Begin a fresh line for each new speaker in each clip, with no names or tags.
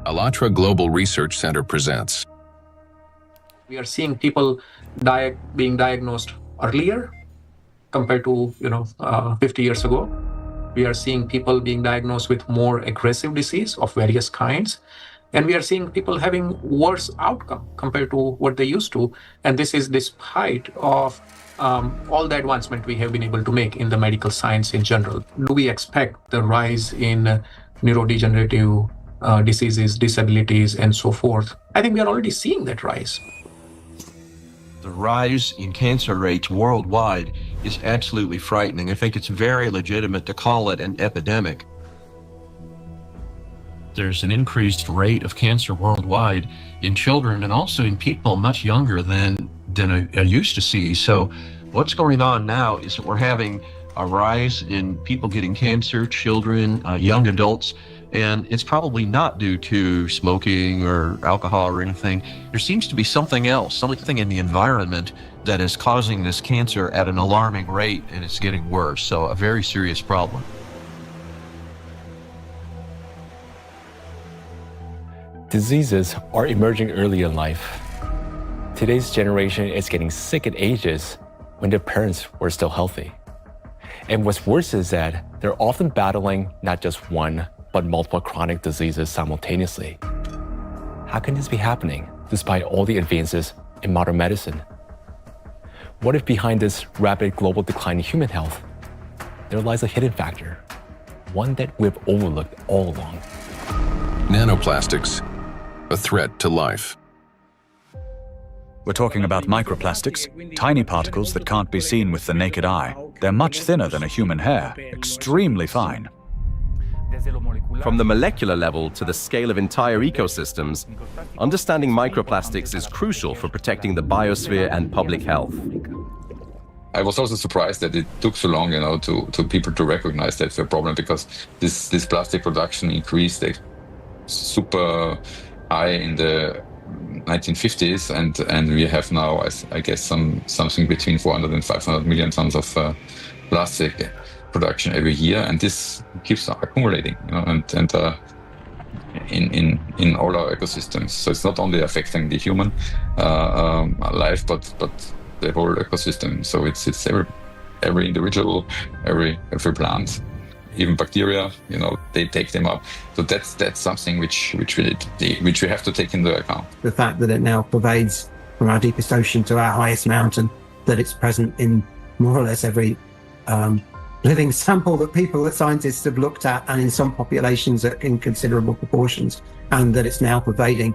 ALLATRA Global Research Center presents.
We are seeing people being diagnosed earlier compared to 50 years ago. We are seeing people being diagnosed with more aggressive disease of various kinds. And we are seeing people having worse outcome compared to what they used to. And this is despite of all the advancement we have been able to make in the medical science in general. Do we expect the rise in neurodegenerative diseases, disabilities, and so forth? I think we are already seeing that rise.
The rise in cancer rates worldwide is absolutely frightening. I think it's very legitimate to call it an epidemic.
There's an increased rate of cancer worldwide in children and also in people much younger than I used to see. So what's going on now is that we're having a rise in people getting cancer, children, young adults, and it's probably not due to smoking or alcohol or anything. There seems to be something else, something in the environment that is causing this cancer at an alarming rate, and it's getting worse. So a very serious problem.
Diseases are emerging early in life. Today's generation is getting sick at ages when their parents were still healthy. And what's worse is that they're often battling not just one, but multiple chronic diseases simultaneously. How can this be happening despite all the advances in modern medicine? What if behind this rapid global decline in human health, there lies a hidden factor, one that we've overlooked all along?
Nanoplastics, a threat to life.
We're talking about microplastics, tiny particles that can't be seen with the naked eye. They're much thinner than a human hair, extremely fine.
From the molecular level to the scale of entire ecosystems, understanding microplastics is crucial for protecting the biosphere and public health.
I was also surprised that it took so long, to people to recognize that's a problem, because this plastic production increased super high in the 1950s, and we have now, I guess, something between 400 and 500 million tons of plastic production every year, and this keeps accumulating, and in all our ecosystems. So it's not only affecting the human life, but the whole ecosystem. So it's every individual, every plant, even bacteria. They take them up. So that's something which we have to take into account.
The fact that it now pervades from our deepest ocean to our highest mountain, that it's present in more or less every living sample that scientists have looked at, and in some populations in considerable proportions, and that it's now pervading,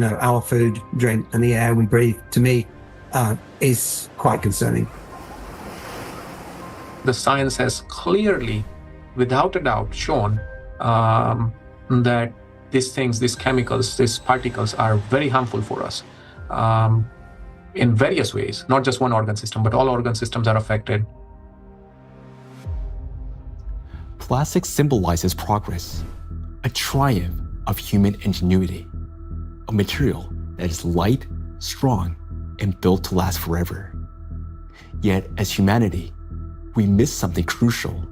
our food, drink, and the air we breathe, to me, is quite concerning.
The science has clearly, without a doubt, shown that these chemicals, these particles are very harmful for us in various ways, not just one organ system, but all organ systems are affected.
Plastic symbolizes progress, a triumph of human ingenuity, a material that is light, strong, and built to last forever. Yet, as humanity, we miss something crucial.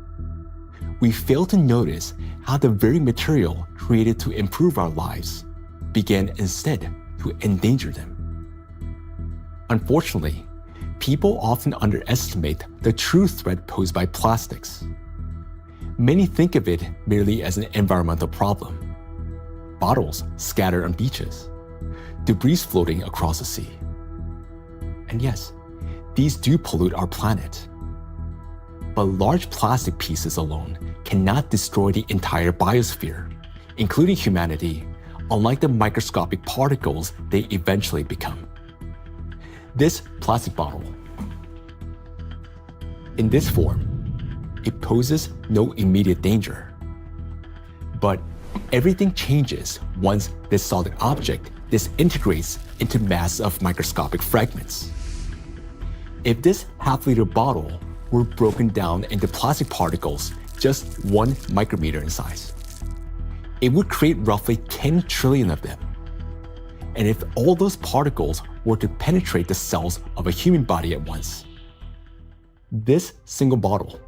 We fail to notice how the very material created to improve our lives began instead to endanger them. Unfortunately, people often underestimate the true threat posed by plastics. Many think of it merely as an environmental problem. Bottles scattered on beaches, debris floating across the sea. And yes, these do pollute our planet. But large plastic pieces alone cannot destroy the entire biosphere, including humanity, unlike the microscopic particles they eventually become. This plastic bottle, in this form, it poses no immediate danger. But everything changes once this solid object disintegrates into masses of microscopic fragments. If this half-liter bottle were broken down into plastic particles just 1 micrometer in size, it would create roughly 10 trillion of them. And if all those particles were to penetrate the cells of a human body at once, this single bottle,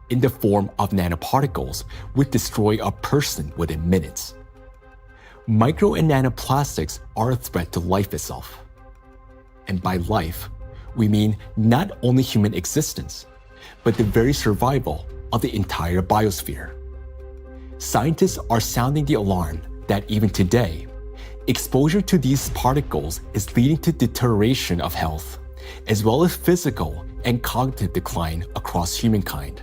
in the form of nanoparticles, would destroy a person within minutes. Micro and nanoplastics are a threat to life itself. And by life, we mean not only human existence, but the very survival of the entire biosphere. Scientists are sounding the alarm that even today, exposure to these particles is leading to deterioration of health, as well as physical and cognitive decline across humankind.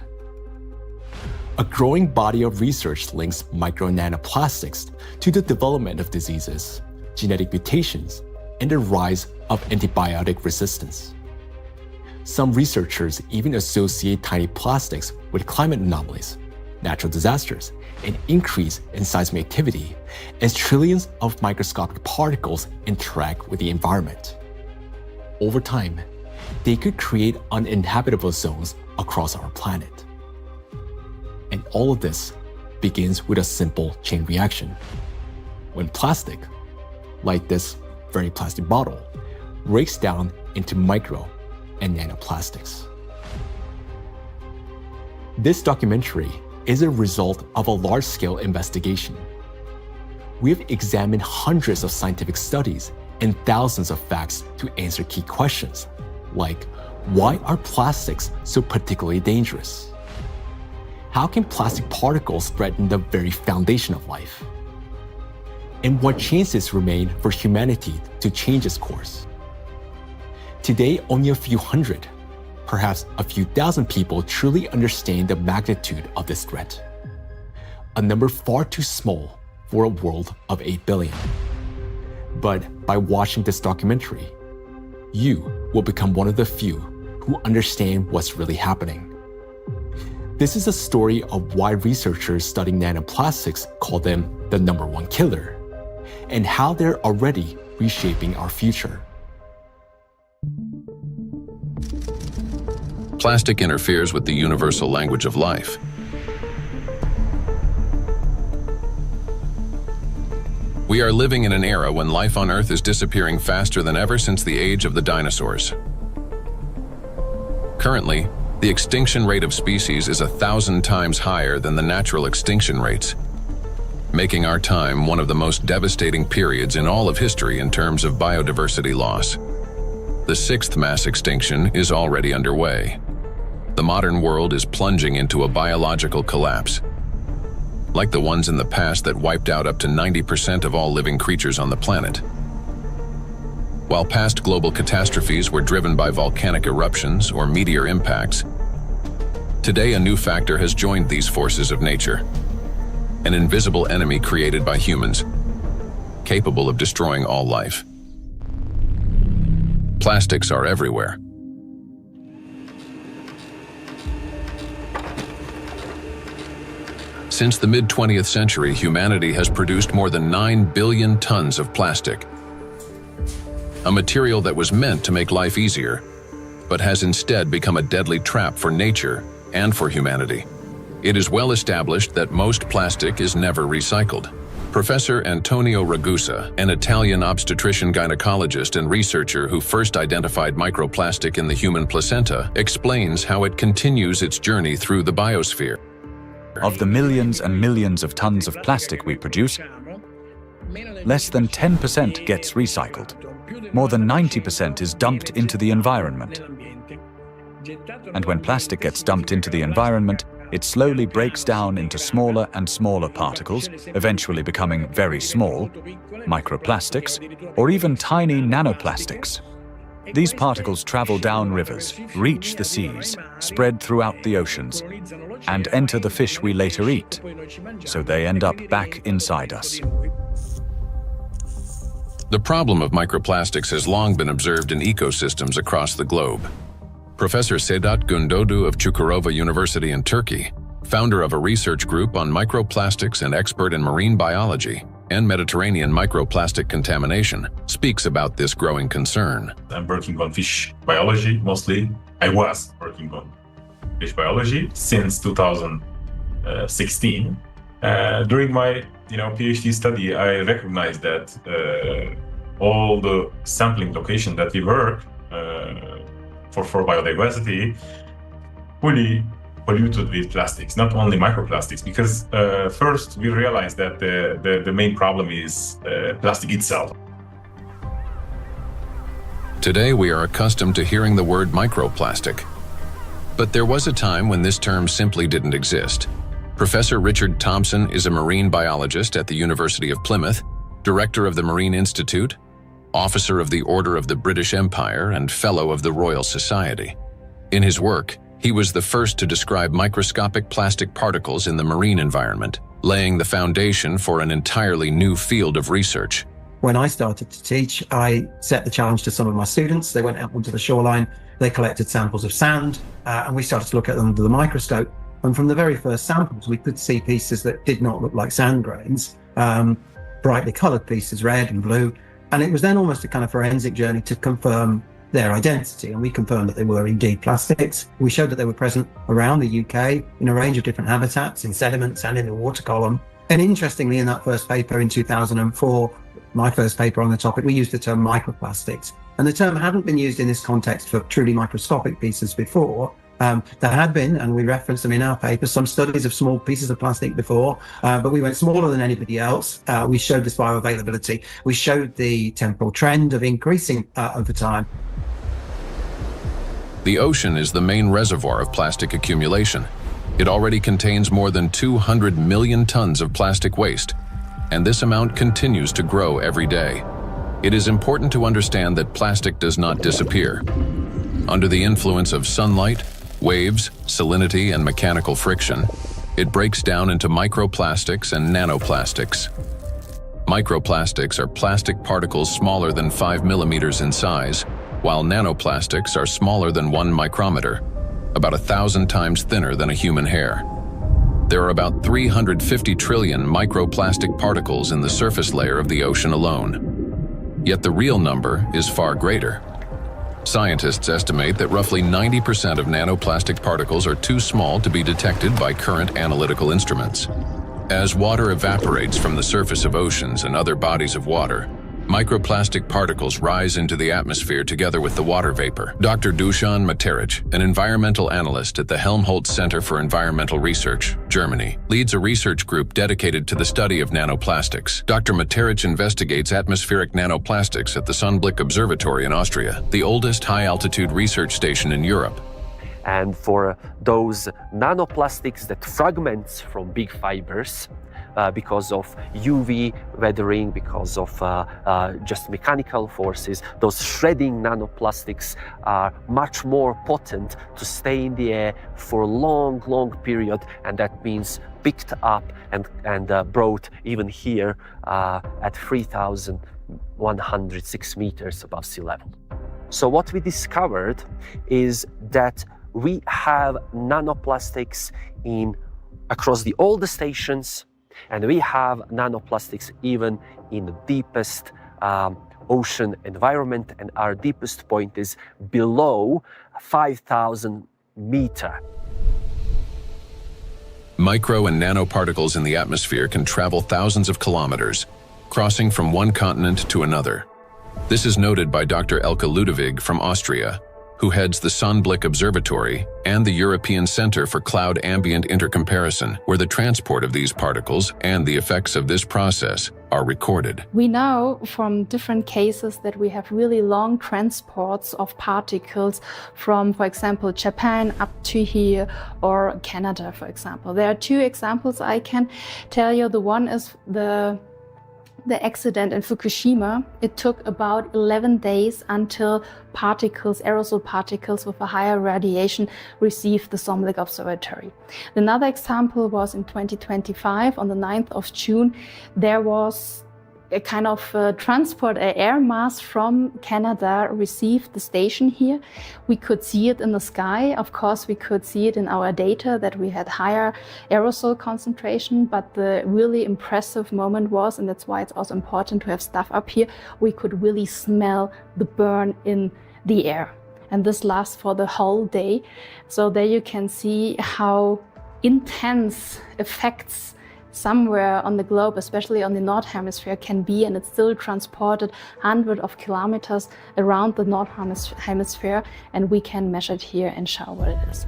A growing body of research links micro and nanoplastics to the development of diseases, genetic mutations, and the rise of antibiotic resistance. Some researchers even associate tiny plastics with climate anomalies, natural disasters, an increase in seismic activity as trillions of microscopic particles interact with the environment. Over time, they could create uninhabitable zones across our planet. And all of this begins with a simple chain reaction. When plastic, like this very plastic bottle, breaks down into micro and nanoplastics. This documentary is a result of a large-scale investigation. We've examined hundreds of scientific studies and thousands of facts to answer key questions, like why are plastics so particularly dangerous? How can plastic particles threaten the very foundation of life? And what chances remain for humanity to change its course? Today, only a few hundred, perhaps a few thousand people truly understand the magnitude of this threat. A number far too small for a world of 8 billion. But by watching this documentary, you will become one of the few who understand what's really happening. This is a story of why researchers studying nanoplastics call them the #1 killer, and how they're already reshaping our future.
Plastic interferes with the universal language of life. We are living in an era when life on Earth is disappearing faster than ever since the age of the dinosaurs. Currently, the extinction rate of species is 1,000 times higher than the natural extinction rates, making our time one of the most devastating periods in all of history in terms of biodiversity loss. The 6th mass extinction is already underway. The modern world is plunging into a biological collapse, like the ones in the past that wiped out up to 90% of all living creatures on the planet. While past global catastrophes were driven by volcanic eruptions or meteor impacts, today a new factor has joined these forces of nature, an invisible enemy created by humans, capable of destroying all life. Plastics are everywhere. Since the mid-20th century, humanity has produced more than 9 billion tons of plastic, a material that was meant to make life easier, but has instead become a deadly trap for nature and for humanity. It is well established that most plastic is never recycled. Professor Antonio Ragusa, an Italian obstetrician gynecologist and researcher who first identified microplastic in the human placenta, explains how it continues its journey through the biosphere.
Of the millions and millions of tons of plastic we produce, less than 10% gets recycled. More than 90% is dumped into the environment. And when plastic gets dumped into the environment, it slowly breaks down into smaller and smaller particles, eventually becoming very small, microplastics, or even tiny nanoplastics. These particles travel down rivers, reach the seas, spread throughout the oceans, and enter the fish we later eat, so they end up back inside us.
The problem of microplastics has long been observed in ecosystems across the globe. Professor Sedat Gündoğdu of Çukurova University in Turkey, founder of a research group on microplastics and expert in marine biology and Mediterranean microplastic contamination, speaks about this growing concern.
I'm working on fish biology mostly. I was working on fish biology since 2016. During my PhD study, I recognized that all the sampling location that we work for biodiversity fully polluted with plastics, not only microplastics, because first we realized that the main problem is plastic itself.
Today we are accustomed to hearing the word microplastic. But there was a time when this term simply didn't exist. Professor Richard Thompson is a marine biologist at the University of Plymouth, director of the Marine Institute, officer of the Order of the British Empire, and fellow of the Royal Society. In his work, he was the first to describe microscopic plastic particles in the marine environment, laying the foundation for an entirely new field of research.
When I started to teach, I set the challenge to some of my students. They went out onto the shoreline, they collected samples of sand, and we started to look at them under the microscope. And from the very first samples, we could see pieces that did not look like sand grains, brightly colored pieces, red and blue. And it was then almost a kind of forensic journey to confirm their identity. And we confirmed that they were indeed plastics. We showed that they were present around the UK in a range of different habitats, in sediments and in the water column. And interestingly, in that first paper in 2004, my first paper on the topic, we used the term microplastics. And the term hadn't been used in this context for truly microscopic pieces before. There had been, and we referenced them in our paper, some studies of small pieces of plastic before, but we went smaller than anybody else. We showed this bioavailability. We showed the temporal trend of increasing over time.
The ocean is the main reservoir of plastic accumulation. It already contains more than 200 million tons of plastic waste, and this amount continues to grow every day. It is important to understand that plastic does not disappear. Under the influence of sunlight, waves, salinity, and mechanical friction, it breaks down into microplastics and nanoplastics. Microplastics are plastic particles smaller than 5 millimeters in size, while nanoplastics are smaller than 1 micrometer, about 1,000 times thinner than a human hair. There are about 350 trillion microplastic particles in the surface layer of the ocean alone. Yet the real number is far greater. Scientists estimate that roughly 90% of nanoplastic particles are too small to be detected by current analytical instruments. As water evaporates from the surface of oceans and other bodies of water, microplastic particles rise into the atmosphere together with the water vapor. Dr. Dusan Materic, an environmental analyst at the Helmholtz Center for Environmental Research, Germany, leads a research group dedicated to the study of nanoplastics. Dr. Materic investigates atmospheric nanoplastics at the Sonnenblick Observatory in Austria, the oldest high-altitude research station in Europe.
And for those nanoplastics that fragments from big fibers, because of UV weathering, because of just mechanical forces, those shredding nanoplastics are much more potent to stay in the air for a long, long period, and that means picked up and brought even here at 3,106 meters above sea level. So what we discovered is that we have nanoplastics across all the stations, and we have nanoplastics even in the deepest ocean environment, and our deepest point is below 5,000 meters.
Micro and nanoparticles in the atmosphere can travel thousands of kilometers, crossing from one continent to another. This is noted by Dr. Elke Ludewig from Austria, who heads the Sonnenblick Observatory and the European Center for Cloud Ambient Intercomparison, where the transport of these particles and the effects of this process are recorded.
We know from different cases that we have really long transports of particles from, for example, Japan up to here, or Canada, for example. There are two examples I can tell you. The one is the accident in Fukushima. It took about 11 days until particles, aerosol particles with a higher radiation, received the Sonnenblick Observatory. Another example was in 2025, on the 9th of June, there was a kind of transport, an air mass from Canada received the station here. We could see it in the sky. Of course, we could see it in our data that we had higher aerosol concentration, but the really impressive moment was, and that's why it's also important to have stuff up here, we could really smell the burn in the air. And this lasts for the whole day. So there you can see how intense effects somewhere on the globe, especially on the North Hemisphere, can be, and it's still transported hundreds of kilometers around the North Hemisphere, and we can measure it here and show what it is.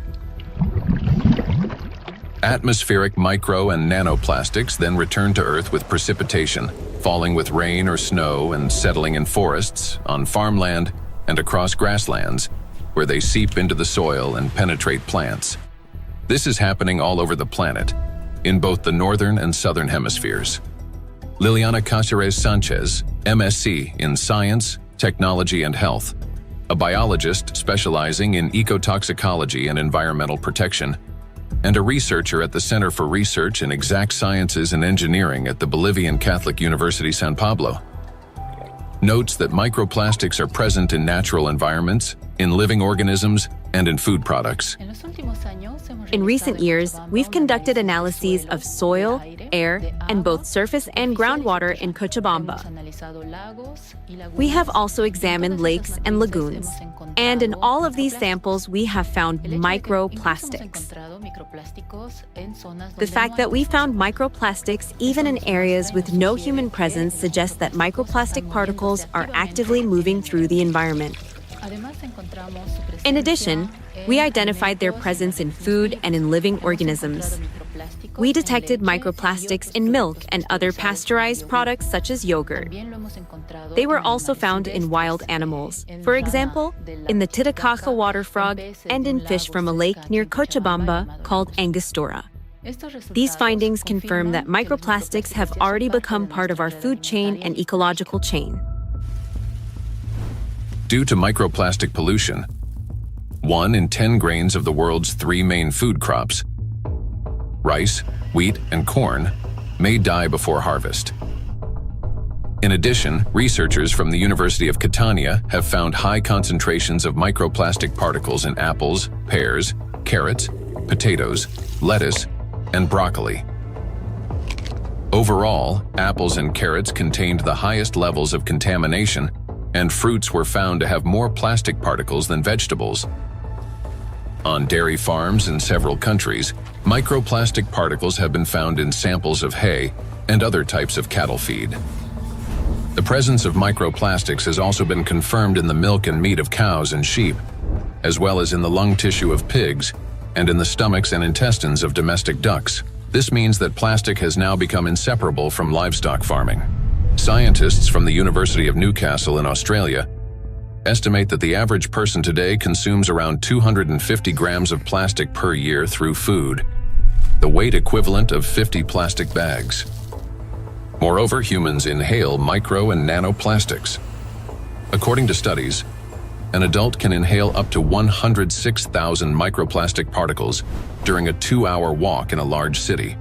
Atmospheric micro and nanoplastics then return to Earth with precipitation, falling with rain or snow and settling in forests, on farmland, and across grasslands, where they seep into the soil and penetrate plants. This is happening all over the planet, in both the northern and southern hemispheres. Liliana Cáceres Sanchez, MSc in Science, Technology and Health, a biologist specializing in ecotoxicology and environmental protection, and a researcher at the Center for Research in Exact Sciences and Engineering at the Bolivian Catholic University San Pablo, notes that microplastics are present in natural environments, in living organisms, and in food products.
In recent years, we've conducted analyses of soil, air, and both surface and groundwater in Cochabamba. We have also examined lakes and lagoons, and in all of these samples, we have found microplastics. The fact that we found microplastics even in areas with no human presence suggests that microplastic particles are actively moving through the environment. In addition, we identified their presence in food and in living organisms. We detected microplastics in milk and other pasteurized products such as yogurt. They were also found in wild animals, for example, in the Titicaca water frog and in fish from a lake near Cochabamba called Angostura. These findings confirm that microplastics have already become part of our food chain and ecological chain.
Due to microplastic pollution, 1 in 10 grains of the world's 3 main food crops, rice, wheat, and corn, may die before harvest. In addition, researchers from the University of Catania have found high concentrations of microplastic particles in apples, pears, carrots, potatoes, lettuce, and broccoli. Overall, apples and carrots contained the highest levels of contamination, and fruits were found to have more plastic particles than vegetables. On dairy farms in several countries, microplastic particles have been found in samples of hay and other types of cattle feed. The presence of microplastics has also been confirmed in the milk and meat of cows and sheep, as well as in the lung tissue of pigs and in the stomachs and intestines of domestic ducks. This means that plastic has now become inseparable from livestock farming. Scientists from the University of Newcastle in Australia estimate that the average person today consumes around 250 grams of plastic per year through food, the weight equivalent of 50 plastic bags. Moreover, humans inhale micro and nanoplastics. According to studies, an adult can inhale up to 106,000 microplastic particles during a 2-hour walk in a large city.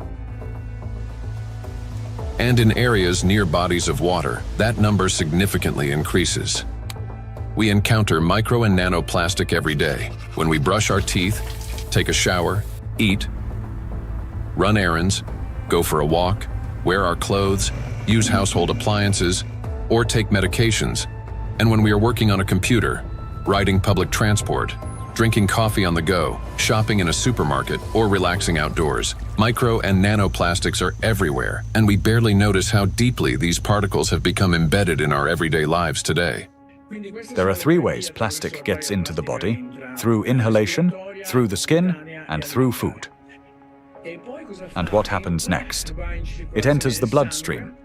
And in areas near bodies of water, that number significantly increases. We encounter micro and nanoplastic every day when we brush our teeth, take a shower, eat, run errands, go for a walk, wear our clothes, use household appliances, or take medications, and when we are working on a computer, riding public transport, drinking coffee on the go, shopping in a supermarket, or relaxing outdoors. Micro and nanoplastics are everywhere, and we barely notice how deeply these particles have become embedded in our everyday lives today.
There are 3 ways plastic gets into the body: through inhalation, through the skin, and through food. And what happens next? It enters the bloodstream.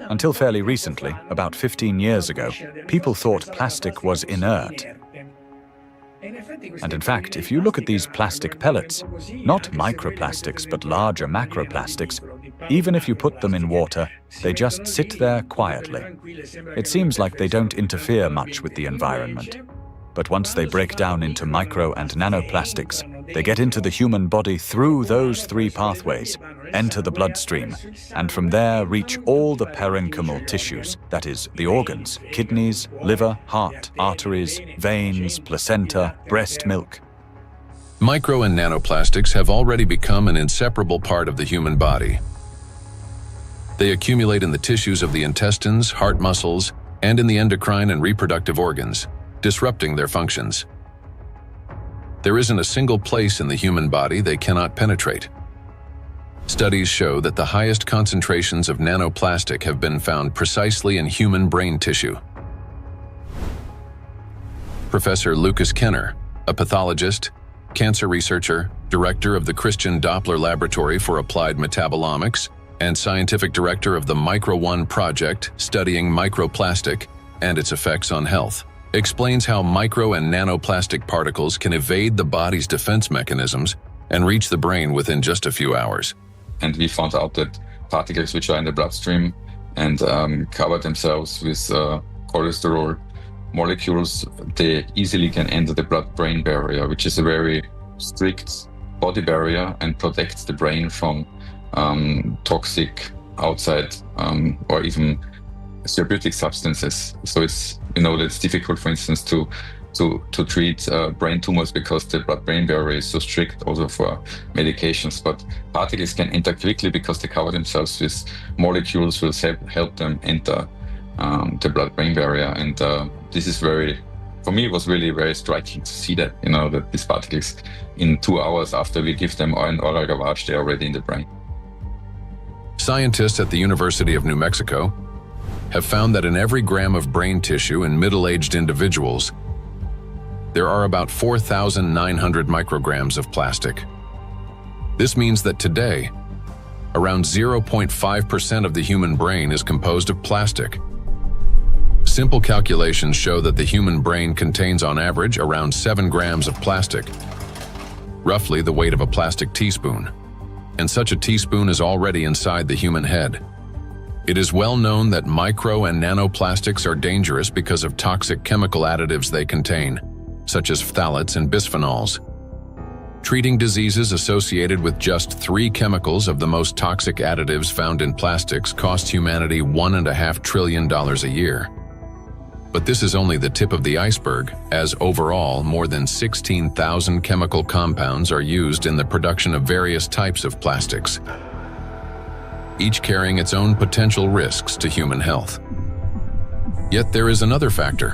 Until fairly recently, about 15 years ago, people thought plastic was inert. And in fact, if you look at these plastic pellets, not microplastics but larger macroplastics, even if you put them in water, they just sit there quietly. It seems like they don't interfere much with the environment. But once they break down into micro and nanoplastics, they get into the human body through those 3 pathways, enter the bloodstream, and from there reach all the parenchymal tissues, that is, the organs, kidneys, liver, heart, arteries, veins, placenta, breast milk.
Micro and nanoplastics have already become an inseparable part of the human body. They accumulate in the tissues of the intestines, heart muscles, and in the endocrine and reproductive organs, disrupting their functions. There isn't a single place in the human body they cannot penetrate. Studies show that the highest concentrations of nanoplastic have been found precisely in human brain tissue. Professor Lucas Kenner, a pathologist, cancer researcher, director of the Christian Doppler Laboratory for Applied Metabolomics, and scientific director of the Micro-1 project studying microplastic and its effects on health, explains how micro and nanoplastic particles can evade the body's defense mechanisms and reach the brain within just a few hours.
And we found out that particles which are in the bloodstream and cover themselves with cholesterol molecules, they easily can enter the blood-brain barrier, which is a very strict body barrier and protects the brain from toxic outside or even therapeutic substances. So it's, it's difficult, for instance, to treat brain tumors because the blood-brain barrier is so strict also for medications. But particles can enter quickly because they cover themselves with molecules will help them enter the blood-brain barrier. And this is for me, it was really very striking to see that, that these particles in 2 hours after we give them an oral gavage, they're already in the brain.
Scientists at the University of New Mexico have found that in every gram of brain tissue in middle-aged individuals, there are about 4,900 micrograms of plastic. This means that today, around 0.5% of the human brain is composed of plastic. Simple calculations show that the human brain contains on average around 7 grams of plastic, roughly the weight of a plastic teaspoon. And such a teaspoon is already inside the human head. It is well known that micro and nanoplastics are dangerous because of toxic chemical additives they contain, such as phthalates and bisphenols. Treating diseases associated with just 3 chemicals of the most toxic additives found in plastics costs humanity $1.5 trillion a year. But this is only the tip of the iceberg, as overall more than 16,000 chemical compounds are used in the production of various types of plastics, each carrying its own potential risks to human health. Yet there is another factor,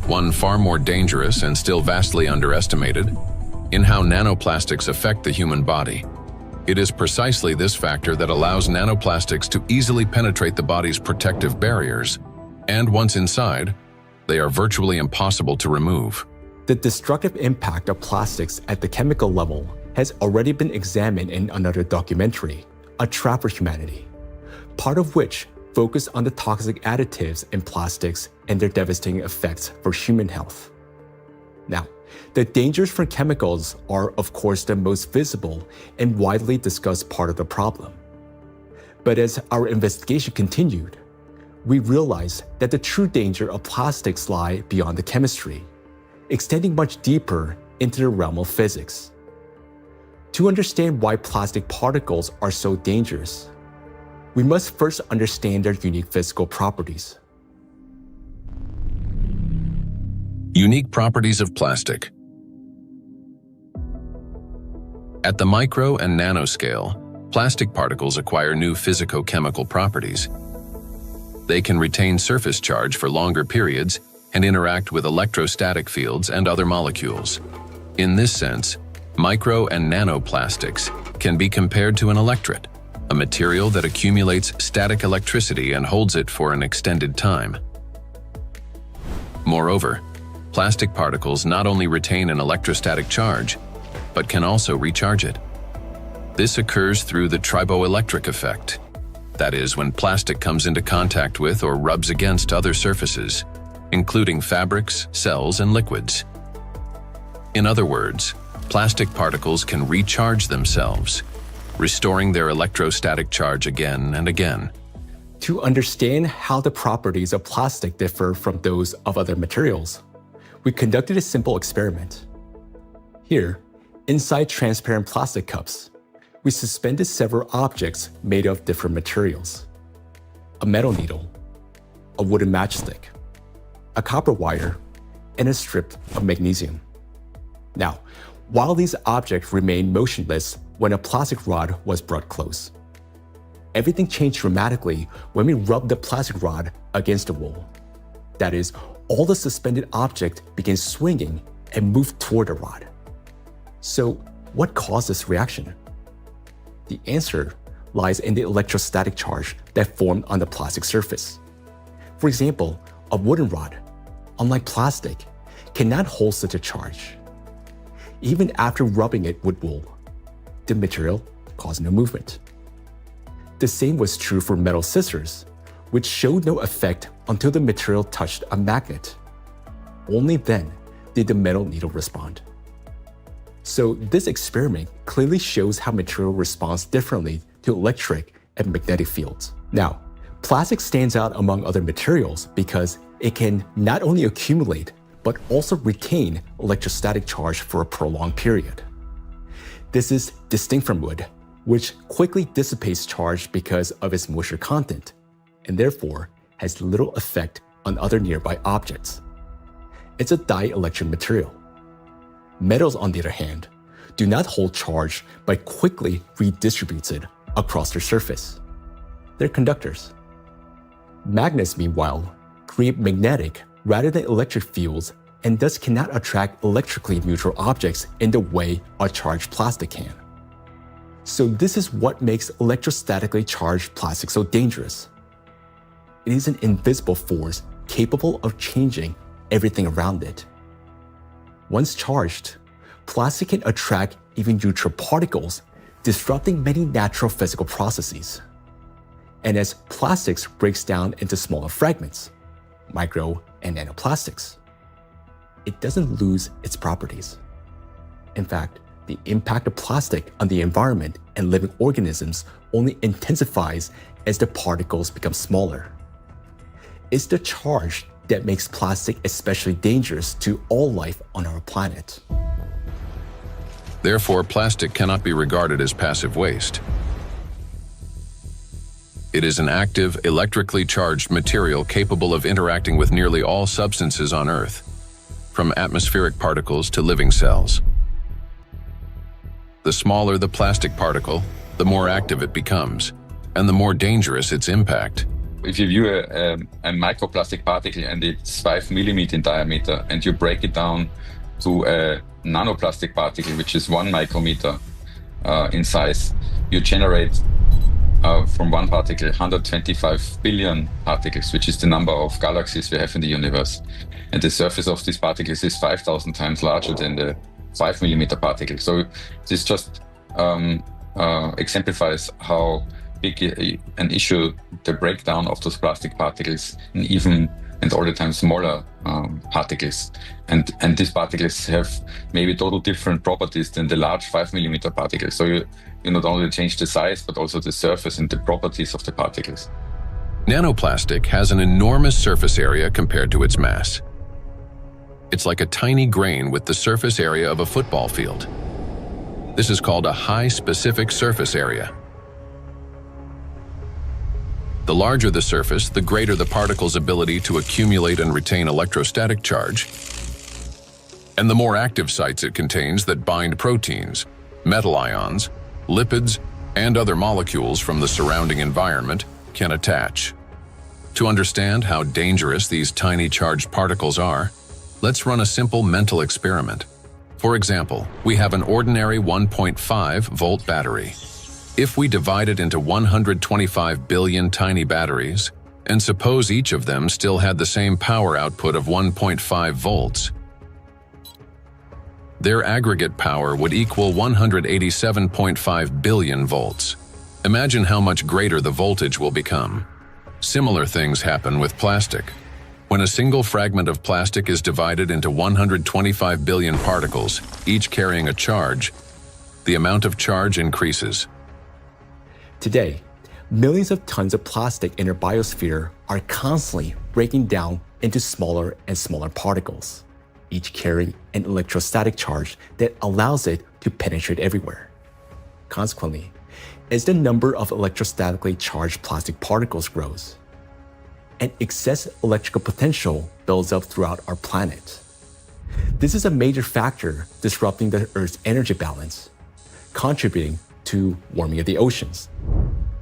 one far more dangerous and still vastly underestimated, in how nanoplastics affect the human body. It is precisely this factor that allows nanoplastics to easily penetrate the body's protective barriers, and once inside, they are virtually impossible to remove.
The destructive impact of plastics at the chemical level has already been examined in another documentary, A Trap for Humanity, part of which focused on the toxic additives in plastics and their devastating effects for human health. Now, the dangers from chemicals are, of course, the most visible and widely discussed part of the problem. But as our investigation continued, we realized that the true danger of plastics lie beyond the chemistry, extending much deeper into the realm of physics. To understand why plastic particles are so dangerous, we must first understand their unique physical properties.
Unique properties of plastic. At the micro and nanoscale, plastic particles acquire new physicochemical properties. They can retain surface charge for longer periods and interact with electrostatic fields and other molecules. In this sense, micro and nanoplastics can be compared to an electret, a material that accumulates static electricity and holds it for an extended time. Moreover, plastic particles not only retain an electrostatic charge, but can also recharge it. This occurs through the triboelectric effect. That is, when plastic comes into contact with or rubs against other surfaces, including fabrics, cells, and liquids. In other words, plastic particles can recharge themselves, restoring their electrostatic charge again and again.
To understand how the properties of plastic differ from those of other materials, we conducted a simple experiment. Here, inside transparent plastic cups, we suspended several objects made of different materials: a metal needle, a wooden matchstick, a copper wire, and a strip of magnesium. Now, while these objects remained motionless when a plastic rod was brought close, everything changed dramatically when we rubbed the plastic rod against the wall. That is, all the suspended object began swinging and moved toward the rod. So, what caused this reaction? The answer lies in the electrostatic charge that formed on the plastic surface. For example, a wooden rod, unlike plastic, cannot hold such a charge. even after rubbing it with wool. The material caused no movement. The same was true for metal scissors, which showed no effect until the material touched a magnet. Only then did the metal needle respond. So this experiment clearly shows how material responds differently to electric and magnetic fields. Now, plastic stands out among other materials because it can not only accumulate, but also retain electrostatic charge for a prolonged period. This is distinct from wood, which quickly dissipates charge because of its moisture content, and therefore has little effect on other nearby objects. It's a dielectric material. Metals, on the other hand, do not hold charge but quickly redistributes it across their surface. They're conductors. Magnets, meanwhile, create magnetic rather than electric fields and thus cannot attract electrically neutral objects in the way a charged plastic can. So this is what makes electrostatically charged plastic so dangerous. It is an invisible force capable of changing everything around it. Once charged, plastic can attract even neutral particles, disrupting many natural physical processes. And as plastics breaks down into smaller fragments, micro and nanoplastics, it doesn't lose its properties. In fact, the impact of plastic on the environment and living organisms only intensifies as the particles become smaller. It's the charge that makes plastic especially dangerous to all life on our planet.
Therefore, plastic cannot be regarded as passive waste. It is an active, electrically charged material capable of interacting with nearly all substances on Earth, from atmospheric particles to living cells. The smaller the plastic particle, the more active it becomes, and the more dangerous its impact.
If you view a microplastic particle and it's 5 millimeter in diameter, and you break it down to a nanoplastic particle, which is 1 micrometer in size, you generate from one particle 125 billion particles, which is the number of galaxies we have in the universe. And the surface of these particles is 5,000 times larger than the 5 millimeter particle. So this just exemplifies how big an issue the breakdown of those plastic particles in even and all the time smaller particles. And these particles have maybe totally different properties than the large 5 millimeter particles. So you not only change the size, but also the surface and the properties of the particles.
Nanoplastic has an enormous surface area compared to its mass. It's like a tiny grain with the surface area of a football field. This is called a high specific surface area. The larger the surface, the greater the particle's ability to accumulate and retain electrostatic charge, and the more active sites it contains that bind proteins, metal ions, lipids, and other molecules from the surrounding environment can attach. To understand how dangerous these tiny charged particles are, let's run a simple mental experiment. For example, we have an ordinary 1.5 volt battery. If we divide it into 125 billion tiny batteries, and suppose each of them still had the same power output of 1.5 volts, their aggregate power would equal 187.5 billion volts. Imagine how much greater the voltage will become. Similar things happen with plastic. When a single fragment of plastic is divided into 125 billion particles, each carrying a charge, the amount of charge increases.
Today, millions of tons of plastic in our biosphere are constantly breaking down into smaller and smaller particles, each carrying an electrostatic charge that allows it to penetrate everywhere. Consequently, as the number of electrostatically charged plastic particles grows, an excess electrical potential builds up throughout our planet. This is a major factor disrupting the Earth's energy balance, contributing to warming of the oceans,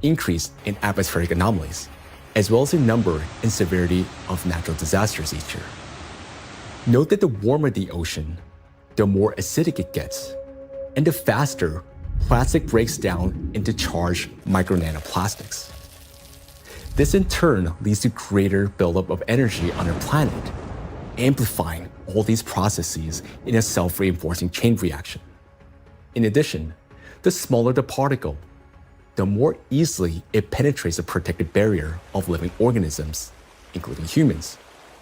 increase in atmospheric anomalies, as well as the number and severity of natural disasters each year. Note that the warmer the ocean, the more acidic it gets, and the faster plastic breaks down into charged micro-nanoplastics. This in turn leads to greater buildup of energy on our planet, amplifying all these processes in a self-reinforcing chain reaction. In addition, the smaller the particle, the more easily it penetrates the protective barrier of living organisms, including humans,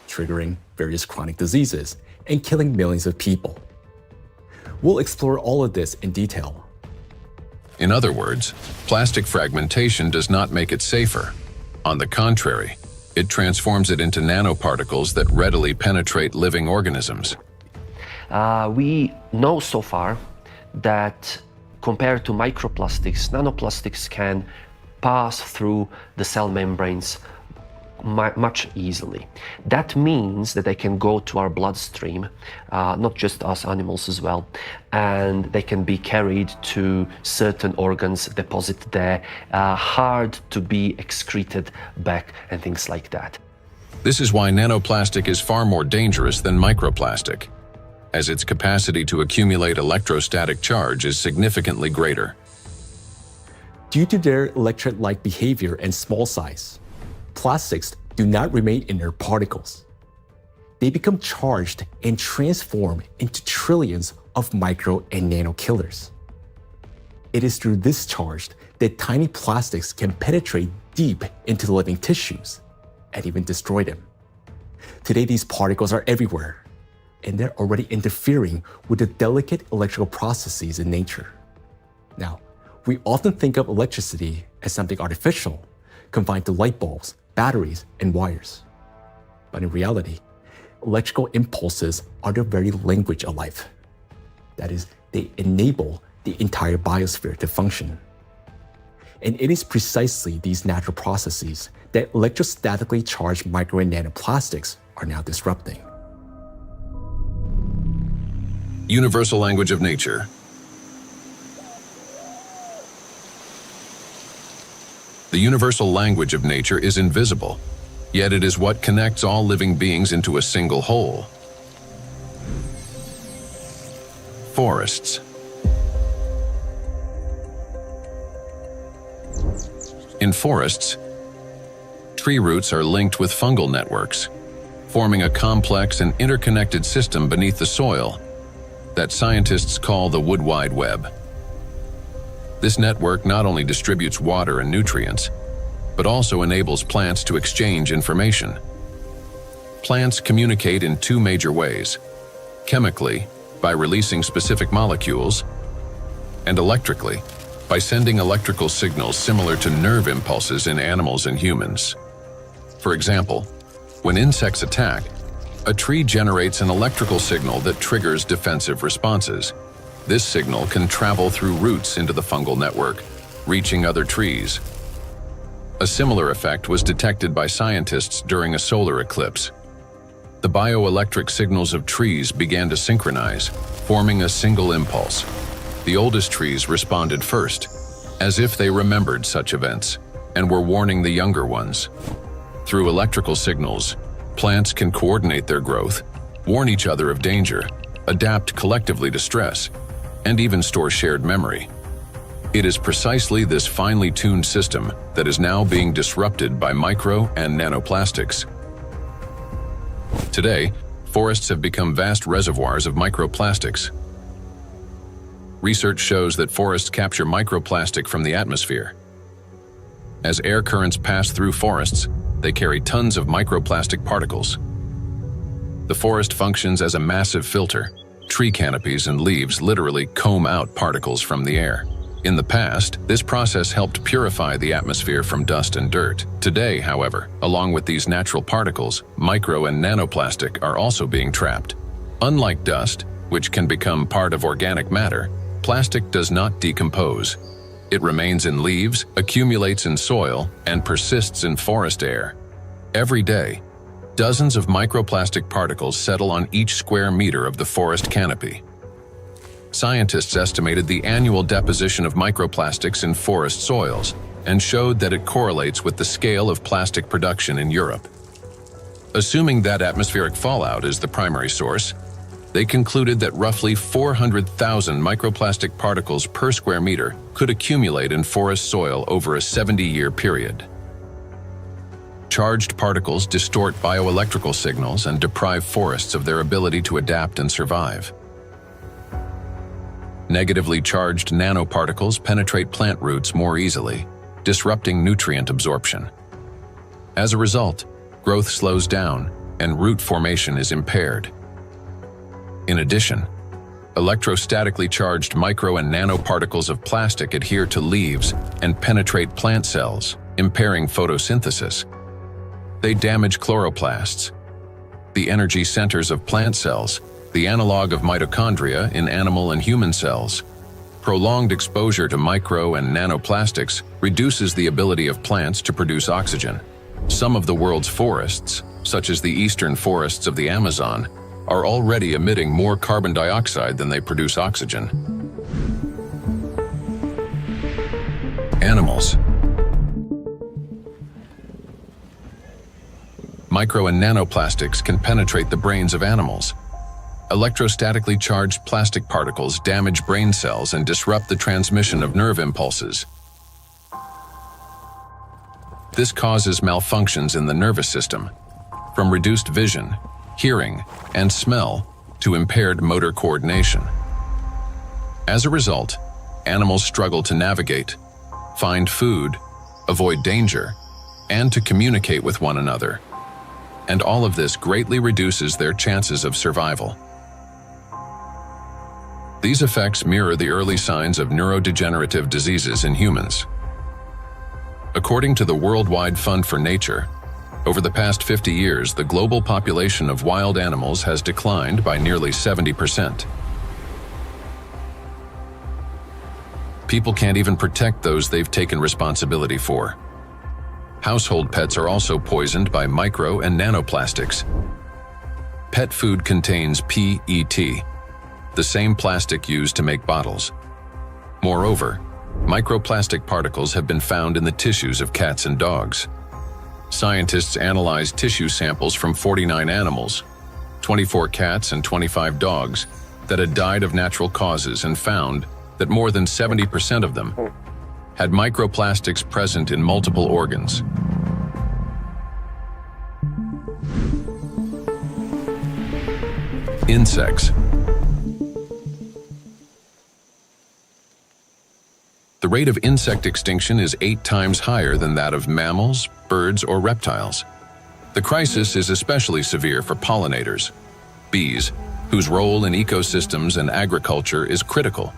triggering various chronic diseases and killing millions of people. We'll explore all of this in detail.
In other words, plastic fragmentation does not make it safer. On the contrary, it transforms it into nanoparticles that readily penetrate living organisms.
We know so far that compared to microplastics, nanoplastics can pass through the cell membranes much easily. That means that they can go to our bloodstream, not just us animals as well, and they can be carried to certain organs, deposited there, hard to be excreted back and things like that.
This is why nanoplastic is far more dangerous than microplastic, as its capacity to accumulate electrostatic charge is significantly greater.
Due to their electrolyte behavior and small size, plastics do not remain inert particles. They become charged and transform into trillions of micro and nano killers. It is through this charge that tiny plastics can penetrate deep into the living tissues and even destroy them. Today, these particles are everywhere, and they're already interfering with the delicate electrical processes in nature. Now, we often think of electricity as something artificial, confined to light bulbs, batteries, and wires. But in reality, electrical impulses are the very language of life. That is, they enable the entire biosphere to function. And it is precisely these natural processes that electrostatically charged micro and nanoplastics are now disrupting.
Universal language of nature. The universal language of nature is invisible, yet it is what connects all living beings into a single whole. Forests. In forests, tree roots are linked with fungal networks, forming a complex and interconnected system beneath the soil that scientists call the wood wide web. This network not only distributes water and nutrients, but also enables plants to exchange information. Plants communicate in two major ways: chemically, by releasing specific molecules, and electrically, by sending electrical signals similar to nerve impulses in animals and humans. For example, when insects attack, a tree generates an electrical signal that triggers defensive responses. This signal can travel through roots into the fungal network, reaching other trees. A similar effect was detected by scientists during a solar eclipse. The bioelectric signals of trees began to synchronize, forming a single impulse. The oldest trees responded first, as if they remembered such events, and were warning the younger ones. Through electrical signals, plants can coordinate their growth, warn each other of danger, adapt collectively to stress, and even store shared memory. It is precisely this finely tuned system that is now being disrupted by micro and nanoplastics. Today, forests have become vast reservoirs of microplastics. Research shows that forests capture microplastic from the atmosphere. As air currents pass through forests, they carry tons of microplastic particles. The forest functions as a massive filter. Tree canopies and leaves literally comb out particles from the air. In the past, this process helped purify the atmosphere from dust and dirt. Today, however, along with these natural particles, micro and nanoplastic are also being trapped. Unlike dust, which can become part of organic matter, plastic does not decompose. It remains in leaves, accumulates in soil, and persists in forest air. Every day, dozens of microplastic particles settle on each square meter of the forest canopy. Scientists estimated the annual deposition of microplastics in forest soils and showed that it correlates with the scale of plastic production in Europe. Assuming that atmospheric fallout is the primary source, they concluded that roughly 400,000 microplastic particles per square meter could accumulate in forest soil over a 70-year period. Charged particles distort bioelectrical signals and deprive forests of their ability to adapt and survive. Negatively charged nanoparticles penetrate plant roots more easily, disrupting nutrient absorption. As a result, growth slows down and root formation is impaired. In addition, electrostatically charged micro and nanoparticles of plastic adhere to leaves and penetrate plant cells, impairing photosynthesis. They damage chloroplasts, the energy centers of plant cells, the analog of mitochondria in animal and human cells. Prolonged exposure to micro and nanoplastics reduces the ability of plants to produce oxygen. Some of the world's forests, such as the eastern forests of the Amazon, are already emitting more carbon dioxide than they produce oxygen. Animals. Micro and nanoplastics can penetrate the brains of animals. Electrostatically charged plastic particles damage brain cells and disrupt the transmission of nerve impulses. This causes malfunctions in the nervous system, from reduced vision, hearing, and smell to impaired motor coordination. As a result, animals struggle to navigate, find food, avoid danger, and to communicate with one another. And all of this greatly reduces their chances of survival. These effects mirror the early signs of neurodegenerative diseases in humans. According to the Worldwide Fund for Nature, over the past 50 years, the global population of wild animals has declined by nearly 70%. People can't even protect those they've taken responsibility for. Household pets are also poisoned by micro and nanoplastics. Pet food contains PET, the same plastic used to make bottles. Moreover, microplastic particles have been found in the tissues of cats and dogs. Scientists analyzed tissue samples from 49 animals, 24 cats and 25 dogs, that had died of natural causes and found that more than 70% of them had microplastics present in multiple organs. Insects. The rate of insect extinction is 8 times higher than that of mammals, birds, or reptiles. The crisis is especially severe for pollinators, bees, whose role in ecosystems and agriculture is critical.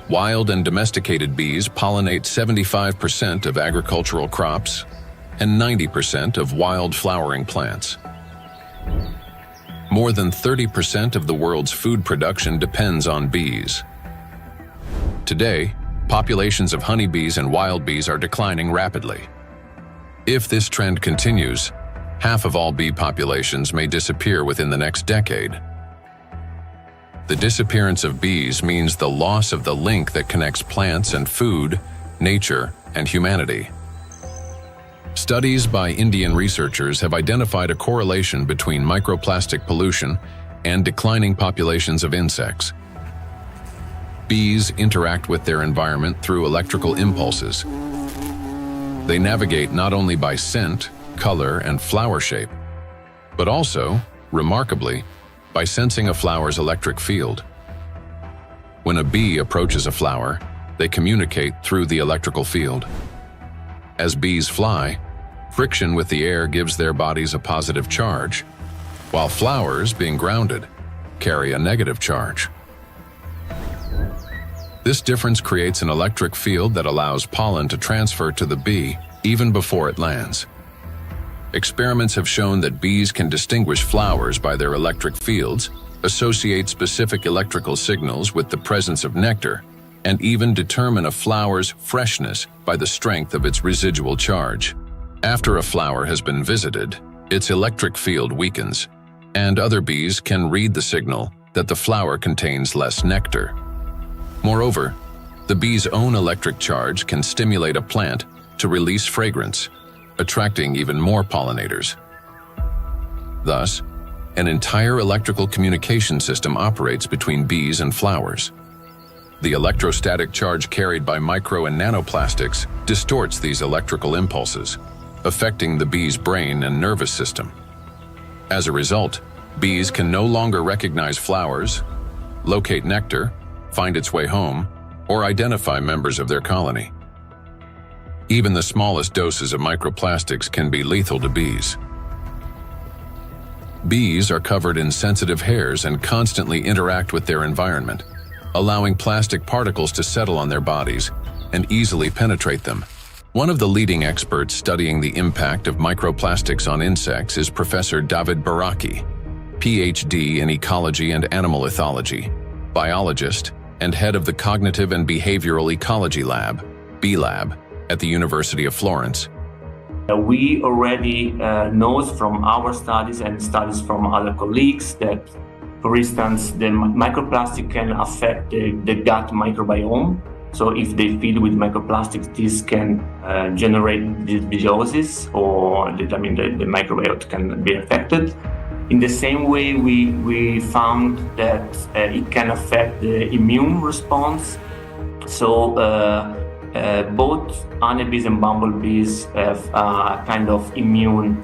Wild and domesticated bees pollinate 75% of agricultural crops and 90% of wild flowering plants. More than 30% of the world's food production depends on bees. Today, populations of honeybees and wild bees are declining rapidly. If this trend continues, half of all bee populations may disappear within the next decade. The disappearance of bees means the loss of the link that connects plants and food, nature, and humanity. Studies by Indian researchers have identified a correlation between microplastic pollution and declining populations of insects. Bees interact with their environment through electrical impulses. They navigate not only by scent, color, and flower shape, but also, remarkably, by sensing a flower's electric field. When a bee approaches a flower, they communicate through the electrical field. As bees fly, friction with the air gives their bodies a positive charge, while flowers, being grounded, carry a negative charge. This difference creates an electric field that allows pollen to transfer to the bee even before it lands. Experiments have shown that bees can distinguish flowers by their electric fields, associate specific electrical signals with the presence of nectar, and even determine a flower's freshness by the strength of its residual charge. After a flower has been visited, its electric field weakens, and other bees can read the signal that the flower contains less nectar. Moreover, the bee's own electric charge can stimulate a plant to release fragrance, attracting even more pollinators. Thus, an entire electrical communication system operates between bees and flowers. The electrostatic charge carried by micro and nanoplastics distorts these electrical impulses, affecting the bee's brain and nervous system. As a result, bees can no longer recognize flowers, locate nectar, find its way home, or identify members of their colony. Even the smallest doses of microplastics can be lethal to bees. Bees are covered in sensitive hairs and constantly interact with their environment, allowing plastic particles to settle on their bodies and easily penetrate them. One of the leading experts studying the impact of microplastics on insects is Professor David Baraki, PhD in ecology and animal ethology, biologist, and head of the Cognitive and Behavioral Ecology Lab, B-Lab, at the University of Florence.
We already know from our studies and studies from other colleagues that, for instance, the microplastic can affect the gut microbiome. So if they feed with microplastics, this can generate dysbiosis, or the microbiota can be affected. In the same way, we found that it can affect the immune response. So both honeybees and bumblebees have a kind of immune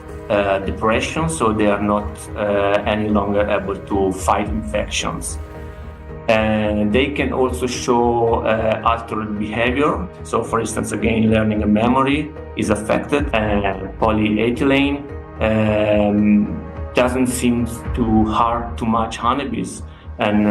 depression, so they are not any longer able to fight infections. And they can also show altered behavior. So, for instance, again, learning and memory is affected. Polyethylene doesn't seem to harm too much honeybees, and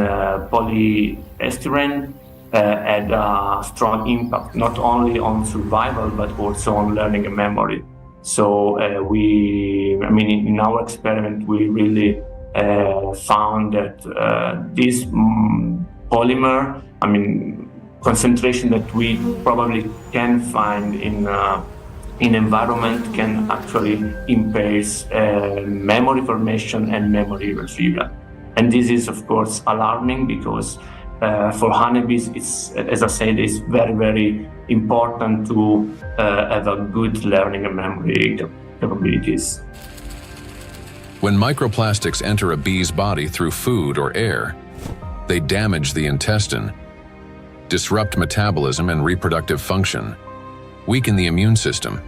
polyestyrene had a strong impact not only on survival but also on learning and memory. So in our experiment, we really found that this polymer, concentration that we probably can find in environment, can actually impair memory formation and memory retrieval. And this is, of course, alarming because for honeybees, it's, as I said, it's very, very important to have a good learning and memory capabilities.
When microplastics enter a bee's body through food or air, they damage the intestine, disrupt metabolism and reproductive function, weaken the immune system,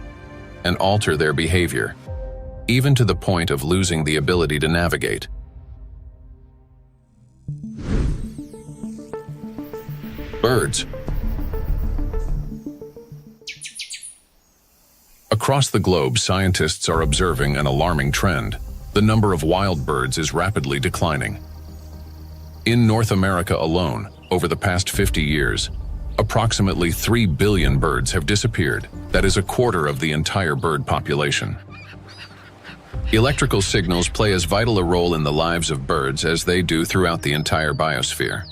and alter their behavior, even to the point of losing the ability to navigate. Birds. Across the globe, scientists are observing an alarming trend. The number of wild birds is rapidly declining. In North America alone, over the past 50 years, approximately 3 billion birds have disappeared. That is a quarter of the entire bird population. Electrical signals play as vital a role in the lives of birds as they do throughout the entire biosphere.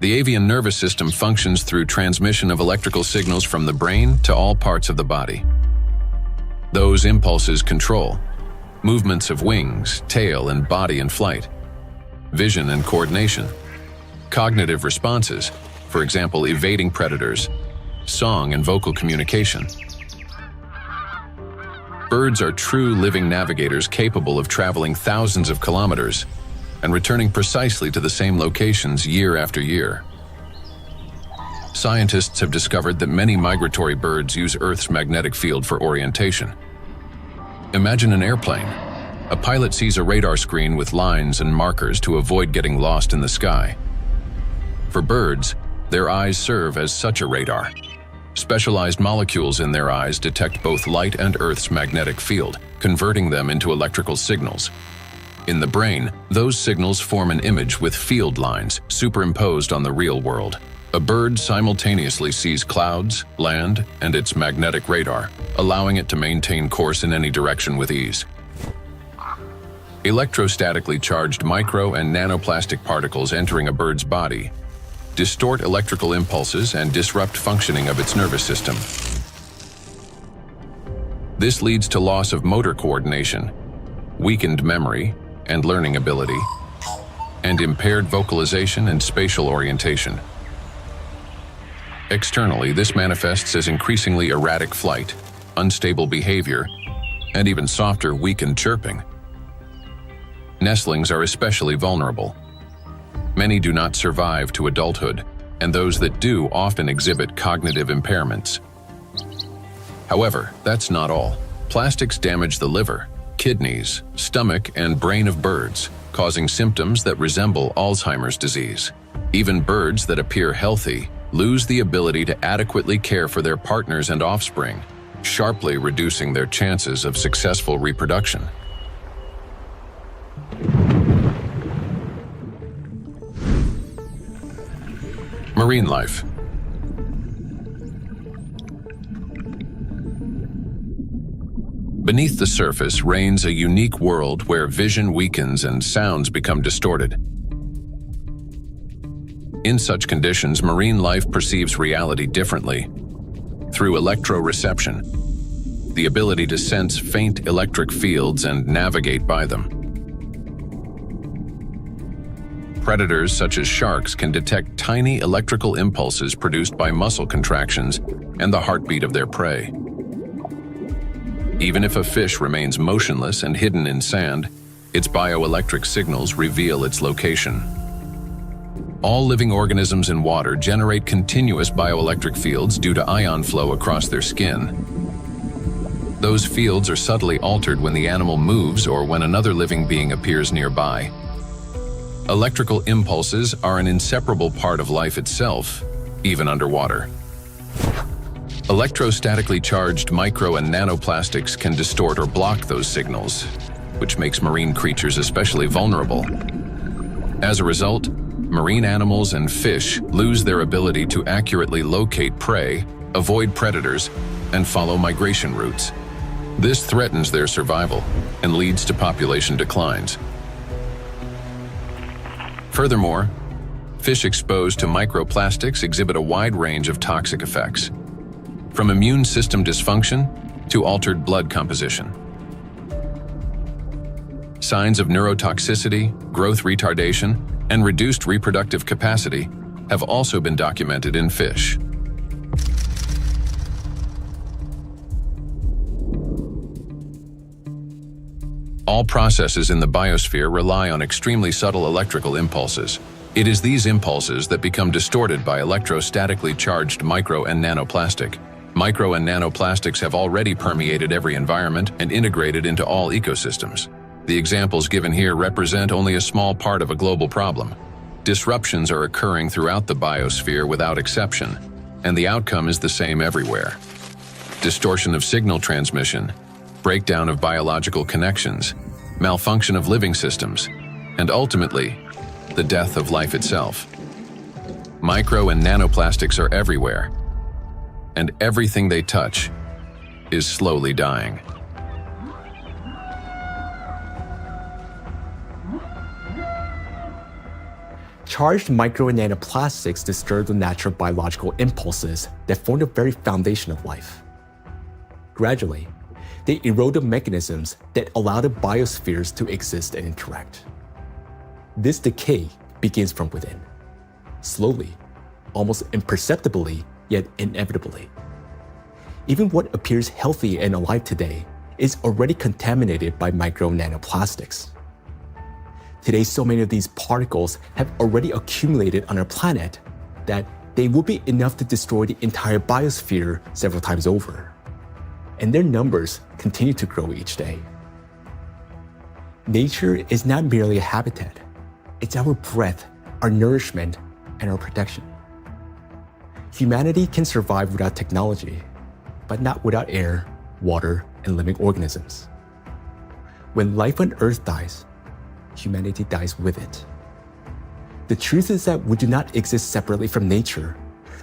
The avian nervous system functions through transmission of electrical signals from the brain to all parts of the body. Those impulses control movements of wings, tail, and body in flight, vision and coordination, cognitive responses, for example, evading predators, song and vocal communication. Birds are true living navigators capable of traveling thousands of kilometers and returning precisely to the same locations year after year. Scientists have discovered that many migratory birds use Earth's magnetic field for orientation. Imagine an airplane. A pilot sees a radar screen with lines and markers to avoid getting lost in the sky. For birds, their eyes serve as such a radar. Specialized molecules in their eyes detect both light and Earth's magnetic field, converting them into electrical signals. In the brain, those signals form an image with field lines superimposed on the real world. A bird simultaneously sees clouds, land, and its magnetic radar, allowing it to maintain course in any direction with ease. Electrostatically charged micro and nanoplastic particles entering a bird's body distort electrical impulses and disrupt functioning of its nervous system. This leads to loss of motor coordination, weakened memory and learning ability, and impaired vocalization and spatial orientation. Externally, this manifests as increasingly erratic flight, unstable behavior, and even softer, weakened chirping. Nestlings are especially vulnerable. Many do not survive to adulthood, and those that do often exhibit cognitive impairments. However, that's not all. Plastics damage the liver, kidneys, stomach, and brain of birds, causing symptoms that resemble Alzheimer's disease. Even birds that appear healthy lose the ability to adequately care for their partners and offspring, sharply reducing their chances of successful reproduction. Marine life. Beneath the surface reigns a unique world where vision weakens and sounds become distorted. In such conditions, marine life perceives reality differently. Through electroreception, the ability to sense faint electric fields and navigate by them. Predators such as sharks can detect tiny electrical impulses produced by muscle contractions and the heartbeat of their prey. Even if a fish remains motionless and hidden in sand, its bioelectric signals reveal its location. All living organisms in water generate continuous bioelectric fields due to ion flow across their skin. Those fields are subtly altered when the animal moves or when another living being appears nearby. Electrical impulses are an inseparable part of life itself, even underwater. Electrostatically charged micro and nanoplastics can distort or block those signals, which makes marine creatures especially vulnerable. As a result, marine animals and fish lose their ability to accurately locate prey, avoid predators, and follow migration routes. This threatens their survival and leads to population declines. Furthermore, fish exposed to microplastics exhibit a wide range of toxic effects, from immune system dysfunction to altered blood composition. Signs of neurotoxicity, growth retardation, and reduced reproductive capacity have also been documented in fish. All processes in the biosphere rely on extremely subtle electrical impulses. It is these impulses that become distorted by electrostatically charged micro and nanoplastic. Micro and nanoplastics have already permeated every environment and integrated into all ecosystems. The examples given here represent only a small part of a global problem. Disruptions are occurring throughout the biosphere without exception, and the outcome is the same everywhere. Distortion of signal transmission, breakdown of biological connections, malfunction of living systems, and ultimately, the death of life itself. Micro and nanoplastics are everywhere, and everything they touch is slowly dying.
Charged micro and nanoplastics disturb the natural biological impulses that form the very foundation of life. Gradually, they erode the mechanisms that allow the biospheres to exist and interact. This decay begins from within, slowly, almost imperceptibly, yet inevitably. Even what appears healthy and alive today is already contaminated by micro nanoplastics. Today, so many of these particles have already accumulated on our planet that they will be enough to destroy the entire biosphere several times over. And their numbers continue to grow each day. Nature is not merely a habitat. It's our breath, our nourishment, and our protection. Humanity can survive without technology, but not without air, water, and living organisms. When life on Earth dies, humanity dies with it. The truth is that we do not exist separately from nature,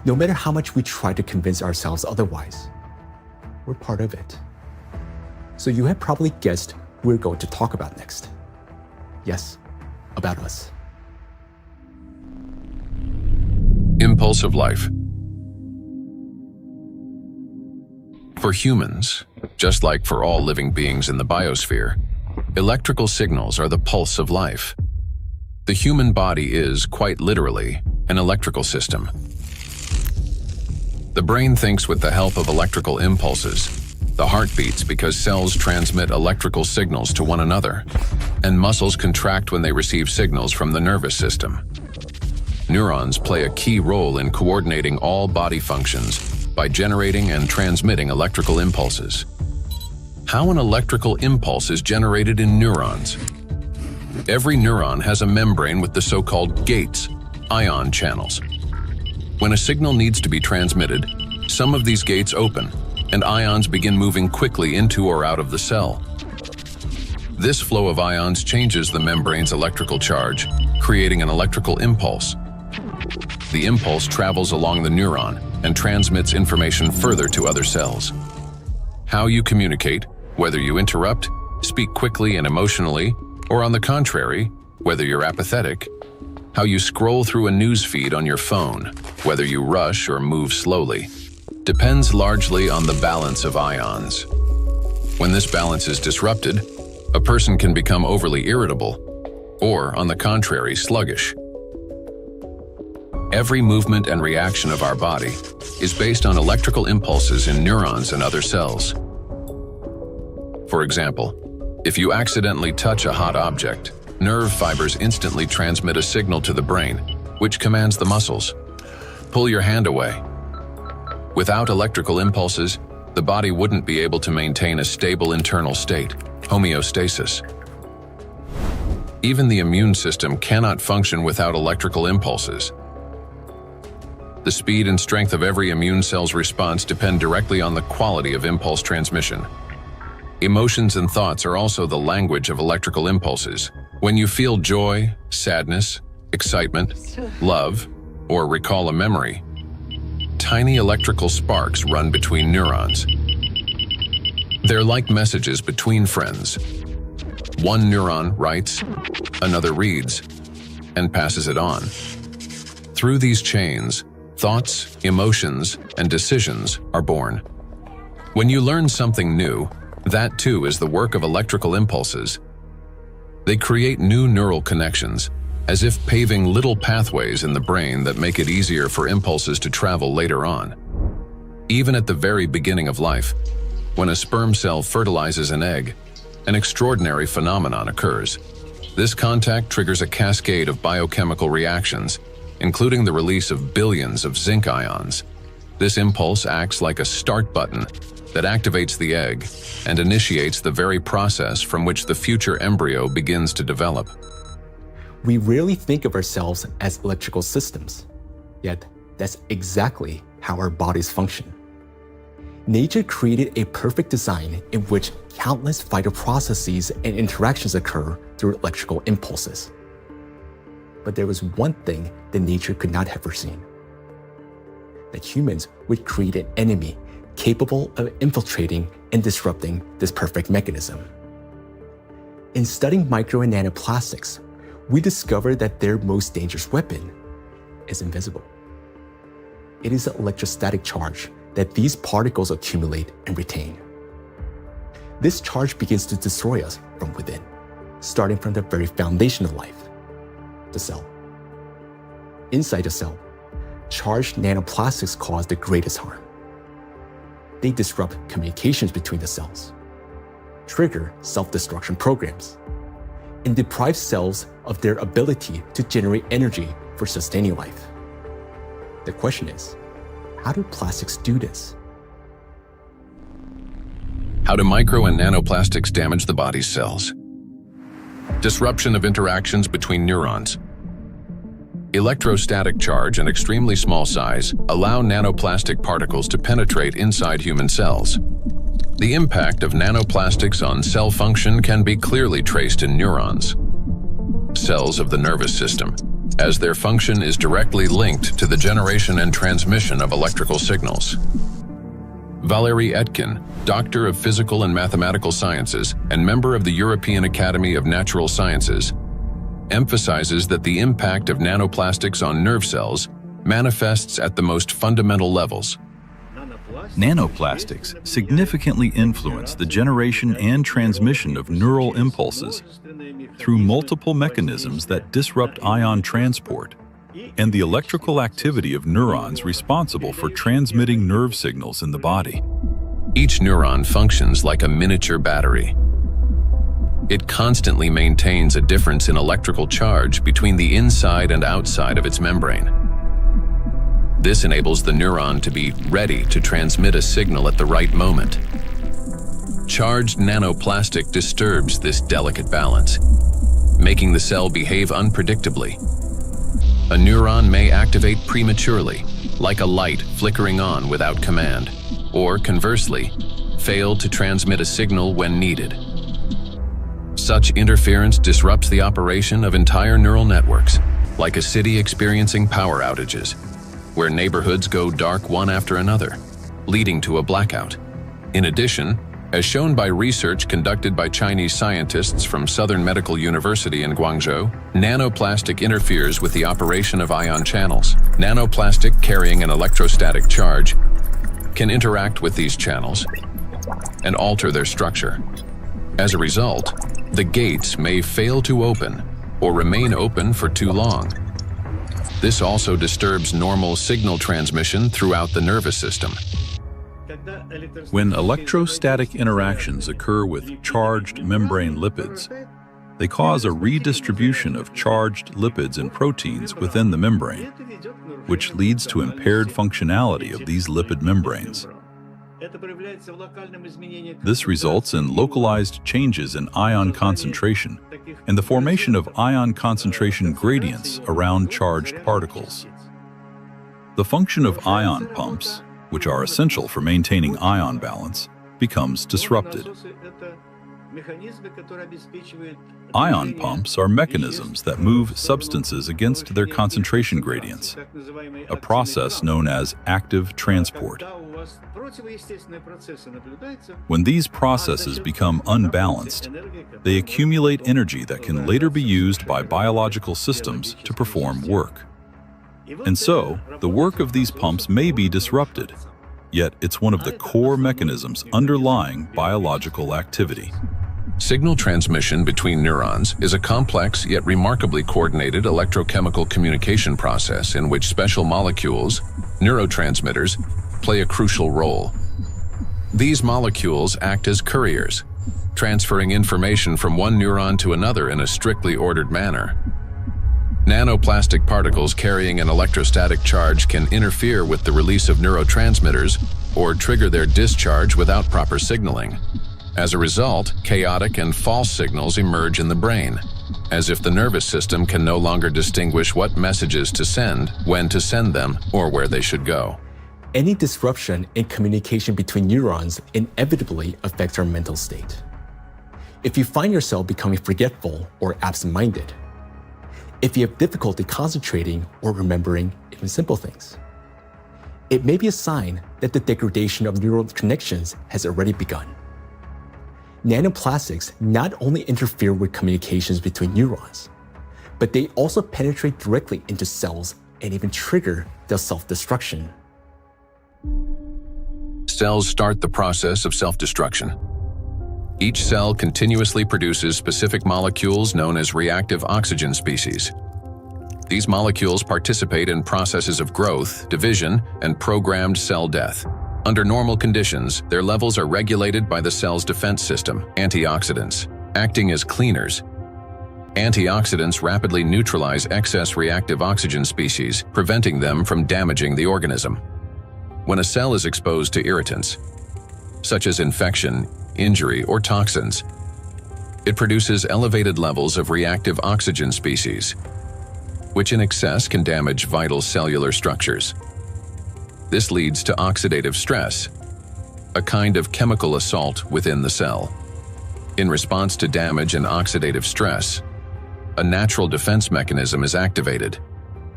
no matter how much we try to convince ourselves otherwise. We're part of it. So you have probably guessed who we're going to talk about next. Yes, about us.
Impulse of life. For humans, just like for all living beings in the biosphere, electrical signals are the pulse of life. The human body is, quite literally, an electrical system. The brain thinks with the help of electrical impulses. The heart beats because cells transmit electrical signals to one another, and muscles contract when they receive signals from the nervous system. Neurons play a key role in coordinating all body functions by generating and transmitting electrical impulses. How an electrical impulse is generated in neurons. Every neuron has a membrane with the so-called gates, ion channels. When a signal needs to be transmitted, some of these gates open, and ions begin moving quickly into or out of the cell. This flow of ions changes the membrane's electrical charge, creating an electrical impulse. The impulse travels along the neuron and transmits information further to other cells. How you communicate, whether you interrupt, speak quickly and emotionally, or on the contrary, whether you're apathetic. How you scroll through a news feed on your phone, whether you rush or move slowly, depends largely on the balance of ions. When this balance is disrupted, a person can become overly irritable, or, on the contrary, sluggish. Every movement and reaction of our body is based on electrical impulses in neurons and other cells. For example, if you accidentally touch a hot object, nerve fibers instantly transmit a signal to the brain, which commands the muscles. Pull your hand away. Without electrical impulses, the body wouldn't be able to maintain a stable internal state, homeostasis. Even the immune system cannot function without electrical impulses. The speed and strength of every immune cell's response depend directly on the quality of impulse transmission. Emotions and thoughts are also the language of electrical impulses. When you feel joy, sadness, excitement, love, or recall a memory, tiny electrical sparks run between neurons. They're like messages between friends. One neuron writes, another reads, and passes it on. Through these chains, thoughts, emotions, and decisions are born. When you learn something new, that too is the work of electrical impulses. They create new neural connections, as if paving little pathways in the brain that make it easier for impulses to travel later on. Even at the very beginning of life, when a sperm cell fertilizes an egg, an extraordinary phenomenon occurs. This contact triggers a cascade of biochemical reactions, including the release of billions of zinc ions. This impulse acts like a start button that activates the egg and initiates the very process from which the future embryo begins to develop.
We rarely think of ourselves as electrical systems, yet that's exactly how our bodies function. Nature created a perfect design in which countless vital processes and interactions occur through electrical impulses. But there was one thing that nature could not have foreseen: that humans would create an enemy capable of infiltrating and disrupting this perfect mechanism. In studying micro and nanoplastics, we discovered that their most dangerous weapon is invisible. It is the electrostatic charge that these particles accumulate and retain. This charge begins to destroy us from within, starting from the very foundation of life, the cell. Inside the cell, charged nanoplastics cause the greatest harm. They disrupt communications between the cells, trigger self-destruction programs, and deprive cells of their ability to generate energy for sustaining life. The question is, how do plastics do this?
How do micro and nanoplastics damage the body's cells? Disruption of interactions between neurons. Electrostatic charge and extremely small size allow nanoplastic particles to penetrate inside human cells. The impact of nanoplastics on cell function can be clearly traced in neurons, cells of the nervous system, as their function is directly linked to the generation and transmission of electrical signals. Valérie Etkin, Doctor of Physical and Mathematical Sciences and member of the European Academy of Natural Sciences, emphasizes that the impact of nanoplastics on nerve cells manifests at the most fundamental levels.
Nanoplastics significantly influence the generation and transmission of neural impulses through multiple mechanisms that disrupt ion transport and the electrical activity of neurons responsible for transmitting nerve signals in the body.
Each neuron functions like a miniature battery. It constantly maintains a difference in electrical charge between the inside and outside of its membrane. This enables the neuron to be ready to transmit a signal at the right moment. Charged nanoplastic disturbs this delicate balance, making the cell behave unpredictably. A neuron may activate prematurely, like a light flickering on without command, or conversely, fail to transmit a signal when needed. Such interference disrupts the operation of entire neural networks, like a city experiencing power outages, where neighborhoods go dark one after another, leading to a blackout. In addition, as shown by research conducted by Chinese scientists from Southern Medical University in Guangzhou, nanoplastic interferes with the operation of ion channels. Nanoplastic carrying an electrostatic charge can interact with these channels and alter their structure. As a result, the gates may fail to open or remain open for too long. This also disturbs normal signal transmission throughout the nervous system.
When electrostatic interactions occur with charged membrane lipids, they cause a redistribution of charged lipids and proteins within the membrane, which leads to impaired functionality of these lipid membranes. This results in localized changes in ion concentration and the formation of ion concentration gradients around charged particles. The function of ion pumps, which are essential for maintaining ion balance, becomes disrupted. Ion pumps are mechanisms that move substances against their concentration gradients, a process known as active transport. When these processes become unbalanced, they accumulate energy that can later be used by biological systems to perform work. And so, the work of these pumps may be disrupted, yet it's one of the core mechanisms underlying biological activity.
Signal transmission between neurons is a complex yet remarkably coordinated electrochemical communication process in which special molecules, neurotransmitters, play a crucial role. These molecules act as couriers, transferring information from one neuron to another in a strictly ordered manner. Nanoplastic particles carrying an electrostatic charge can interfere with the release of neurotransmitters or trigger their discharge without proper signaling. As a result, chaotic and false signals emerge in the brain, as if the nervous system can no longer distinguish what messages to send, when to send them, or where they should go.
Any disruption in communication between neurons inevitably affects our mental state. If you find yourself becoming forgetful or absent-minded, if you have difficulty concentrating or remembering even simple things, it may be a sign that the degradation of neural connections has already begun. Nanoplastics not only interfere with communications between neurons, but they also penetrate directly into cells and even trigger their self-destruction.
Cells start the process of self-destruction. Each cell continuously produces specific molecules known as reactive oxygen species. These molecules participate in processes of growth, division, and programmed cell death. Under normal conditions, their levels are regulated by the cell's defense system, antioxidants, acting as cleaners. Antioxidants rapidly neutralize excess reactive oxygen species, preventing them from damaging the organism. When a cell is exposed to irritants, such as infection, injury, or toxins, it produces elevated levels of reactive oxygen species, which in excess can damage vital cellular structures. This leads to oxidative stress, a kind of chemical assault within the cell. In response to damage and oxidative stress, a natural defense mechanism is activated: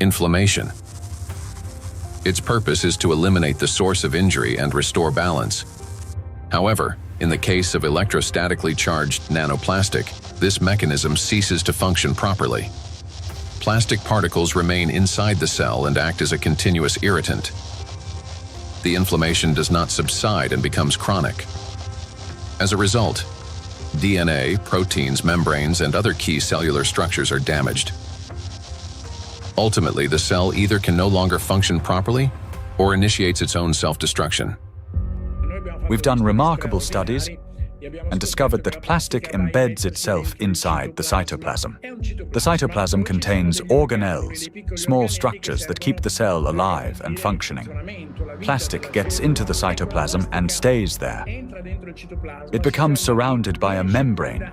inflammation. Its purpose is to eliminate the source of injury and restore balance. However, in the case of electrostatically charged nanoplastic, this mechanism ceases to function properly. Plastic particles remain inside the cell and act as a continuous irritant. The inflammation does not subside and becomes chronic. As a result, DNA, proteins, membranes, and other key cellular structures are damaged. Ultimately, the cell either can no longer function properly or initiates its own self-destruction.
We've done remarkable studies and discovered that plastic embeds itself inside the cytoplasm. The cytoplasm contains organelles, small structures that keep the cell alive and functioning. Plastic gets into the cytoplasm and stays there. It becomes surrounded by a membrane.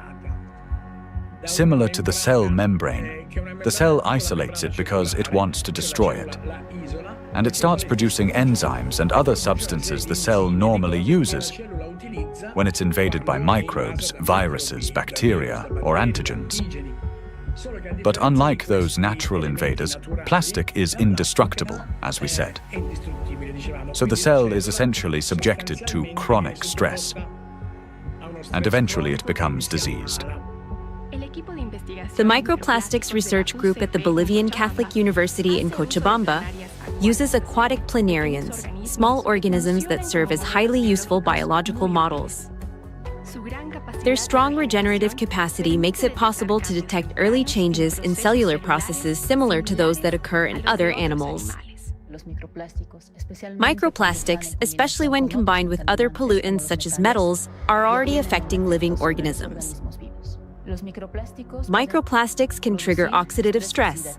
Similar to the cell membrane, the cell isolates it because it wants to destroy it. And it starts producing enzymes and other substances the cell normally uses when it's invaded by microbes, viruses, bacteria, or antigens. But unlike those natural invaders, plastic is indestructible, as we said. So the cell is essentially subjected to chronic stress, and eventually it becomes diseased.
The Microplastics Research Group at the Bolivian Catholic University in Cochabamba uses aquatic planarians, small organisms that serve as highly useful biological models. Their strong regenerative capacity makes it possible to detect early changes in cellular processes similar to those that occur in other animals. Microplastics, especially when combined with other pollutants such as metals, are already affecting living organisms. Microplastics can trigger oxidative stress,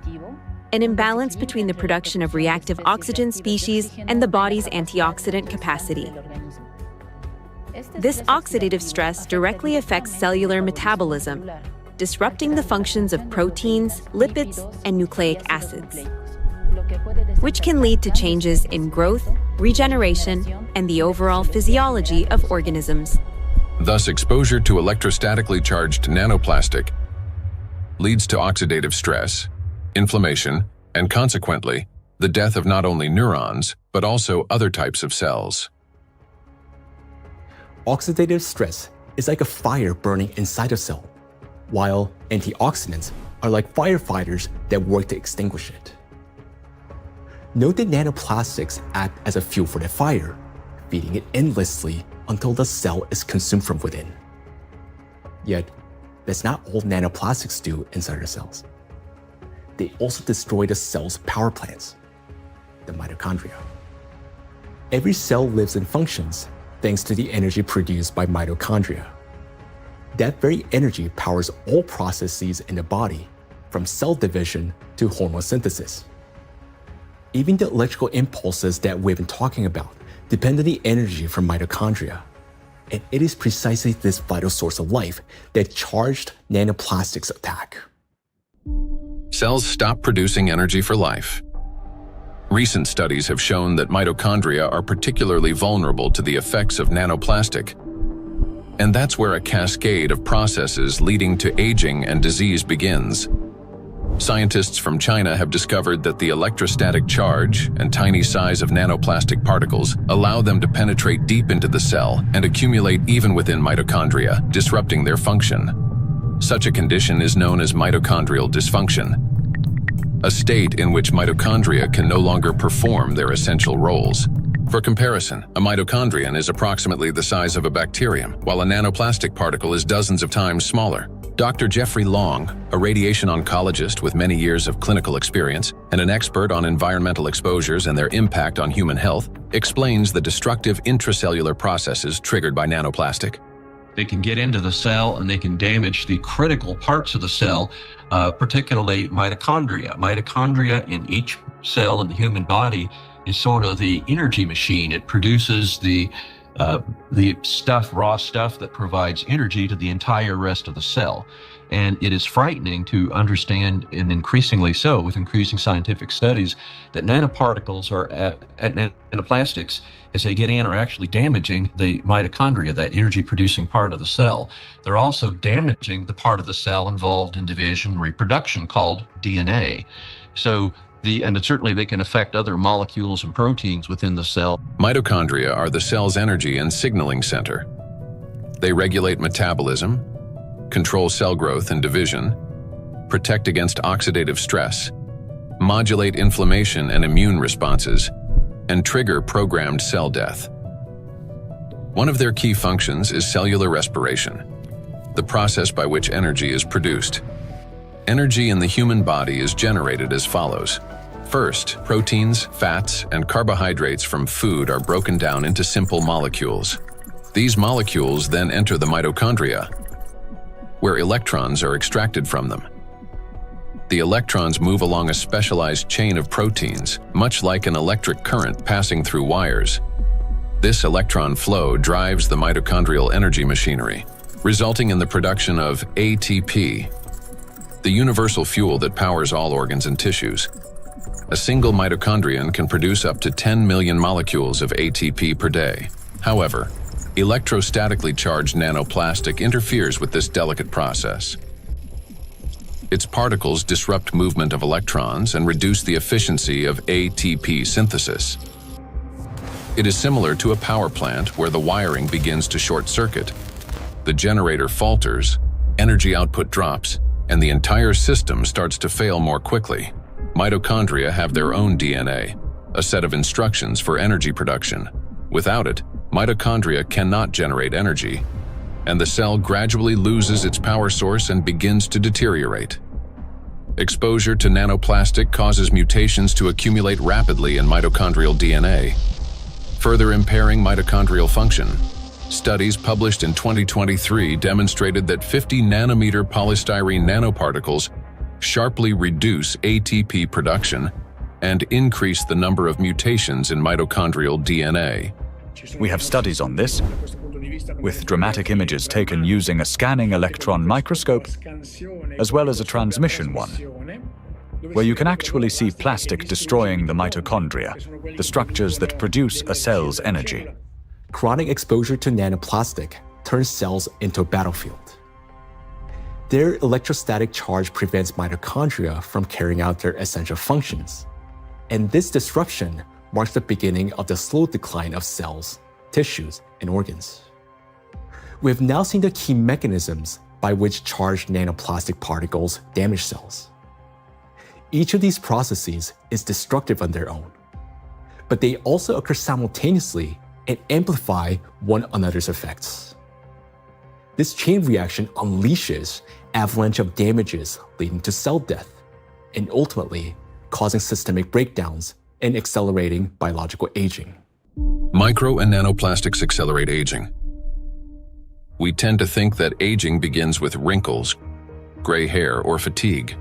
an imbalance between the production of reactive oxygen species and the body's antioxidant capacity. This oxidative stress directly affects cellular metabolism, disrupting the functions of proteins, lipids, and nucleic acids, which can lead to changes in growth, regeneration, and the overall physiology of organisms.
Thus, exposure to electrostatically charged nanoplastic leads to oxidative stress, inflammation, and consequently, the death of not only neurons, but also other types of cells.
Oxidative stress is like a fire burning inside a cell, while antioxidants are like firefighters that work to extinguish it. Note that nanoplastics act as a fuel for the fire, feeding it endlessly until the cell is consumed from within. Yet, that's not all nanoplastics do inside our cells. They also destroy the cell's power plants, the mitochondria. Every cell lives and functions thanks to the energy produced by mitochondria. That very energy powers all processes in the body, from cell division to hormone synthesis. Even the electrical impulses that we've been talking about depend on the energy from mitochondria. And it is precisely this vital source of life that charged nanoplastics attack.
Cells stop producing energy for life. Recent studies have shown that mitochondria are particularly vulnerable to the effects of nanoplastic. And that's where a cascade of processes leading to aging and disease begins. Scientists from China have discovered that the electrostatic charge and tiny size of nanoplastic particles allow them to penetrate deep into the cell and accumulate even within mitochondria, disrupting their function. Such a condition is known as mitochondrial dysfunction, a state in which mitochondria can no longer perform their essential roles. For comparison, a mitochondrion is approximately the size of a bacterium, while a nanoplastic particle is dozens of times smaller. Dr. Jeffrey Long, a radiation oncologist with many years of clinical experience and an expert on environmental exposures and their impact on human health, explains the destructive intracellular processes triggered by nanoplastic.
They can get into the cell and they can damage the critical parts of the cell, particularly mitochondria. Mitochondria in each cell in the human body is sort of the energy machine. It produces the raw stuff that provides energy to the entire rest of the cell. And it is frightening to understand, and increasingly so with increasing scientific studies, that nanoparticles nanoplastics, as they get in, are actually damaging the mitochondria, that energy-producing part of the cell. They're also damaging the part of the cell involved in division and reproduction called DNA. And certainly they can affect other molecules and proteins within the cell.
Mitochondria are the cell's energy and signaling center. They regulate metabolism, control cell growth and division, protect against oxidative stress, modulate inflammation and immune responses, and trigger programmed cell death. One of their key functions is cellular respiration, the process by which energy is produced. Energy in the human body is generated as follows. First, proteins, fats, and carbohydrates from food are broken down into simple molecules. These molecules then enter the mitochondria, where electrons are extracted from them. The electrons move along a specialized chain of proteins, much like an electric current passing through wires. This electron flow drives the mitochondrial energy machinery, resulting in the production of ATP, the universal fuel that powers all organs and tissues. A single mitochondrion can produce up to 10 million molecules of ATP per day. However, electrostatically charged nanoplastic interferes with this delicate process. Its particles disrupt movement of electrons and reduce the efficiency of ATP synthesis. It is similar to a power plant where the wiring begins to short circuit. The generator falters, energy output drops, and the entire system starts to fail more quickly. Mitochondria have their own DNA, a set of instructions for energy production. Without it, mitochondria cannot generate energy, and the cell gradually loses its power source and begins to deteriorate. Exposure to nanoplastic causes mutations to accumulate rapidly in mitochondrial DNA, further impairing mitochondrial function. Studies published in 2023 demonstrated that 50 nanometer polystyrene nanoparticles sharply reduce ATP production and increase the number of mutations in mitochondrial DNA.
We have studies on this, with dramatic images taken using a scanning electron microscope, as well as a transmission one, where you can actually see plastic destroying the mitochondria, the structures that produce a cell's energy.
Chronic exposure to nanoplastic turns cells into a battlefield. Their electrostatic charge prevents mitochondria from carrying out their essential functions, and this disruption marks the beginning of the slow decline of cells, tissues, and organs. We have now seen the key mechanisms by which charged nanoplastic particles damage cells. Each of these processes is destructive on their own, but they also occur simultaneously and amplify one another's effects. This chain reaction unleashes avalanche of damages leading to cell death, and ultimately causing systemic breakdowns and accelerating biological aging.
Micro and nanoplastics accelerate aging. We tend to think that aging begins with wrinkles, gray hair, or fatigue.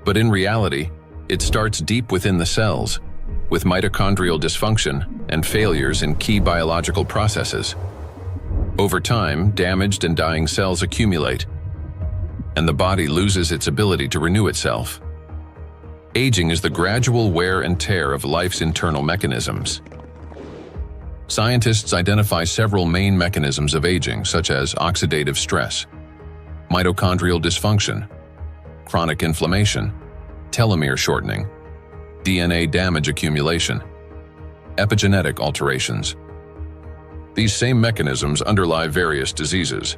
But in reality, it starts deep within the cells, with mitochondrial dysfunction and failures in key biological processes. Over time, damaged and dying cells accumulate, and the body loses its ability to renew itself. Aging is the gradual wear and tear of life's internal mechanisms. Scientists identify several main mechanisms of aging, such as oxidative stress, mitochondrial dysfunction, chronic inflammation, telomere shortening, DNA damage accumulation, epigenetic alterations. These same mechanisms underlie various diseases.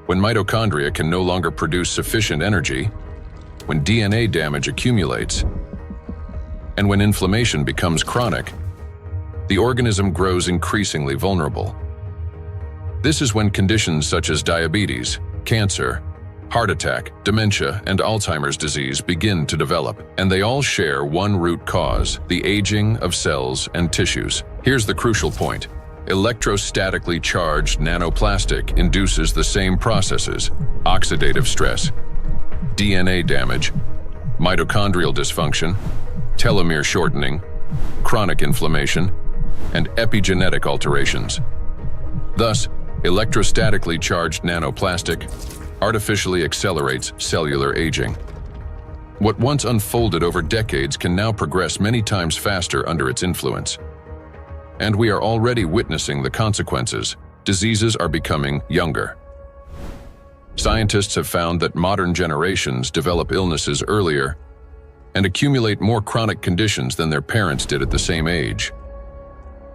When mitochondria can no longer produce sufficient energy, when DNA damage accumulates, and when inflammation becomes chronic, the organism grows increasingly vulnerable. This is when conditions such as diabetes, cancer, heart attack, dementia, and Alzheimer's disease begin to develop, and they all share one root cause: the aging of cells and tissues. Here's the crucial point. Electrostatically charged nanoplastic induces the same processes: oxidative stress, DNA damage, mitochondrial dysfunction, telomere shortening, chronic inflammation, and epigenetic alterations. Thus, electrostatically charged nanoplastic artificially accelerates cellular aging. What once unfolded over decades can now progress many times faster under its influence. And we are already witnessing the consequences. Diseases are becoming younger. Scientists have found that modern generations develop illnesses earlier and accumulate more chronic conditions than their parents did at the same age.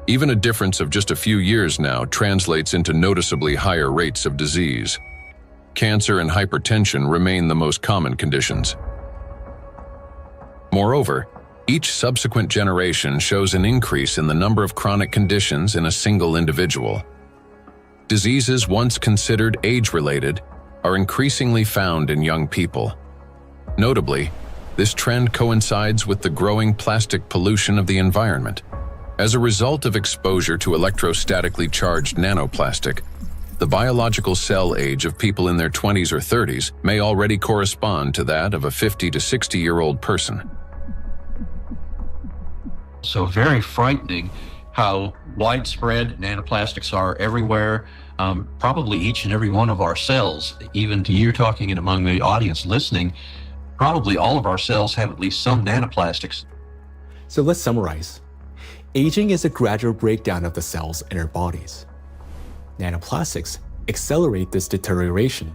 Even a difference of just a few years now translates into noticeably higher rates of disease. Cancer and hypertension remain the most common conditions. Moreover, each subsequent generation shows an increase in the number of chronic conditions in a single individual. Diseases once considered age-related are increasingly found in young people. Notably, this trend coincides with the growing plastic pollution of the environment. As a result of exposure to electrostatically charged nanoplastic, the biological cell age of people in their 20s or 30s may already correspond to that of a 50 to 60-year-old person.
So very frightening how widespread nanoplastics are everywhere, probably each and every one of our cells. Even to you talking and among the audience listening, probably all of our cells have at least some nanoplastics.
So let's summarize. Aging is a gradual breakdown of the cells in our bodies. Nanoplastics accelerate this deterioration,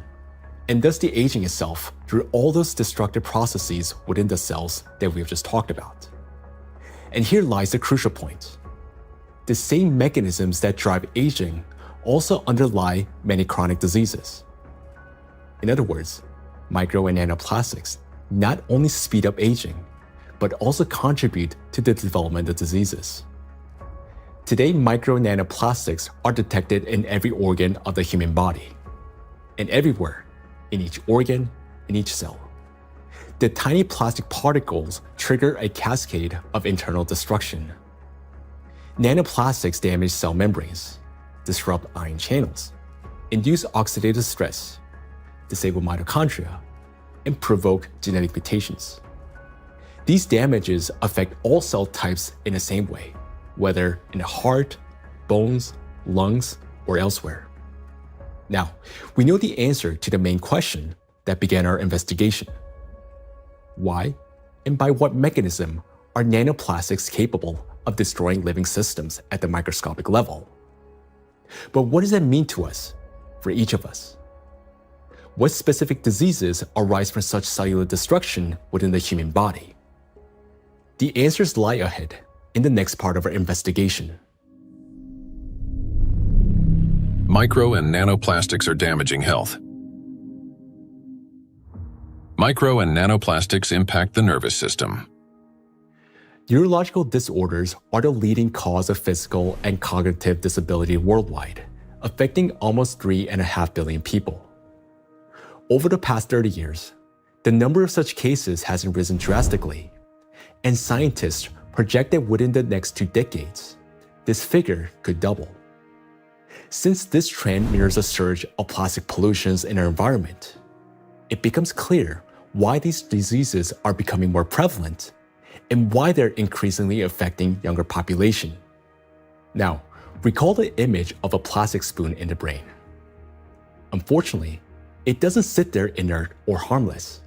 and thus the aging itself through all those destructive processes within the cells that we've just talked about. And here lies the crucial point. The same mechanisms that drive aging also underlie many chronic diseases. In other words, micro and nanoplastics not only speed up aging, but also contribute to the development of diseases. Today, micro and nanoplastics are detected in every organ of the human body, and everywhere, in each organ, in each cell. The tiny plastic particles trigger a cascade of internal destruction. Nanoplastics damage cell membranes, disrupt ion channels, induce oxidative stress, disable mitochondria, and provoke genetic mutations. These damages affect all cell types in the same way, whether in the heart, bones, lungs, or elsewhere. Now, we know the answer to the main question that began our investigation. Why and by what mechanism are nanoplastics capable of destroying living systems at the microscopic level? But what does that mean to us, for each of us? What specific diseases arise from such cellular destruction within the human body? The answers lie ahead in the next part of our investigation.
Micro and nanoplastics are damaging health. Micro and nanoplastics impact the nervous system.
Neurological disorders are the leading cause of physical and cognitive disability worldwide, affecting almost 3.5 billion people. Over the past 30 years, the number of such cases has risen drastically, and scientists project that within the next 2 decades, this figure could double. Since this trend mirrors a surge of plastic pollutions in our environment, it becomes clear why these diseases are becoming more prevalent and why they're increasingly affecting younger population. Now, recall the image of a plastic spoon in the brain. Unfortunately, it doesn't sit there inert or harmless.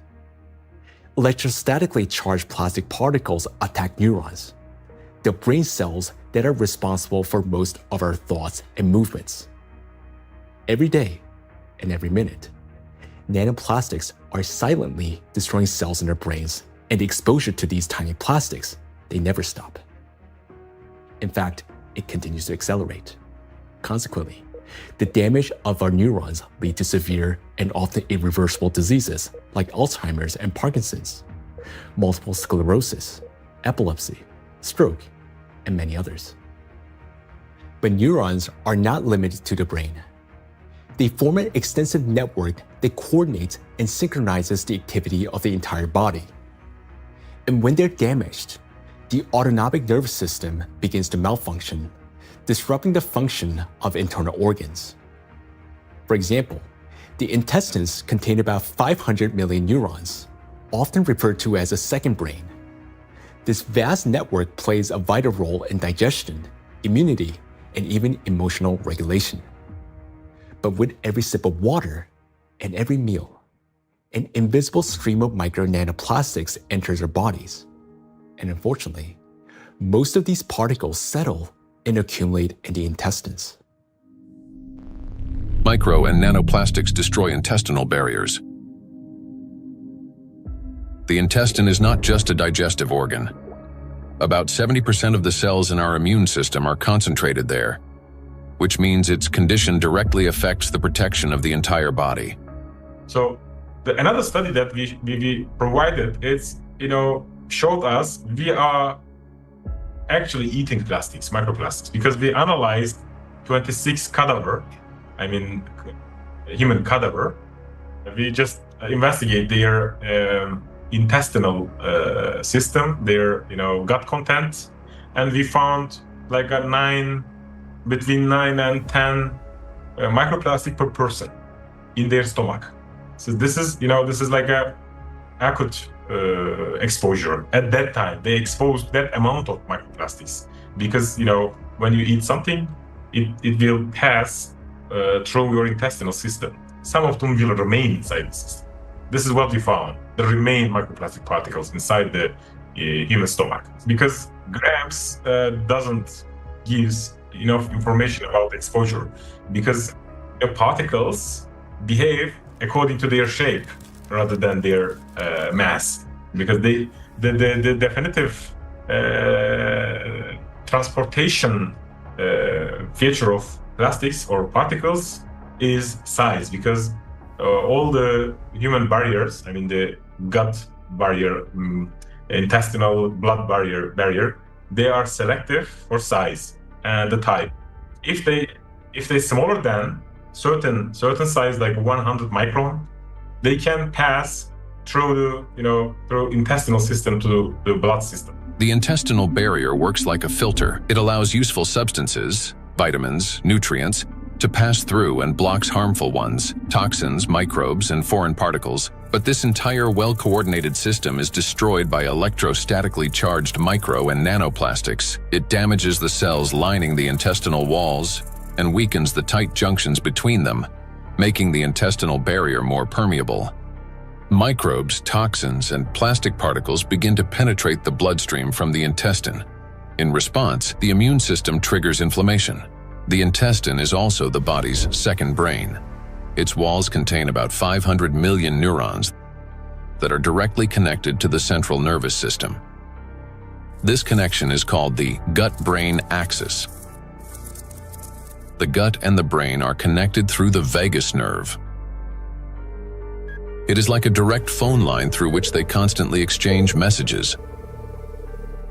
Electrostatically charged plastic particles attack neurons, the brain cells that are responsible for most of our thoughts and movements. Every day and every minute, nanoplastics are silently destroying cells in our brains, and the exposure to these tiny plastics, they never stop. In fact, it continues to accelerate. Consequently, the damage of our neurons lead to severe and often irreversible diseases like Alzheimer's and Parkinson's, multiple sclerosis, epilepsy, stroke, and many others. But neurons are not limited to the brain. They form an extensive network that coordinates and synchronizes the activity of the entire body. And when they're damaged, the autonomic nervous system begins to malfunction, disrupting the function of internal organs. For example, the intestines contain about 500 million neurons, often referred to as a second brain. This vast network plays a vital role in digestion, immunity, and even emotional regulation. But with every sip of water and every meal, an invisible stream of micro nanoplastics enters our bodies. And unfortunately, most of these particles settle and accumulate in the intestines.
Micro and nanoplastics destroy intestinal barriers. The intestine is not just a digestive organ. About 70% of the cells in our immune system are concentrated there, which means its condition directly affects the protection of the entire body.
So another study that we provided, showed us we are actually eating plastics, microplastics, because we analyzed 26 human cadaver. We just investigate their intestinal system, their gut content, and we found like between 9 and 10 microplastic per person in their stomach. So this is like a acute exposure. At that time, they exposed that amount of microplastics because, when you eat something, it will pass through your intestinal system. Some of them will remain inside the system. This is what we found. There remain microplastic particles inside the human stomach because grams doesn't give enough information about exposure because the particles behave according to their shape rather than their mass, because the definitive transportation feature of plastics or particles is size, because all the human barriers, the gut barrier, intestinal blood barrier, they are selective for size and the type. If they smaller than certain size, like 100 micron, they can pass through through intestinal system to the blood system.
The intestinal barrier works like a filter. It allows useful substances, vitamins, nutrients, to pass through and blocks harmful ones, toxins, microbes, and foreign particles. But this entire well-coordinated system is destroyed by electrostatically charged micro and nanoplastics. It damages the cells lining the intestinal walls and weakens the tight junctions between them, making the intestinal barrier more permeable. Microbes, toxins, and plastic particles begin to penetrate the bloodstream from the intestine. In response, the immune system triggers inflammation. The intestine is also the body's second brain. Its walls contain about 500 million neurons that are directly connected to the central nervous system. This connection is called the gut-brain axis. The gut and the brain are connected through the vagus nerve. It is like a direct phone line through which they constantly exchange messages.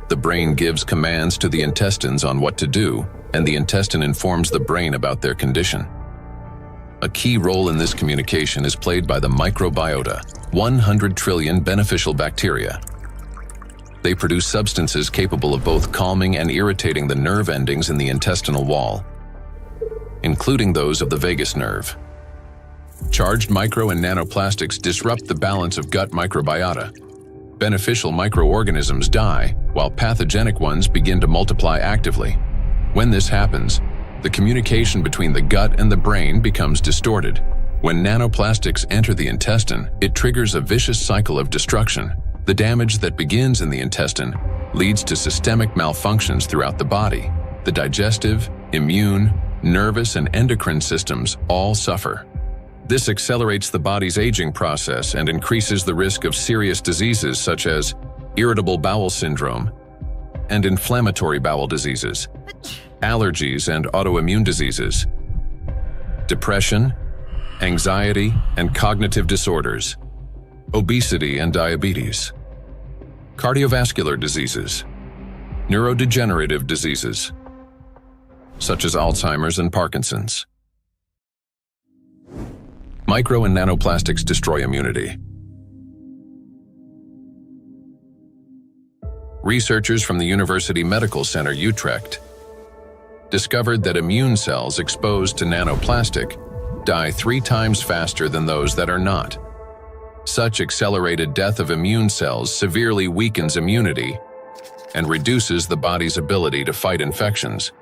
The brain gives commands to the intestines on what to do, and the intestine informs the brain about their condition. A key role in this communication is played by the microbiota, 100 trillion beneficial bacteria. They produce substances capable of both calming and irritating the nerve endings in the intestinal wall, including those of the vagus nerve. Charged micro and nanoplastics disrupt the balance of gut microbiota. Beneficial microorganisms die, while pathogenic ones begin to multiply actively. When this happens, the communication between the gut and the brain becomes distorted. When nanoplastics enter the intestine, it triggers a vicious cycle of destruction. The damage that begins in the intestine leads to systemic malfunctions throughout the body. The digestive, immune, nervous, and endocrine systems all suffer. This accelerates the body's aging process and increases the risk of serious diseases such as irritable bowel syndrome and inflammatory bowel diseases, allergies and autoimmune diseases, depression, anxiety and cognitive disorders, obesity and diabetes, cardiovascular diseases, neurodegenerative diseases, such as Alzheimer's and Parkinson's. Micro and nanoplastics destroy immunity. Researchers from the University Medical Center Utrecht discovered that immune cells exposed to nanoplastic die 3 times faster than those that are not. Such accelerated death of immune cells severely weakens immunity and reduces the body's ability to fight infections.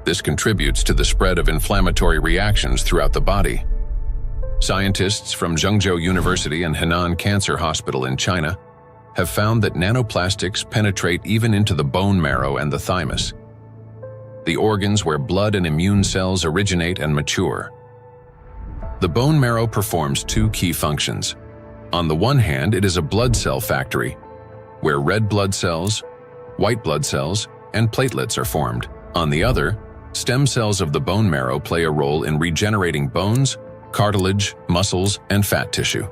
This contributes to the spread of inflammatory reactions throughout the body. Scientists from Zhengzhou University and Henan Cancer Hospital in China have found that nanoplastics penetrate even into the bone marrow and the thymus, the organs where blood and immune cells originate and mature. The bone marrow performs 2 key functions. On the one hand, it is a blood cell factory, where red blood cells, white blood cells, and platelets are formed. On the other, stem cells of the bone marrow play a role in regenerating bones, cartilage, muscles, and fat tissue.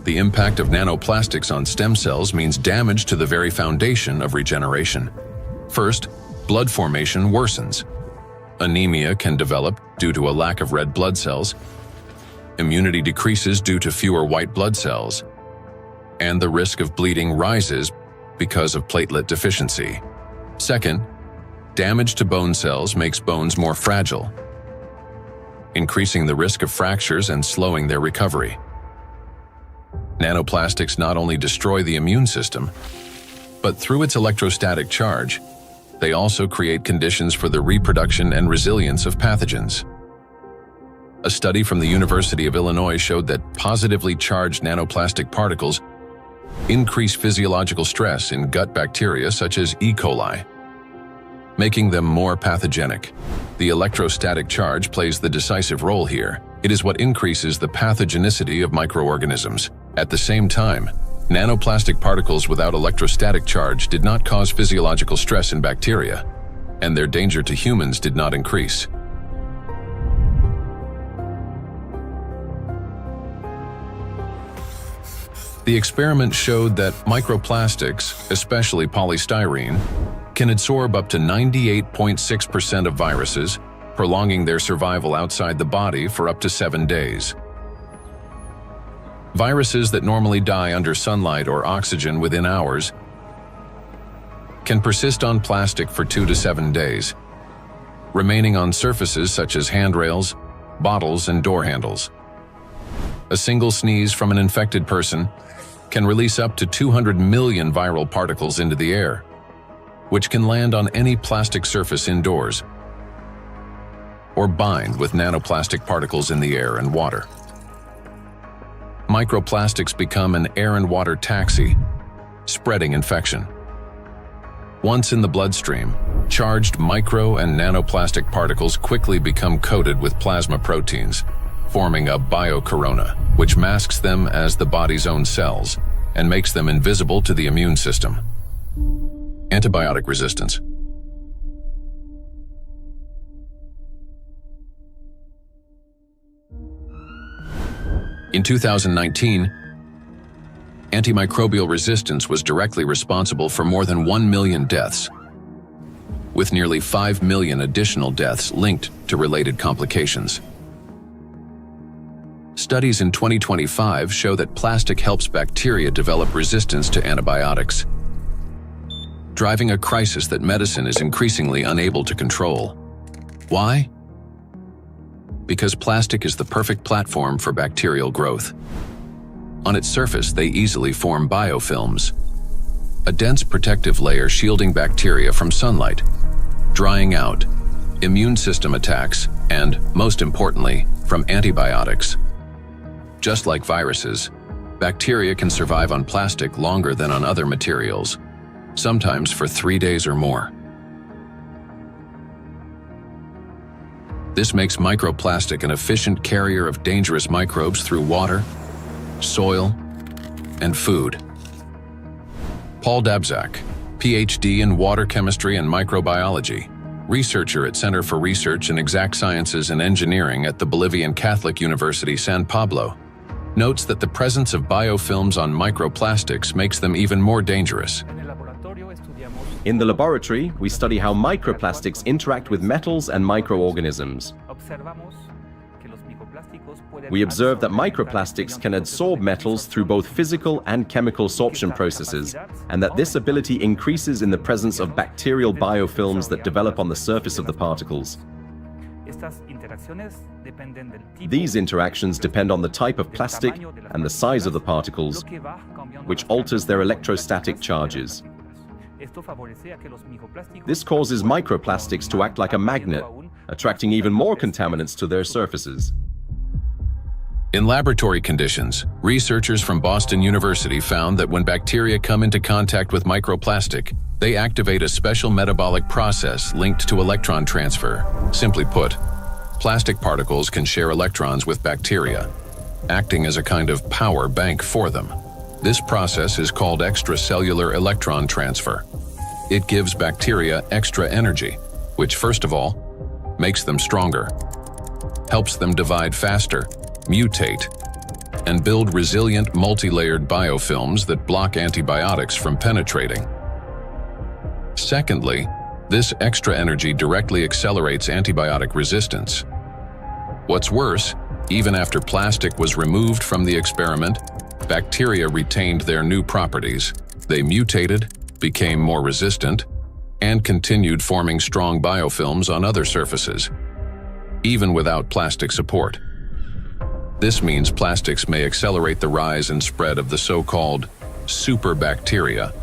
The impact of nanoplastics on stem cells means damage to the very foundation of regeneration. First, blood formation worsens. Anemia can develop due to a lack of red blood cells. Immunity decreases due to fewer white blood cells. And the risk of bleeding rises because of platelet deficiency. Second, Damage to bone cells makes bones more fragile, increasing the risk of fractures and slowing their recovery. Nanoplastics not only destroy the immune system, but through its electrostatic charge, they also create conditions for the reproduction and resilience of pathogens. A study from the University of Illinois showed that positively charged nanoplastic particles increase physiological stress in gut bacteria such as E. coli, making them more pathogenic. The electrostatic charge plays the decisive role here. It is what increases the pathogenicity of microorganisms. At the same time, nanoplastic particles without electrostatic charge did not cause physiological stress in bacteria, and their danger to humans did not increase. The experiment showed that microplastics, especially polystyrene, can absorb up to 98.6% of viruses, prolonging their survival outside the body for up to 7 days. Viruses that normally die under sunlight or oxygen within hours can persist on plastic for 2 to 7 days, remaining on surfaces such as handrails, bottles, and door handles. A single sneeze from an infected person can release up to 200 million viral particles into the air, which can land on any plastic surface indoors or bind with nanoplastic particles in the air and water. Microplastics become an air and water taxi, spreading infection. Once in the bloodstream, charged micro and nanoplastic particles quickly become coated with plasma proteins, forming a biocorona, which masks them as the body's own cells and makes them invisible to the immune system. Antibiotic resistance. In 2019, antimicrobial resistance was directly responsible for more than 1 million deaths, with nearly 5 million additional deaths linked to related complications. Studies in 2025 show that plastic helps bacteria develop resistance to antibiotics, driving a crisis that medicine is increasingly unable to control. Why? Because plastic is the perfect platform for bacterial growth. On its surface, they easily form biofilms, a dense protective layer shielding bacteria from sunlight, drying out, immune system attacks, and, most importantly, from antibiotics. Just like viruses, bacteria can survive on plastic longer than on other materials, sometimes for 3 days or more. This makes microplastic an efficient carrier of dangerous microbes through water, soil, and food. Paul Dabzak, PhD in water chemistry and microbiology, researcher at Center for Research in Exact Sciences and Engineering at the Bolivian Catholic University San Pablo, notes that the presence of biofilms on microplastics makes them even more dangerous.
In the laboratory, we study how microplastics interact with metals and microorganisms. We observe that microplastics can adsorb metals through both physical and chemical sorption processes, and that this ability increases in the presence of bacterial biofilms that develop on the surface of the particles. These interactions depend on the type of plastic and the size of the particles, which alters their electrostatic charges. This causes microplastics to act like a magnet, attracting even more contaminants to their surfaces.
In laboratory conditions, researchers from Boston University found that when bacteria come into contact with microplastic, they activate a special metabolic process linked to electron transfer. Simply put, plastic particles can share electrons with bacteria, acting as a kind of power bank for them. This process is called extracellular electron transfer. It gives bacteria extra energy, which first of all, makes them stronger, helps them divide faster, mutate, and build resilient multi-layered biofilms that block antibiotics from penetrating. Secondly, this extra energy directly accelerates antibiotic resistance. What's worse, even after plastic was removed from the experiment, bacteria retained their new properties. They mutated, became more resistant, and continued forming strong biofilms on other surfaces, even without plastic support. This means plastics may accelerate the rise and spread of the so-called superbacteria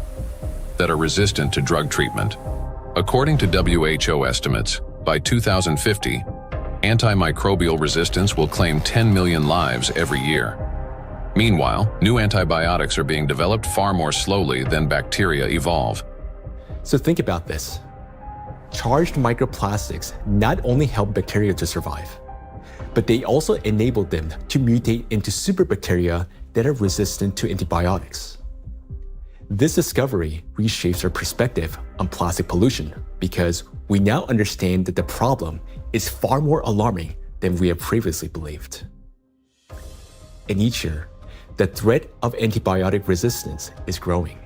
that are resistant to drug treatment. According to WHO estimates, by 2050, antimicrobial resistance will claim 10 million lives every year. Meanwhile, new antibiotics are being developed far more slowly than bacteria evolve.
So think about this. Charged microplastics not only help bacteria to survive, but they also enable them to mutate into superbacteria that are resistant to antibiotics. This discovery reshapes our perspective on plastic pollution because we now understand that the problem is far more alarming than we have previously believed. And each year, the threat of antibiotic resistance is growing.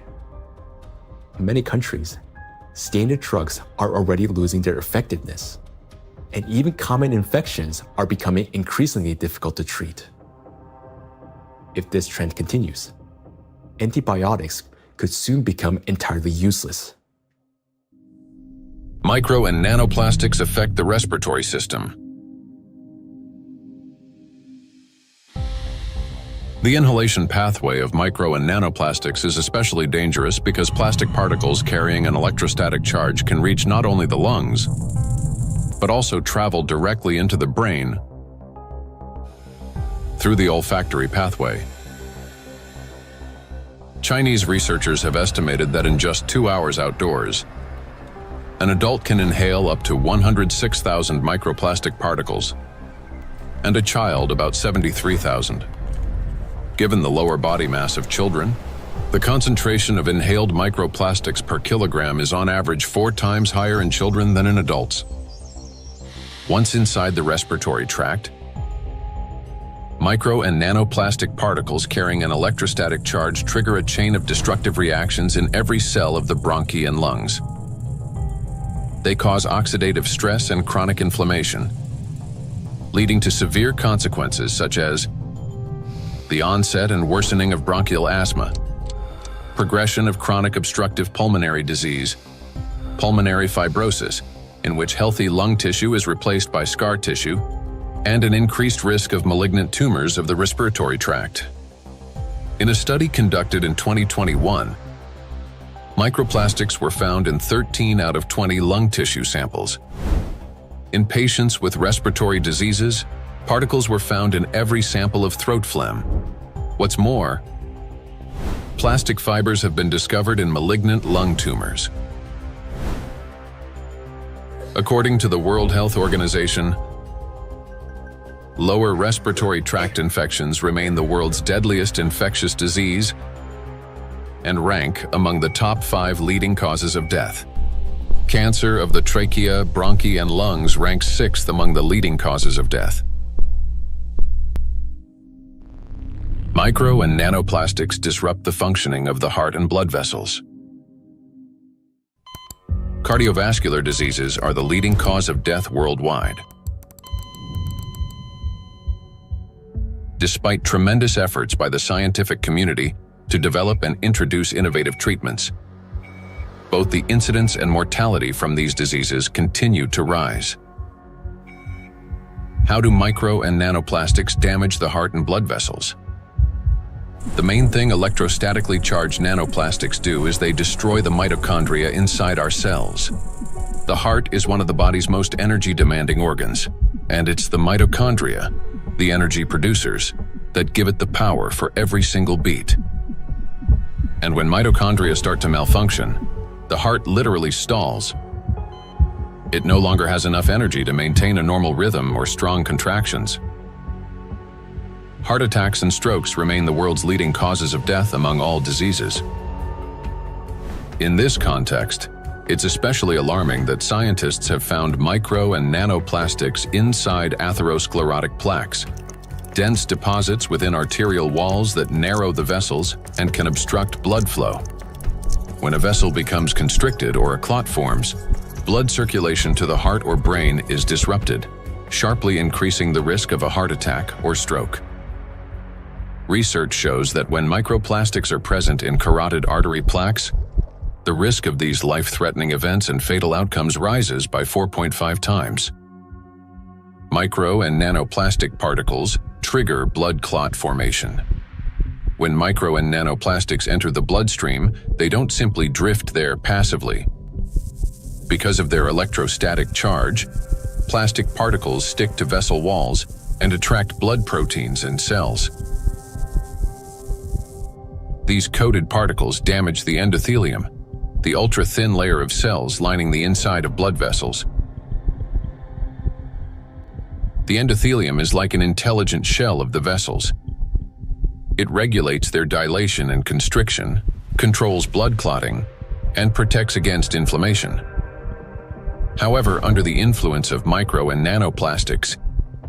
In many countries, standard drugs are already losing their effectiveness, and even common infections are becoming increasingly difficult to treat. If this trend continues, antibiotics could soon become entirely useless.
Micro and nanoplastics affect the respiratory system. The inhalation pathway of micro and nanoplastics is especially dangerous because plastic particles carrying an electrostatic charge can reach not only the lungs, but also travel directly into the brain through the olfactory pathway. Chinese researchers have estimated that in just 2 hours outdoors, an adult can inhale up to 106,000 microplastic particles, and a child about 73,000. Given the lower body mass of children, the concentration of inhaled microplastics per kilogram is on average 4 times higher in children than in adults. Once inside the respiratory tract, micro and nanoplastic particles carrying an electrostatic charge trigger a chain of destructive reactions in every cell of the bronchi and lungs. They cause oxidative stress and chronic inflammation, leading to severe consequences such as the onset and worsening of bronchial asthma, progression of chronic obstructive pulmonary disease, pulmonary fibrosis, in which healthy lung tissue is replaced by scar tissue, and an increased risk of malignant tumors of the respiratory tract. In a study conducted in 2021, microplastics were found in 13 out of 20 lung tissue samples. In patients with respiratory diseases, particles were found in every sample of throat phlegm. What's more, plastic fibers have been discovered in malignant lung tumors. According to the World Health Organization, lower respiratory tract infections remain the world's deadliest infectious disease and rank among the top 5 leading causes of death. Cancer of the trachea, bronchi, and lungs ranks 6th among the leading causes of death. Micro and nanoplastics disrupt the functioning of the heart and blood vessels. Cardiovascular diseases are the leading cause of death worldwide. Despite tremendous efforts by the scientific community to develop and introduce innovative treatments, both the incidence and mortality from these diseases continue to rise. How do micro and nanoplastics damage the heart and blood vessels? The main thing electrostatically charged nanoplastics do is they destroy the mitochondria inside our cells. The heart is one of the body's most energy-demanding organs, and it's the mitochondria, the energy producers, that give it the power for every single beat. And when mitochondria start to malfunction, the heart literally stalls. It no longer has enough energy to maintain a normal rhythm or strong contractions. Heart attacks and strokes remain the world's leading causes of death among all diseases. In this context, it's especially alarming that scientists have found micro and nanoplastics inside atherosclerotic plaques, dense deposits within arterial walls that narrow the vessels and can obstruct blood flow. When a vessel becomes constricted or a clot forms, blood circulation to the heart or brain is disrupted, sharply increasing the risk of a heart attack or stroke. Research shows that when microplastics are present in carotid artery plaques, the risk of these life-threatening events and fatal outcomes rises by 4.5 times. Micro and nanoplastic particles trigger blood clot formation. When micro and nanoplastics enter the bloodstream, they don't simply drift there passively. Because of their electrostatic charge, plastic particles stick to vessel walls and attract blood proteins and cells. These coated particles damage the endothelium, the ultra-thin layer of cells lining the inside of blood vessels. The endothelium is like an intelligent shell of the vessels. It regulates their dilation and constriction, controls blood clotting, and protects against inflammation. However, under the influence of micro and nanoplastics,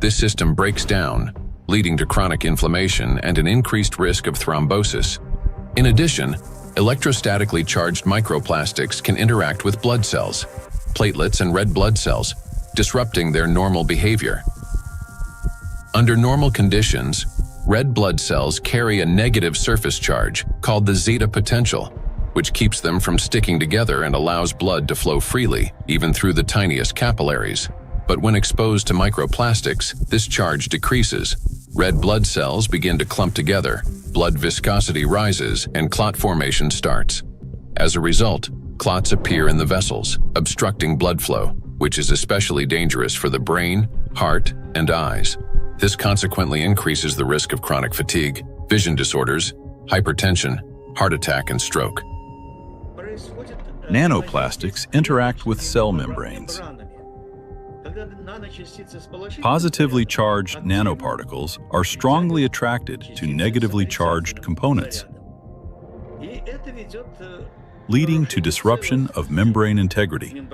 this system breaks down, leading to chronic inflammation and an increased risk of thrombosis. In addition, electrostatically charged microplastics can interact with blood cells, platelets and red blood cells, disrupting their normal behavior. Under normal conditions, red blood cells carry a negative surface charge called the zeta potential, which keeps them from sticking together and allows blood to flow freely, even through the tiniest capillaries. But when exposed to microplastics, this charge decreases. Red blood cells begin to clump together, blood viscosity rises, and clot formation starts. As a result, clots appear in the vessels, obstructing blood flow, which is especially dangerous for the brain, heart, and eyes. This consequently increases the risk of chronic fatigue, vision disorders, hypertension, heart attack, and stroke.
Nanoplastics interact with cell membranes. Positively charged nanoparticles are strongly attracted to negatively charged components, leading to disruption of membrane integrity,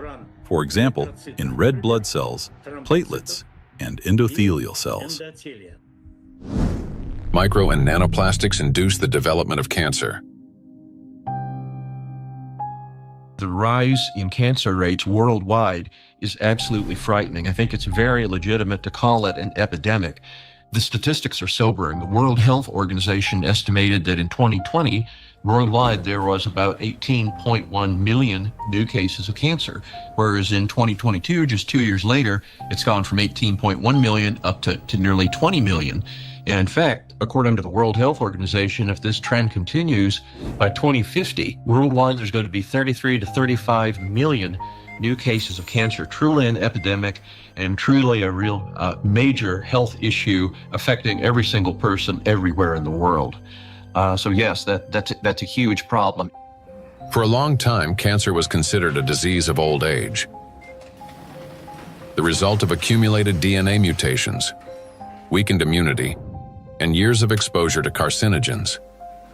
for example, in red blood cells, platelets, and endothelial cells.
Micro and nanoplastics induce the development of cancer.
The rise in cancer rates worldwide is absolutely frightening. I think it's very legitimate to call it an epidemic. The statistics are sobering. The World Health Organization estimated that in 2020, worldwide there was about 18.1 million new cases of cancer, whereas in 2022, just 2 years later, it's gone from 18.1 million up to nearly 20 million. And in fact, according to the World Health Organization, if this trend continues, by 2050, worldwide there's going to be 33 to 35 million new cases of cancer, truly an epidemic and truly a real major health issue affecting every single person everywhere in the world. So yes, that's a huge problem.
For a long time, cancer was considered a disease of old age, the result of accumulated DNA mutations, weakened immunity, and years of exposure to carcinogens.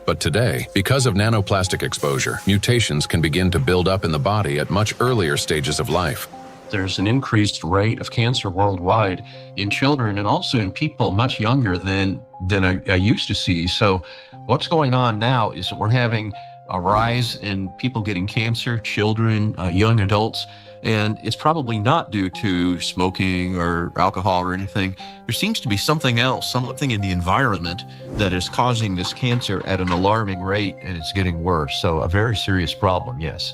But today, because of nanoplastic exposure, mutations can begin to build up in the body at much earlier stages of life.
There's an increased rate of cancer worldwide in children and also in people much younger than I used to see. So what's going on now is that we're having a rise in people getting cancer, children, young adults, and it's probably not due to smoking or alcohol or anything. There seems to be something else, something in the environment that is causing this cancer at an alarming rate, and it's getting worse. So a very serious problem, yes.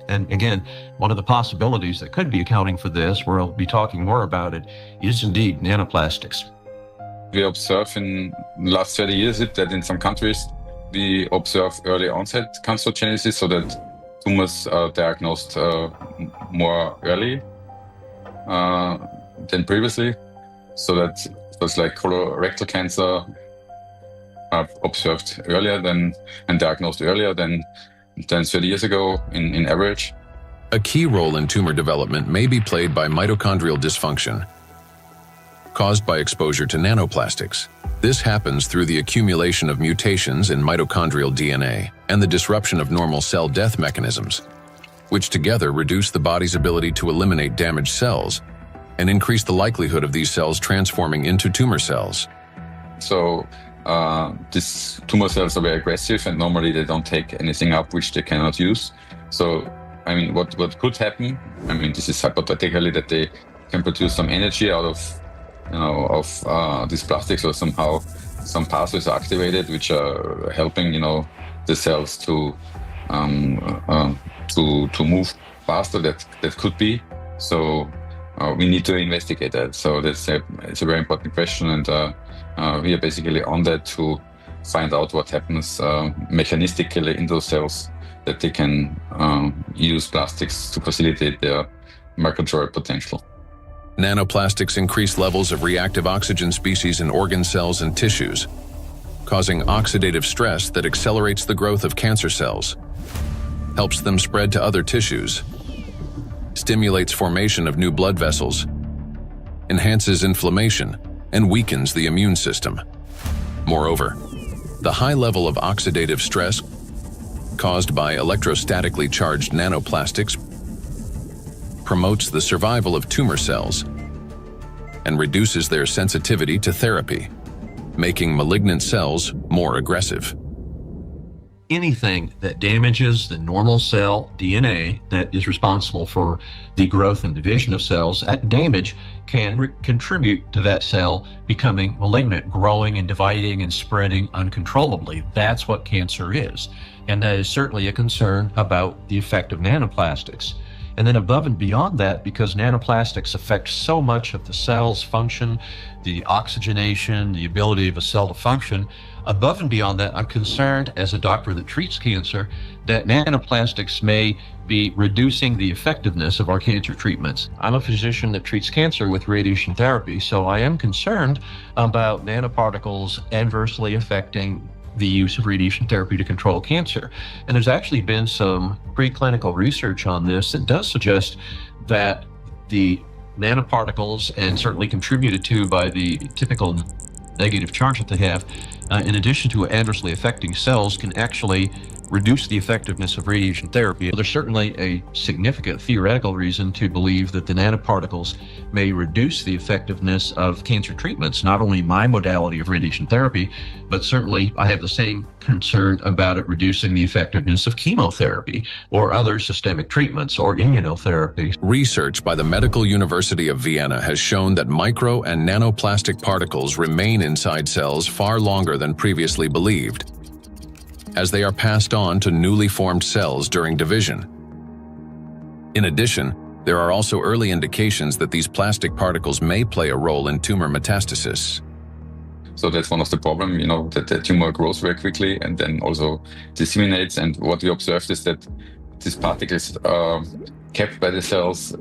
And again, one of the possibilities that could be accounting for this, we'll be talking more about it, is indeed nanoplastics.
We observe in the last 30 years that in some countries, we observe early onset cancerogenesis, so that tumors are diagnosed more early than previously. So that was like colorectal cancer observed earlier and diagnosed earlier than 30 years ago in average.
A key role in tumor development may be played by mitochondrial dysfunction, caused by exposure to nanoplastics. This happens through the accumulation of mutations in mitochondrial DNA and the disruption of normal cell death mechanisms, which together reduce the body's ability to eliminate damaged cells and increase the likelihood of these cells transforming into tumor cells.
So these tumor cells are very aggressive, and normally they don't take anything up which they cannot use. So, I mean, what could happen? I mean, this is hypothetically that they can produce some energy out of these plastics, or somehow some pathways are activated which are helping the cells to to move faster. That could be. So we need to investigate that. So it's a very important question, and we are basically on that to find out what happens mechanistically in those cells, that they can use plastics to facilitate their migratory potential.
Nanoplastics increase levels of reactive oxygen species in organ cells and tissues, causing oxidative stress that accelerates the growth of cancer cells, helps them spread to other tissues, stimulates formation of new blood vessels, enhances inflammation, and weakens the immune system. Moreover, the high level of oxidative stress caused by electrostatically charged nanoplastics promotes the survival of tumor cells and reduces their sensitivity to therapy, making malignant cells more aggressive.
Anything that damages the normal cell DNA that is responsible for the growth and division of cells, that damage can contribute to that cell becoming malignant, growing and dividing and spreading uncontrollably. That's what cancer is. And that is certainly a concern about the effect of nanoplastics. And then above and beyond that, because nanoplastics affect so much of the cell's function, the oxygenation, the ability of a cell to function, above and beyond that, I'm concerned as a doctor that treats cancer that nanoplastics may be reducing the effectiveness of our cancer treatments. I'm a physician that treats cancer with radiation therapy, so I am concerned about nanoparticles adversely affecting the use of radiation therapy to control cancer. And there's actually been some preclinical research on this that does suggest that the nanoparticles, and certainly contributed to by the typical negative charge that they have, in addition to adversely affecting cells, can actually reduce the effectiveness of radiation therapy. There's certainly a significant theoretical reason to believe that the nanoparticles may reduce the effectiveness of cancer treatments, not only my modality of radiation therapy, but certainly I have the same concern about it reducing the effectiveness of chemotherapy or other systemic treatments or immunotherapy.
Research by the Medical University of Vienna has shown that micro and nanoplastic particles remain inside cells far longer than previously believed, as they are passed on to newly formed cells during division. In addition, there are also early indications that these plastic particles may play a role in tumor metastasis.
So that's one of the problems, that the tumor grows very quickly and then also disseminates. And what we observed is that these particles are kept by the cells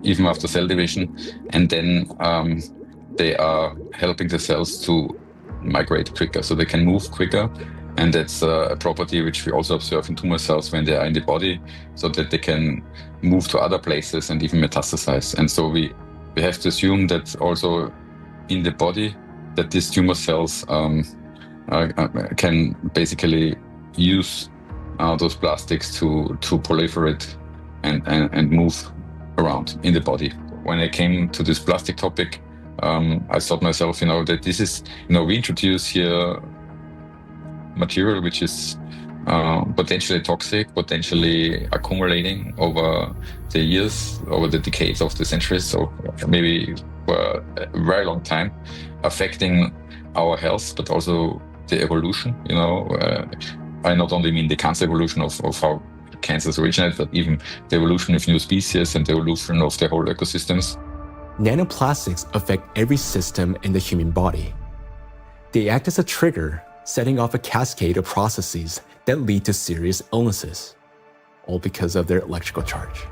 even after cell division, and then they are helping the cells to migrate quicker, so they can move quicker. And that's a property which we also observe in tumor cells when they are in the body, so that they can move to other places and even metastasize. And so we have to assume that also in the body, that these tumor cells can basically use those plastics to proliferate and move around in the body. When I came to this plastic topic, I thought myself, that this is, we introduce here material which is potentially toxic, potentially accumulating over the years, over the decades of the centuries, so maybe for a very long time, affecting our health, but also the evolution. I not only mean the cancer evolution of how cancers originate, but even the evolution of new species and the evolution of the whole ecosystems.
Nanoplastics affect every system in the human body. They act as a trigger, setting off a cascade of processes that lead to serious illnesses, all because of their electrical charge.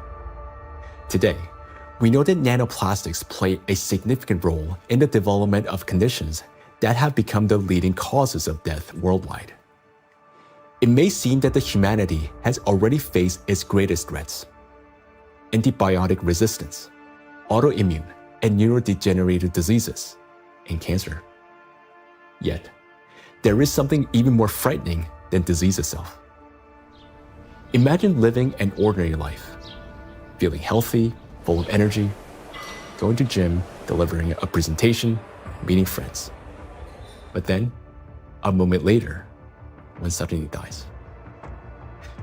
Today, we know that nanoplastics play a significant role in the development of conditions that have become the leading causes of death worldwide. It may seem that the humanity has already faced its greatest threats: antibiotic resistance, autoimmune and neurodegenerative diseases, and cancer. Yet, there is something even more frightening than disease itself. Imagine living an ordinary life, feeling healthy, full of energy, going to gym, delivering a presentation, meeting friends. But then, a moment later, one suddenly dies.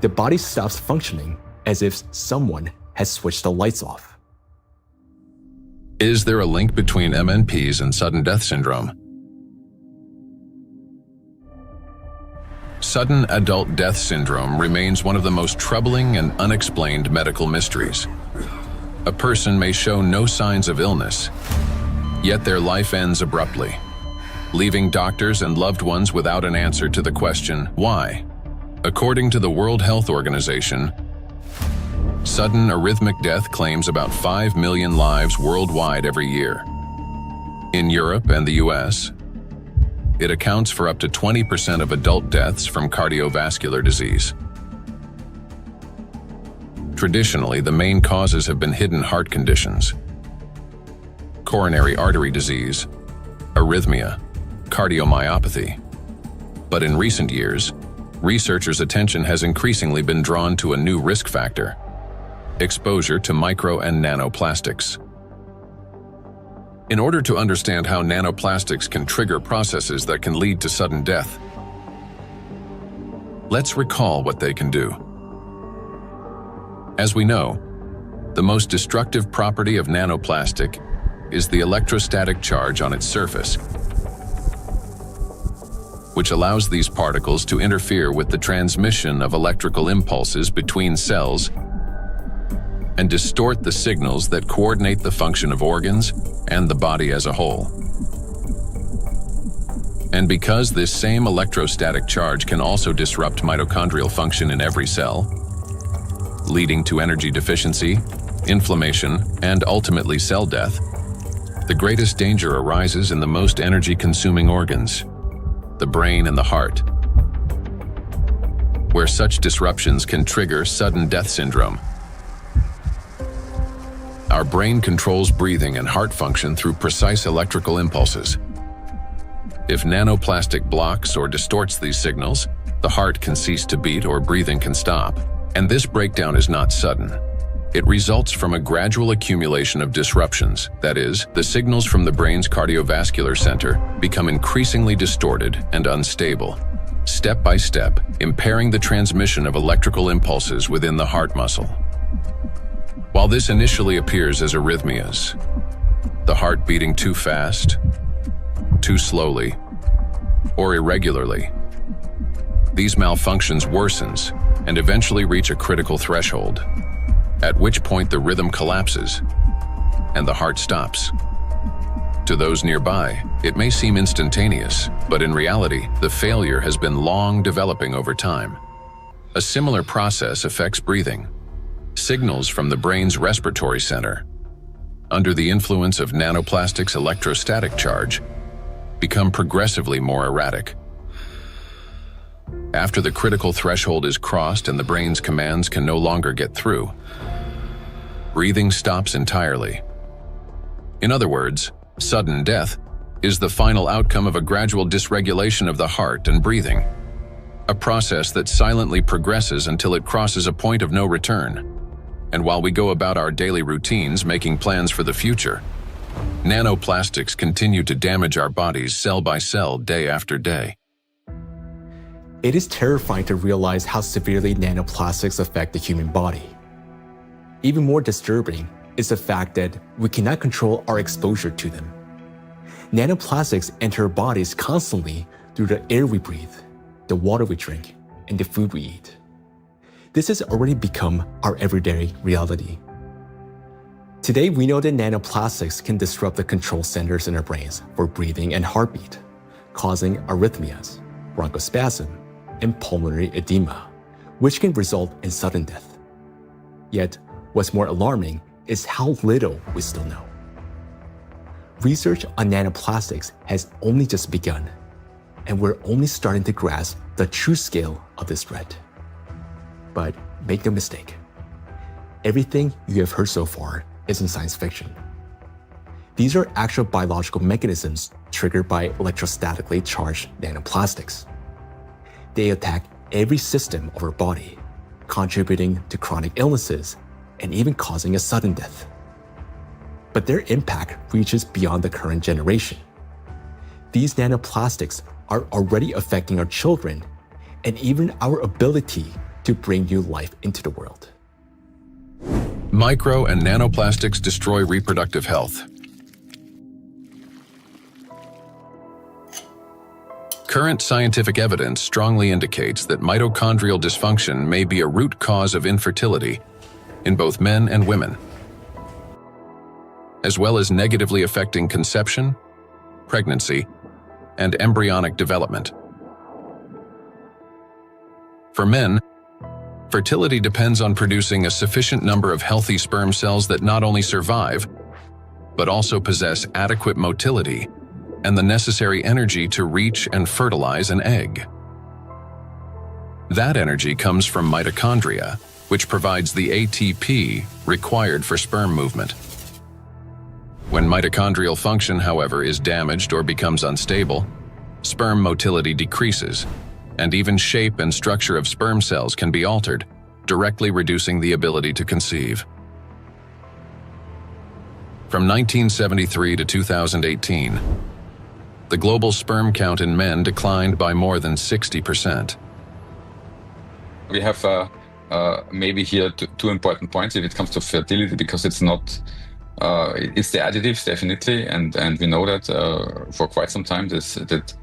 The body stops functioning as if someone has switched the lights off.
Is there a link between MNPs and sudden death syndrome? Sudden adult death syndrome remains one of the most troubling and unexplained medical mysteries. A person may show no signs of illness, yet their life ends abruptly, leaving doctors and loved ones without an answer to the question, why? According to the World Health Organization, sudden arrhythmic death claims about 5 million lives worldwide every year. In Europe and the US, it accounts for up to 20% of adult deaths from cardiovascular disease. Traditionally, the main causes have been hidden heart conditions, coronary artery disease, arrhythmia, cardiomyopathy. But in recent years, researchers' attention has increasingly been drawn to a new risk factor: exposure to micro and nanoplastics. In order to understand how nanoplastics can trigger processes that can lead to sudden death, let's recall what they can do. As we know, the most destructive property of nanoplastic is the electrostatic charge on its surface, which allows these particles to interfere with the transmission of electrical impulses between cells and distort the signals that coordinate the function of organs and the body as a whole. And because this same electrostatic charge can also disrupt mitochondrial function in every cell, leading to energy deficiency, inflammation, and ultimately cell death, the greatest danger arises in the most energy-consuming organs, the brain and the heart, where such disruptions can trigger sudden death syndrome. Our brain controls breathing and heart function through precise electrical impulses. If nanoplastic blocks or distorts these signals, the heart can cease to beat or breathing can stop. And this breakdown is not sudden. It results from a gradual accumulation of disruptions. That is, the signals from the brain's cardiovascular center become increasingly distorted and unstable, step by step, impairing the transmission of electrical impulses within the heart muscle. While this initially appears as arrhythmias, the heart beating too fast, too slowly, or irregularly, these malfunctions worsens and eventually reach a critical threshold, at which point the rhythm collapses and the heart stops. To those nearby, it may seem instantaneous, but in reality, the failure has been long developing over time. A similar process affects breathing. Signals from the brain's respiratory center, under the influence of nanoplastics' electrostatic charge, become progressively more erratic. After the critical threshold is crossed and the brain's commands can no longer get through, breathing stops entirely. In other words, sudden death is the final outcome of a gradual dysregulation of the heart and breathing, a process that silently progresses until it crosses a point of no return. And while we go about our daily routines making plans for the future, nanoplastics continue to damage our bodies cell by cell, day after day.
It is terrifying to realize how severely nanoplastics affect the human body. Even more disturbing is the fact that we cannot control our exposure to them. Nanoplastics enter our bodies constantly through the air we breathe, the water we drink, and the food we eat. This has already become our everyday reality. Today, we know that nanoplastics can disrupt the control centers in our brains for breathing and heartbeat, causing arrhythmias, bronchospasm, and pulmonary edema, which can result in sudden death. Yet, what's more alarming is how little we still know. Research on nanoplastics has only just begun, and we're only starting to grasp the true scale of this threat. But make no mistake, everything you have heard so far isn't science fiction. These are actual biological mechanisms triggered by electrostatically charged nanoplastics. They attack every system of our body, contributing to chronic illnesses and even causing a sudden death. But their impact reaches beyond the current generation. These nanoplastics are already affecting our children and even our ability to bring new life into the world.
Micro and nanoplastics destroy reproductive health. Current scientific evidence strongly indicates that mitochondrial dysfunction may be a root cause of infertility in both men and women, as well as negatively affecting conception, pregnancy, and embryonic development. For men, fertility depends on producing a sufficient number of healthy sperm cells that not only survive, but also possess adequate motility and the necessary energy to reach and fertilize an egg. That energy comes from mitochondria, which provides the ATP required for sperm movement. When mitochondrial function, however, is damaged or becomes unstable, sperm motility decreases, and even shape and structure of sperm cells can be altered, directly reducing the ability to conceive. From 1973 to 2018, the global sperm count in men declined by more than 60%.
We have maybe here two important points if it comes to fertility, because it's not, it's the additives definitely, and we know that for quite some time that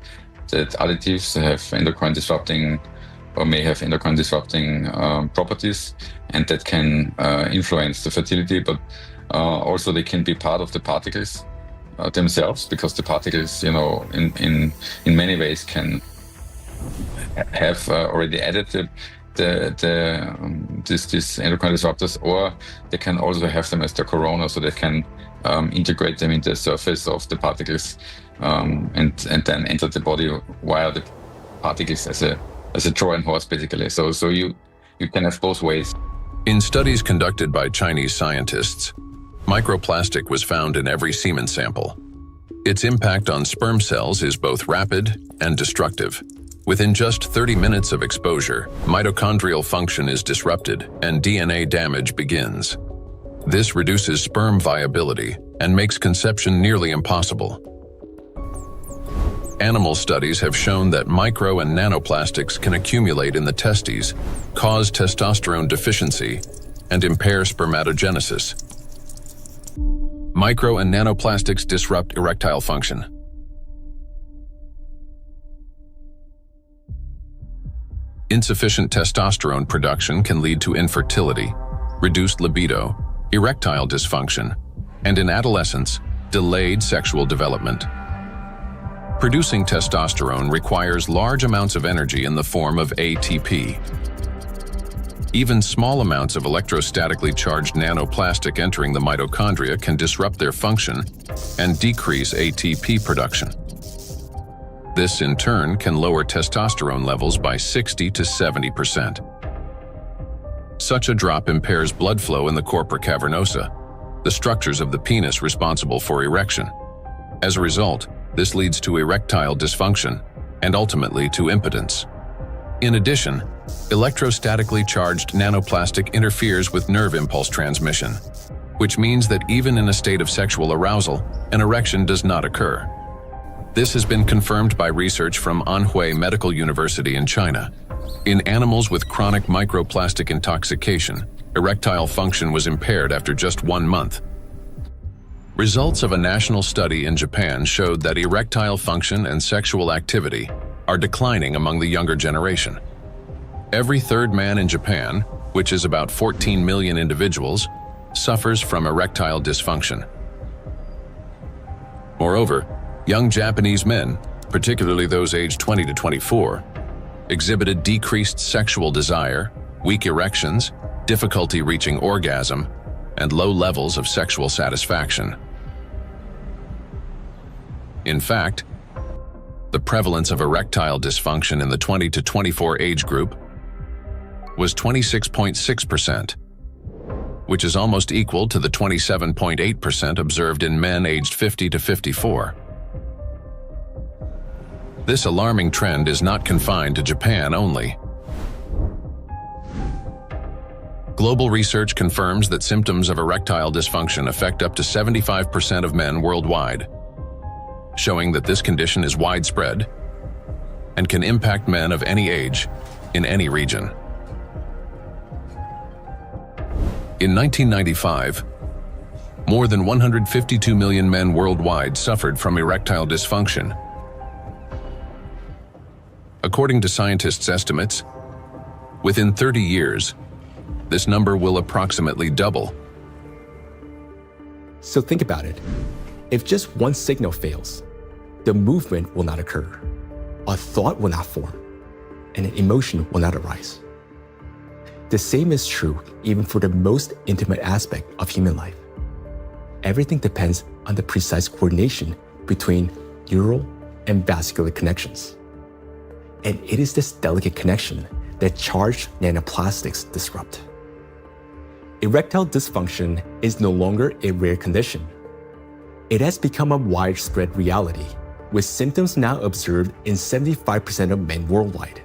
additives have endocrine disrupting or may have endocrine disrupting properties, and that can influence the fertility, but also they can be part of the particles themselves, because the particles, you know, in many ways can have already added these endocrine disruptors, or they can also have them as the corona, so they can integrate them into the surface of the particles and then enter the body via the particles as a Trojan horse, basically. So you can have both ways.
In studies conducted by Chinese scientists, microplastic was found in every semen sample. Its impact on sperm cells is both rapid and destructive. Within just 30 minutes of exposure, mitochondrial function is disrupted and DNA damage begins. This reduces sperm viability and makes conception nearly impossible. Animal studies have shown that micro and nanoplastics can accumulate in the testes, cause testosterone deficiency, and impair spermatogenesis. Micro and nanoplastics disrupt erectile function. Insufficient testosterone production can lead to infertility, reduced libido, erectile dysfunction, and in adolescence, delayed sexual development. Producing testosterone requires large amounts of energy in the form of ATP. Even small amounts of electrostatically charged nanoplastic entering the mitochondria can disrupt their function and decrease ATP production. This, in turn, can lower testosterone levels by 60 to 70%. Such a drop impairs blood flow in the corpora cavernosa, the structures of the penis responsible for erection. As a result, this leads to erectile dysfunction and ultimately to impotence. In addition, electrostatically charged nanoplastic interferes with nerve impulse transmission, which means that even in a state of sexual arousal, an erection does not occur. This has been confirmed by research from Anhui Medical University in China. In animals with chronic microplastic intoxication, erectile function was impaired after just 1 month. Results of a national study in Japan showed that erectile function and sexual activity are declining among the younger generation. Every third man in Japan, which is about 14 million individuals, suffers from erectile dysfunction. Moreover, young Japanese men, particularly those aged 20 to 24, exhibited decreased sexual desire, weak erections, difficulty reaching orgasm, and low levels of sexual satisfaction. In fact, the prevalence of erectile dysfunction in the 20 to 24 age group was 26.6%, which is almost equal to the 27.8% observed in men aged 50 to 54. This alarming trend is not confined to Japan only. Global research confirms that symptoms of erectile dysfunction affect up to 75% of men worldwide, showing that this condition is widespread and can impact men of any age in any region. In 1995, more than 152 million men worldwide suffered from erectile dysfunction. According to scientists' estimates, within 30 years, this number will approximately double.
So think about it. If just one signal fails, the movement will not occur, a thought will not form, and an emotion will not arise. The same is true even for the most intimate aspect of human life. Everything depends on the precise coordination between neural and vascular connections. And it is this delicate connection that charged nanoplastics disrupt. Erectile dysfunction is no longer a rare condition. It has become a widespread reality, with symptoms now observed in 75% of men worldwide.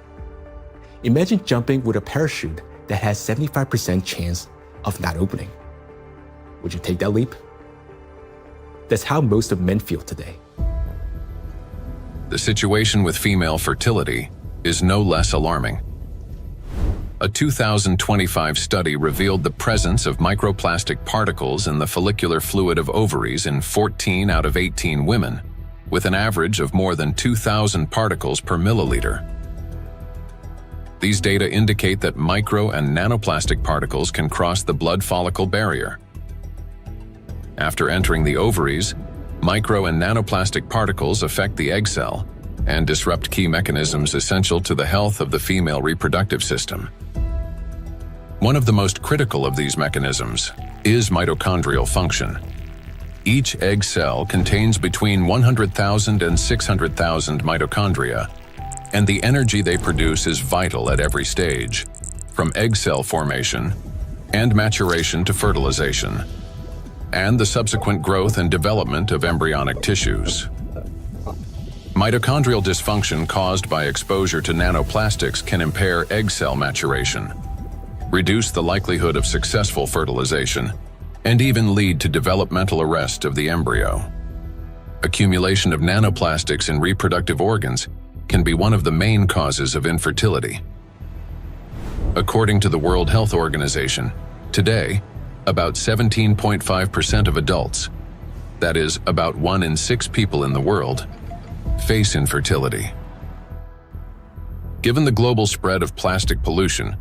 Imagine jumping with a parachute that has 75% chance of not opening. Would you take that leap? That's how most of men feel today.
The situation with female fertility is no less alarming. A 2025 study revealed the presence of microplastic particles in the follicular fluid of ovaries in 14 out of 18 women, with an average of more than 2,000 particles per milliliter. These data indicate that micro and nanoplastic particles can cross the blood follicle barrier. After entering the ovaries, micro and nanoplastic particles affect the egg cell and disrupt key mechanisms essential to the health of the female reproductive system. One of the most critical of these mechanisms is mitochondrial function. Each egg cell contains between 100,000 and 600,000 mitochondria, and the energy they produce is vital at every stage, from egg cell formation and maturation to fertilization, and the subsequent growth and development of embryonic tissues. Mitochondrial dysfunction caused by exposure to nanoplastics can impair egg cell maturation, reduce the likelihood of successful fertilization, and even lead to developmental arrest of the embryo. Accumulation of nanoplastics in reproductive organs can be one of the main causes of infertility. According to the World Health Organization, today, about 17.5% of adults, that is, about 1 in 6 people in the world, face infertility. Given the global spread of plastic pollution,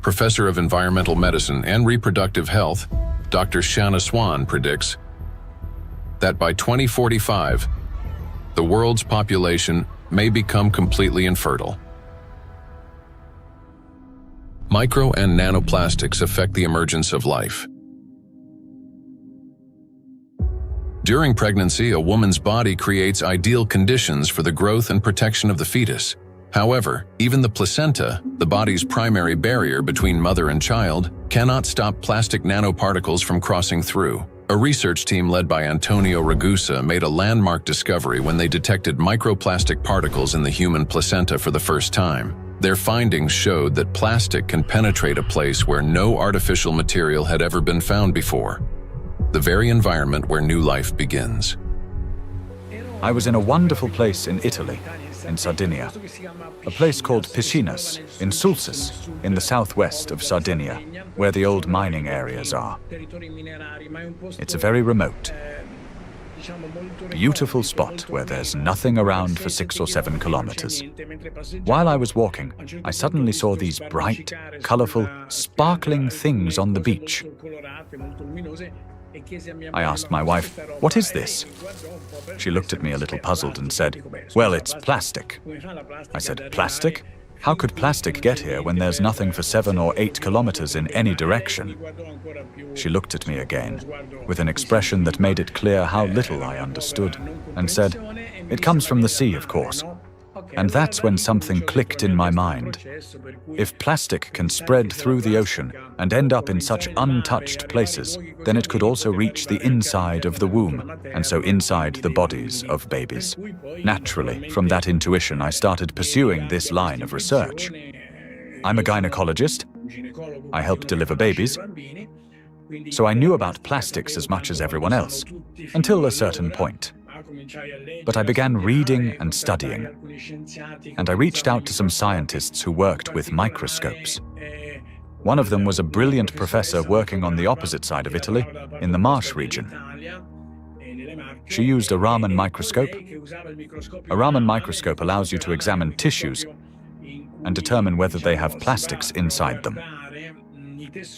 Professor of Environmental Medicine and Reproductive Health, Dr. Shanna Swan predicts that by 2045, the world's population may become completely infertile. Micro and nanoplastics affect the emergence of life. During pregnancy, a woman's body creates ideal conditions for the growth and protection of the fetus. However, even the placenta, the body's primary barrier between mother and child, cannot stop plastic nanoparticles from crossing through. A research team led by Antonio Ragusa made a landmark discovery when they detected microplastic particles in the human placenta for the first time. Their findings showed that plastic can penetrate a place where no artificial material had ever been found before, the very environment where new life begins.
I was in a wonderful place in Italy, in Sardinia, a place called Piscinas, in Sulcis, in the southwest of Sardinia, where the old mining areas are. It's a very remote, beautiful spot where there's nothing around for 6 or 7 kilometers. While I was walking, I suddenly saw these bright, colorful, sparkling things on the beach. I asked my wife, "What is this?" She looked at me a little puzzled and said, "Well, it's plastic." I said, "Plastic? How could plastic get here when there's nothing for 7 or 8 kilometers in any direction?" She looked at me again, with an expression that made it clear how little I understood, and said, "It comes from the sea, of course." And that's when something clicked in my mind. If plastic can spread through the ocean and end up in such untouched places, then it could also reach the inside of the womb, and so inside the bodies of babies. Naturally, from that intuition, I started pursuing this line of research. I'm a gynecologist. I help deliver babies. So I knew about plastics as much as everyone else, until a certain point. But I began reading and studying, and I reached out to some scientists who worked with microscopes. One of them was a brilliant professor working on the opposite side of Italy, in the Marsh region. She used a Raman microscope. A Raman microscope allows you to examine tissues and determine whether they have plastics inside them.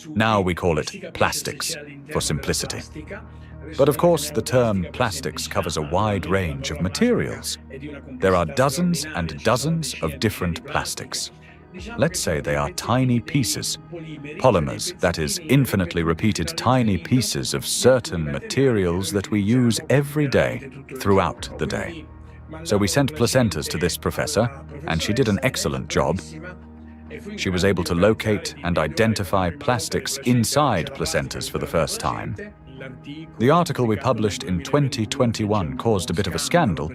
Now we call it plastics, for simplicity. But of course, the term plastics covers a wide range of materials. There are dozens and dozens of different plastics. Let's say they are tiny pieces, polymers, that is, infinitely repeated tiny pieces of certain materials that we use every day, throughout the day. So we sent placentas to this professor, and she did an excellent job. She was able to locate and identify plastics inside placentas for the first time. The article we published in 2021 caused a bit of a scandal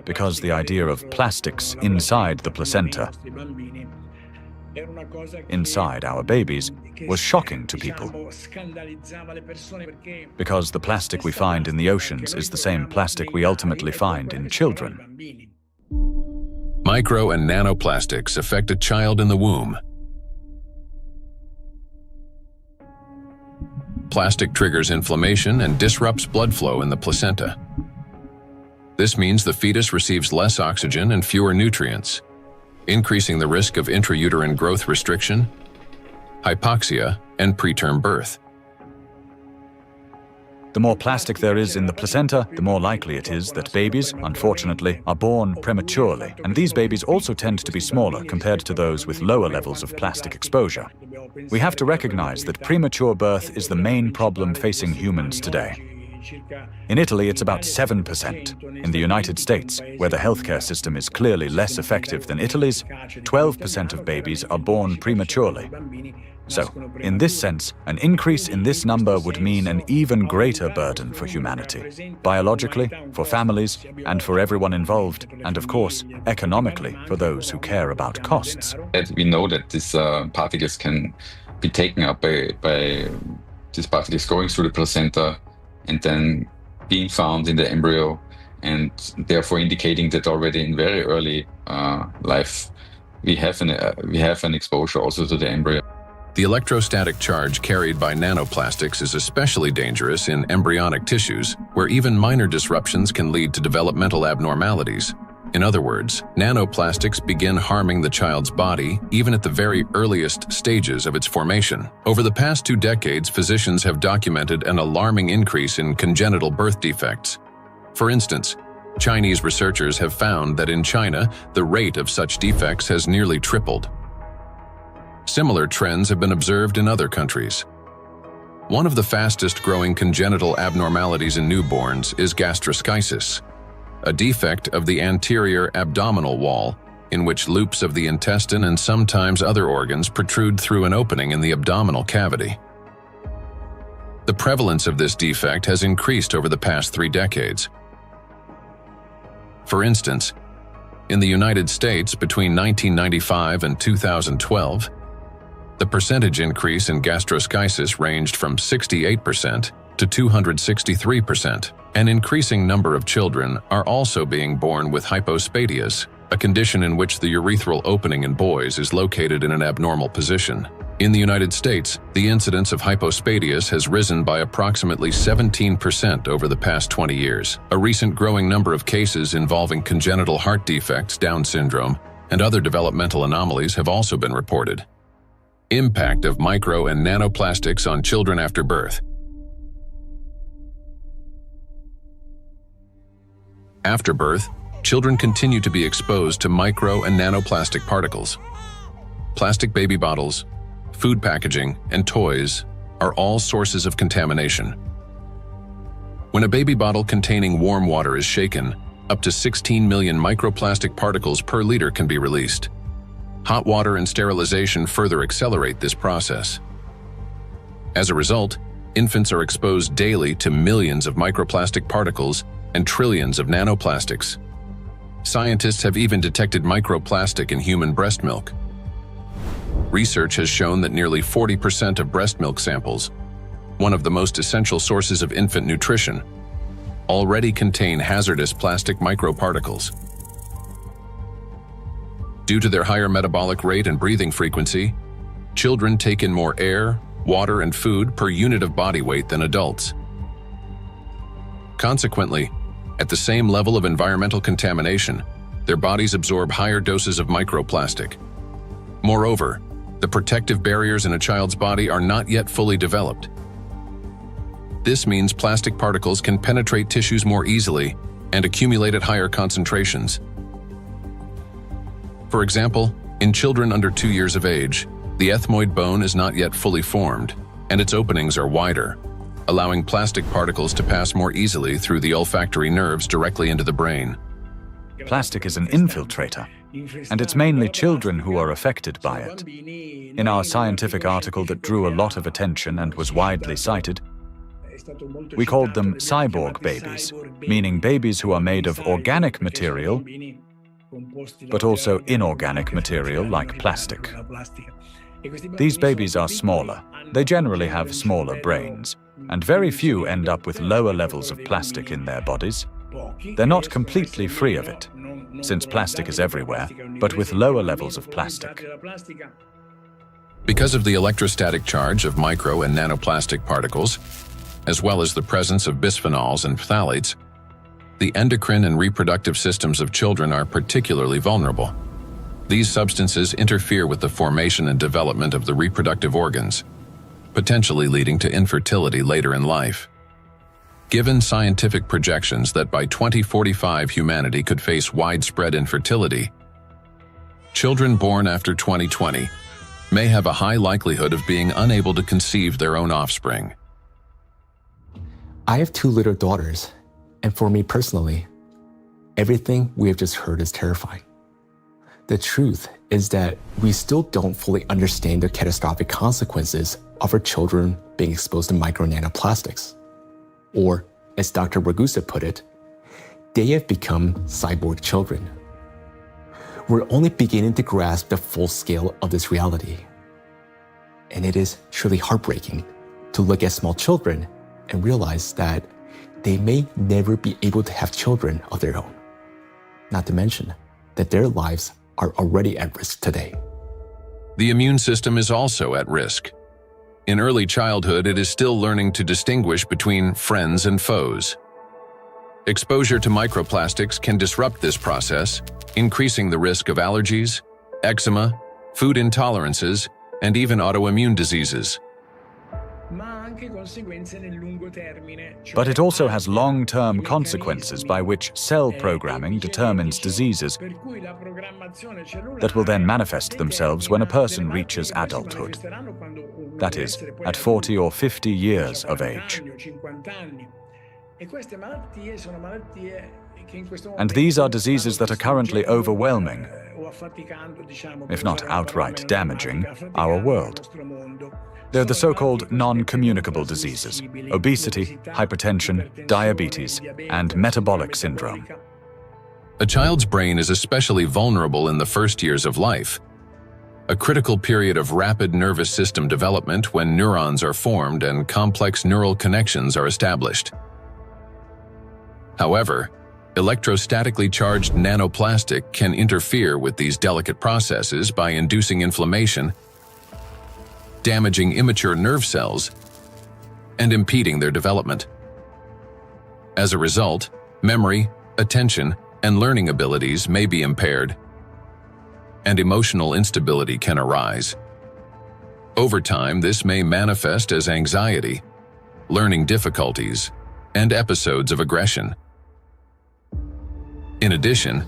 because the idea of plastics inside the placenta, inside our babies, was shocking to people. Because the plastic we find in the oceans is the same plastic we ultimately find in children.
Micro and nanoplastics affect a child in the womb. Plastic triggers inflammation and disrupts blood flow in the placenta. This means the fetus receives less oxygen and fewer nutrients, increasing the risk of intrauterine growth restriction, hypoxia, and preterm birth.
The more plastic there is in the placenta, the more likely it is that babies, unfortunately, are born prematurely. And these babies also tend to be smaller compared to those with lower levels of plastic exposure. We have to recognize that premature birth is the main problem facing humans today. In Italy, it's about 7%. In the United States, where the healthcare system is clearly less effective than Italy's, 12% of babies are born prematurely. So, in this sense, an increase in this number would mean an even greater burden for humanity, biologically, for families, and for everyone involved, and of course, economically, for those who care about costs.
We know that these particles can be taken up by these particles going through the placenta and then being found in the embryo, and therefore indicating that already in very early life we have an exposure also to the embryo.
The electrostatic charge carried by nanoplastics is especially dangerous in embryonic tissues, where even minor disruptions can lead to developmental abnormalities. In other words, nanoplastics begin harming the child's body even at the very earliest stages of its formation. Over the past 2 decades, physicians have documented an alarming increase in congenital birth defects. For instance, Chinese researchers have found that in China, the rate of such defects has nearly tripled. Similar trends have been observed in other countries. One of the fastest-growing congenital abnormalities in newborns is gastroschisis, a defect of the anterior abdominal wall in which loops of the intestine and sometimes other organs protrude through an opening in the abdominal cavity. The prevalence of this defect has increased over the past 3 decades. For instance, in the United States between 1995 and 2012, the percentage increase in gastroschisis ranged from 68% to 263%. An increasing number of children are also being born with hypospadias, a condition in which the urethral opening in boys is located in an abnormal position. In the United States, the incidence of hypospadias has risen by approximately 17% over the past 20 years. A recent growing number of cases involving congenital heart defects, Down syndrome, and other developmental anomalies have also been reported. Impact of micro and nanoplastics on children after birth. After birth, children continue to be exposed to micro and nanoplastic particles. Plastic baby bottles, food packaging, and toys are all sources of contamination. When a baby bottle containing warm water is shaken, up to 16 million microplastic particles per liter can be released. Hot water and sterilization further accelerate this process. As a result, infants are exposed daily to millions of microplastic particles and trillions of nanoplastics. Scientists have even detected microplastic in human breast milk. Research has shown that nearly 40% of breast milk samples, one of the most essential sources of infant nutrition, already contain hazardous plastic microparticles. Due to their higher metabolic rate and breathing frequency, children take in more air, water, and food per unit of body weight than adults. Consequently, at the same level of environmental contamination, their bodies absorb higher doses of microplastic. Moreover, the protective barriers in a child's body are not yet fully developed. This means plastic particles can penetrate tissues more easily and accumulate at higher concentrations. For example, in children under 2 years of age, the ethmoid bone is not yet fully formed, and its openings are wider, allowing plastic particles to pass more easily through the olfactory nerves directly into the brain.
Plastic is an infiltrator, and it's mainly children who are affected by it. In our scientific article that drew a lot of attention and was widely cited, we called them cyborg babies, meaning babies who are made of organic material, but also inorganic material like plastic. These babies are smaller. They generally have smaller brains, and very few end up with lower levels of plastic in their bodies. They're not completely free of it, since plastic is everywhere, but with lower levels of plastic.
Because of the electrostatic charge of micro and nanoplastic particles, as well as the presence of bisphenols and phthalates, the endocrine and reproductive systems of children are particularly vulnerable. These substances interfere with the formation and development of the reproductive organs, potentially leading to infertility later in life. Given scientific projections that by 2045 humanity could face widespread infertility, children born after 2020 may have a high likelihood of being unable to conceive their own offspring.
I have 2 little daughters, and for me personally, everything we have just heard is terrifying. The truth is that we still don't fully understand the catastrophic consequences of our children being exposed to micro nanoplastics. Or, as Dr. Ragusa put it, they have become cyborg children. We're only beginning to grasp the full scale of this reality. And it is truly heartbreaking to look at small children and realize that they may never be able to have children of their own. Not to mention that their lives are already at risk today.
The immune system is also at risk. In early childhood, it is still learning to distinguish between friends and foes. Exposure to microplastics can disrupt this process, increasing the risk of allergies, eczema, food intolerances, and even autoimmune diseases.
But it also has long-term consequences by which cell programming determines diseases that will then manifest themselves when a person reaches adulthood. That is, at 40 or 50 years of age. And these are diseases that are currently overwhelming, if not outright damaging, our world. They're the so-called non-communicable diseases: obesity, hypertension, diabetes, and metabolic syndrome.
A child's brain is especially vulnerable in the first years of life, a critical period of rapid nervous system development when neurons are formed and complex neural connections are established. However, electrostatically charged nanoplastic can interfere with these delicate processes by inducing inflammation, damaging immature nerve cells, and impeding their development. As a result, memory, attention, and learning abilities may be impaired, and emotional instability can arise. Over time, this may manifest as anxiety, learning difficulties, and episodes of aggression. In addition,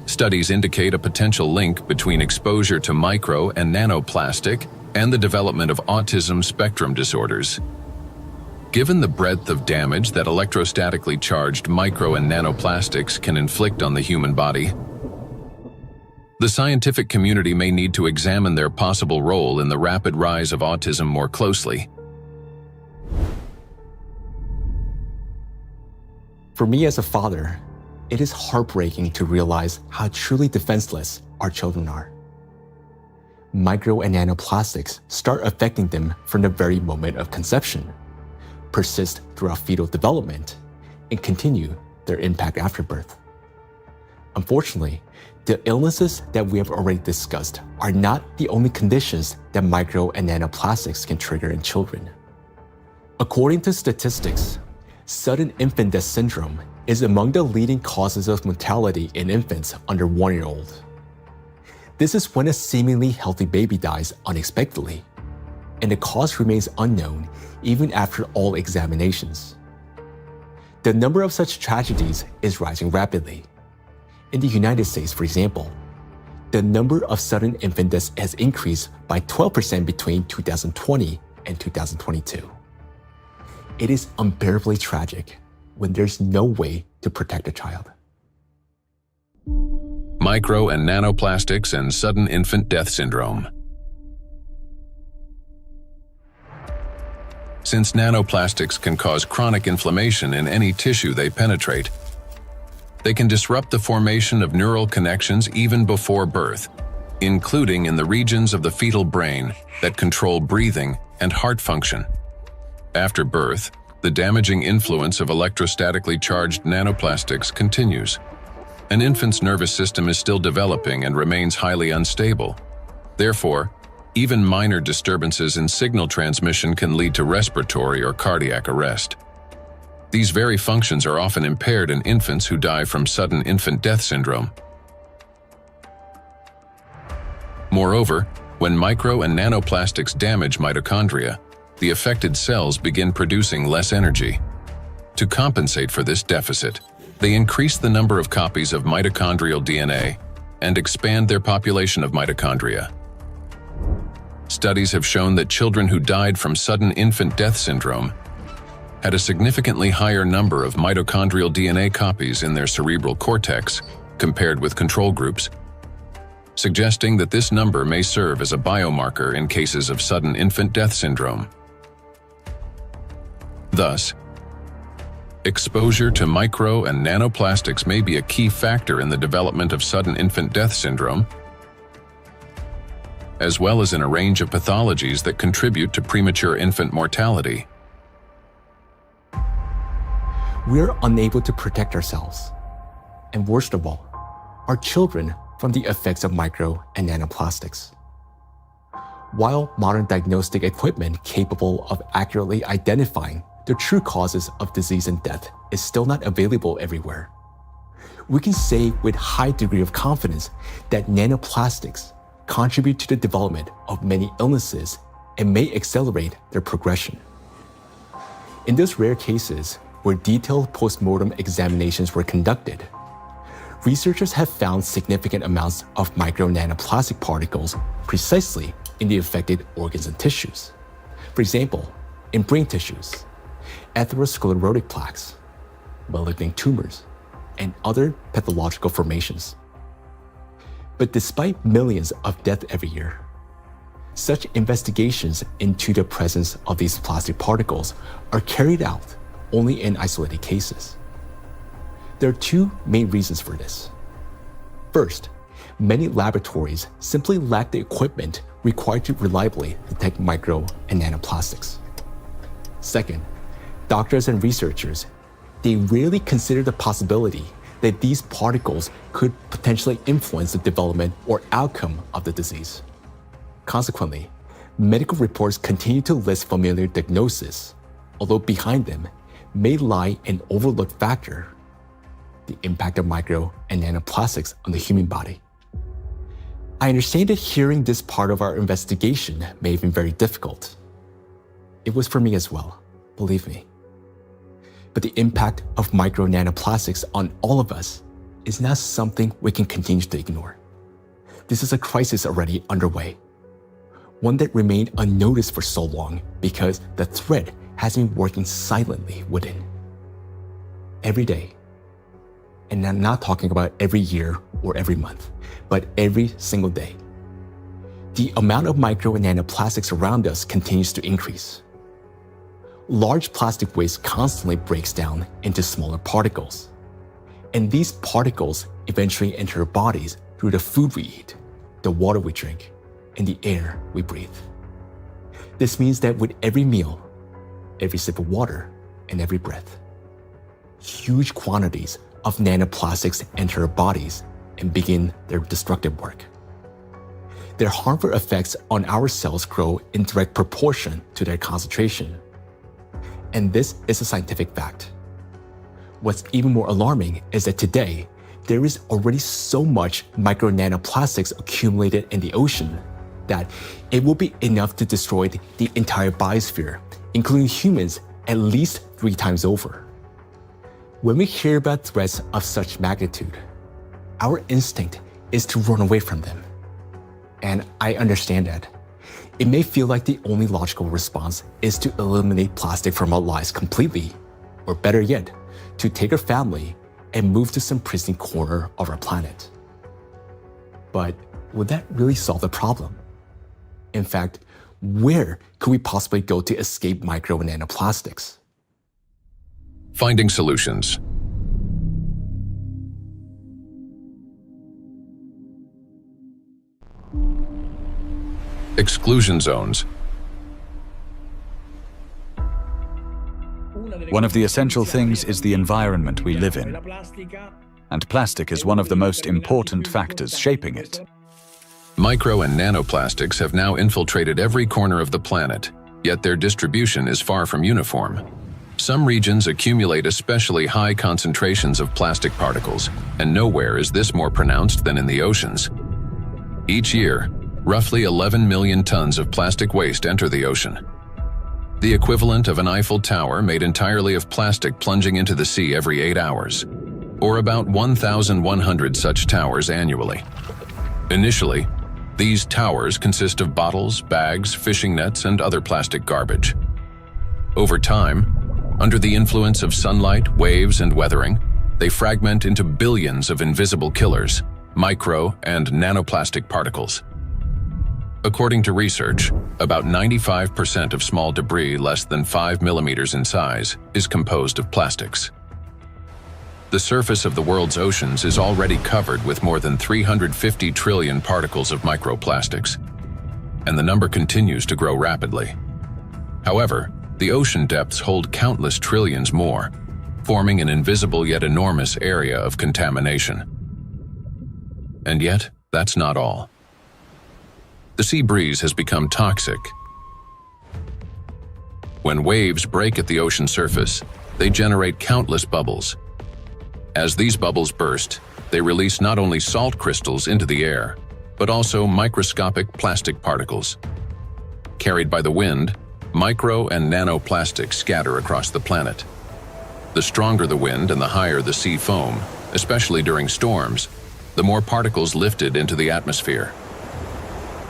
studies indicate a potential link between exposure to micro and nanoplastic and the development of autism spectrum disorders. Given the breadth of damage that electrostatically charged micro and nanoplastics can inflict on the human body, the scientific community may need to examine their possible role in the rapid rise of autism more closely.
For me as a father, it is heartbreaking to realize how truly defenseless our children are. Micro and nanoplastics start affecting them from the very moment of conception, persist throughout fetal development, and continue their impact after birth. Unfortunately, the illnesses that we have already discussed are not the only conditions that micro and nanoplastics can trigger in children. According to statistics, Sudden infant death syndrome is among the leading causes of mortality in infants under 1 year old. This is when a seemingly healthy baby dies unexpectedly, and the cause remains unknown even after all examinations. The number of such tragedies is rising rapidly. In the United States, for example, the number of sudden infant deaths has increased by 12% between 2020 and 2022. It is unbearably tragic when there's no way to protect a child.
Micro and nanoplastics and sudden infant death syndrome. Since nanoplastics can cause chronic inflammation in any tissue they penetrate, they can disrupt the formation of neural connections even before birth, including in the regions of the fetal brain that control breathing and heart function. After birth, the damaging influence of electrostatically charged nanoplastics continues. An infant's nervous system is still developing and remains highly unstable. Therefore, even minor disturbances in signal transmission can lead to respiratory or cardiac arrest. These very functions are often impaired in infants who die from sudden infant death syndrome. Moreover, when micro and nanoplastics damage mitochondria, the affected cells begin producing less energy. To compensate for this deficit, they increase the number of copies of mitochondrial DNA and expand their population of mitochondria. Studies have shown that children who died from sudden infant death syndrome had a significantly higher number of mitochondrial DNA copies in their cerebral cortex compared with control groups, suggesting that this number may serve as a biomarker in cases of sudden infant death syndrome. Thus, exposure to micro and nanoplastics may be a key factor in the development of sudden infant death syndrome, as well as in a range of pathologies that contribute to premature infant mortality.
We're unable to protect ourselves, and worst of all, our children from the effects of micro and nanoplastics. While modern diagnostic equipment capable of accurately identifying the true causes of disease and death is still not available everywhere, we can say with high degree of confidence that nanoplastics contribute to the development of many illnesses and may accelerate their progression. In those rare cases where detailed postmortem examinations were conducted, researchers have found significant amounts of micro-nanoplastic particles precisely in the affected organs and tissues. For example, in brain tissues, atherosclerotic plaques, malignant tumors, and other pathological formations. But despite millions of deaths every year, such investigations into the presence of these plastic particles are carried out only in isolated cases. There are two main reasons for this. First, many laboratories simply lack the equipment required to reliably detect micro and nanoplastics. Second, doctors and researchers, they rarely consider the possibility that these particles could potentially influence the development or outcome of the disease. Consequently, medical reports continue to list familiar diagnoses, although behind them may lie an overlooked factor: the impact of micro and nanoplastics on the human body. I understand that hearing this part of our investigation may have been very difficult. It was for me as well, believe me. But the impact of micro nanoplastics on all of us is not something we can continue to ignore. This is a crisis already underway, one that remained unnoticed for so long because the threat has been working silently within. Every day, and I'm not talking about every year or every month, but every single day, the amount of micro and nanoplastics around us continues to increase. Large plastic waste constantly breaks down into smaller particles, and these particles eventually enter our bodies through the food we eat, the water we drink, and the air we breathe. This means that with every meal, every sip of water, and every breath, huge quantities of nanoplastics enter our bodies and begin their destructive work. Their harmful effects on our cells grow in direct proportion to their concentration. And this is a scientific fact. What's even more alarming is that today, there is already so much micro nanoplastics accumulated in the ocean that it will be enough to destroy the entire biosphere, including humans, at least 3 times over. When we hear about threats of such magnitude, our instinct is to run away from them. And I understand that. It may feel like the only logical response is to eliminate plastic from our lives completely, or better yet, to take our family and move to some pristine corner of our planet. But would that really solve the problem? In fact, where could we possibly go to escape micro and nanoplastics?
Finding solutions. Exclusion zones.
One of the essential things is the environment we live in, and plastic is one of the most important factors shaping it.
Micro and nanoplastics have now infiltrated every corner of the planet, yet their distribution is far from uniform. Some regions accumulate especially high concentrations of plastic particles, and nowhere is this more pronounced than in the oceans. Each year, roughly 11 million tons of plastic waste enter the ocean. The equivalent of an Eiffel Tower made entirely of plastic plunging into the sea every 8 hours, or about 1,100 such towers annually. Initially, these towers consist of bottles, bags, fishing nets, and other plastic garbage. Over time, under the influence of sunlight, waves, and weathering, they fragment into billions of invisible killers, micro and nanoplastic particles. According to research, about 95% of small debris less than 5 millimeters in size is composed of plastics. The surface of the world's oceans is already covered with more than 350 trillion particles of microplastics, and the number continues to grow rapidly. However, the ocean depths hold countless trillions more, forming an invisible yet enormous area of contamination. And yet, that's not all. The sea breeze has become toxic. When waves break at the ocean surface, they generate countless bubbles. As these bubbles burst, they release not only salt crystals into the air, but also microscopic plastic particles. Carried by the wind, micro and nanoplastics scatter across the planet. The stronger the wind and the higher the sea foam, especially during storms, the more particles lifted into the atmosphere.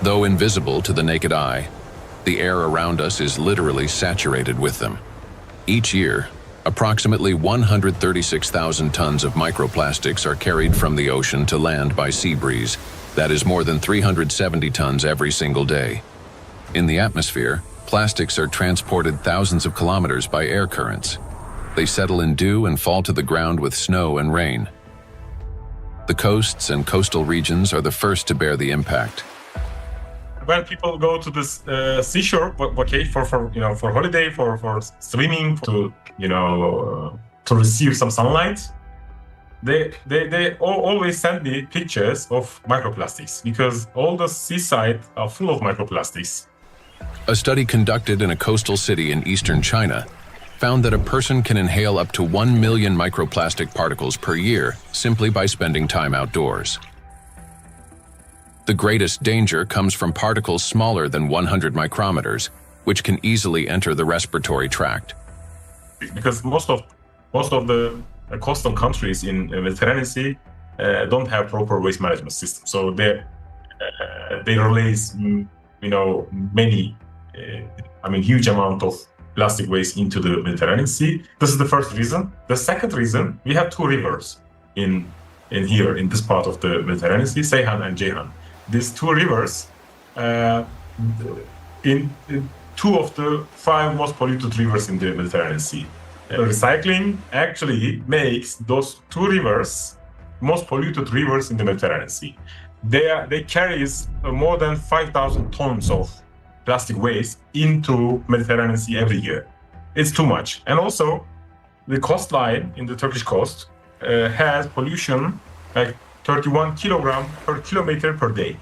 Though invisible to the naked eye, the air around us is literally saturated with them. Each year, approximately 136,000 tons of microplastics are carried from the ocean to land by sea breeze. That is more than 370 tons every single day. In the atmosphere, plastics are transported thousands of kilometers by air currents. They settle in dew and fall to the ground with snow and rain. The coasts and coastal regions are the first to bear the impact.
When people go to this seashore vacation for holiday, for swimming, to receive some sunlight, they always send me pictures of microplastics because all the seaside are full of microplastics.
A study conducted in a coastal city in eastern China found that a person can inhale up to 1 million microplastic particles per year simply by spending time outdoors. The greatest danger comes from particles smaller than 100 micrometers, which can easily enter the respiratory tract.
Because most of the coastal countries in the Mediterranean Sea don't have proper waste management system, so they release huge amount of plastic waste into the Mediterranean Sea. This is the first reason. The second reason, we have 2 rivers in this part of the Mediterranean Sea, Seyhan and Ceyhan. These 2 rivers, in 2 of the 5 most polluted rivers in the Mediterranean Sea. Recycling actually makes those 2 rivers most polluted rivers in the Mediterranean Sea. They carry more than 5,000 tons of plastic waste into Mediterranean Sea every year. It's too much. And also, the coastline in the Turkish coast has pollution like 31 kilogram per kilometer per day.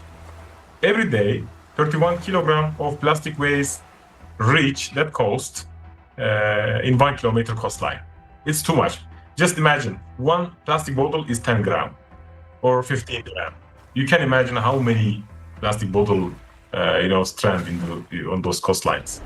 Every day, 31 kilogram of plastic waste reach that coast in 1 kilometer coastline. It's too much. Just imagine, one plastic bottle is 10 gram or 15 gram. You can imagine how many plastic bottle strand on those coastlines.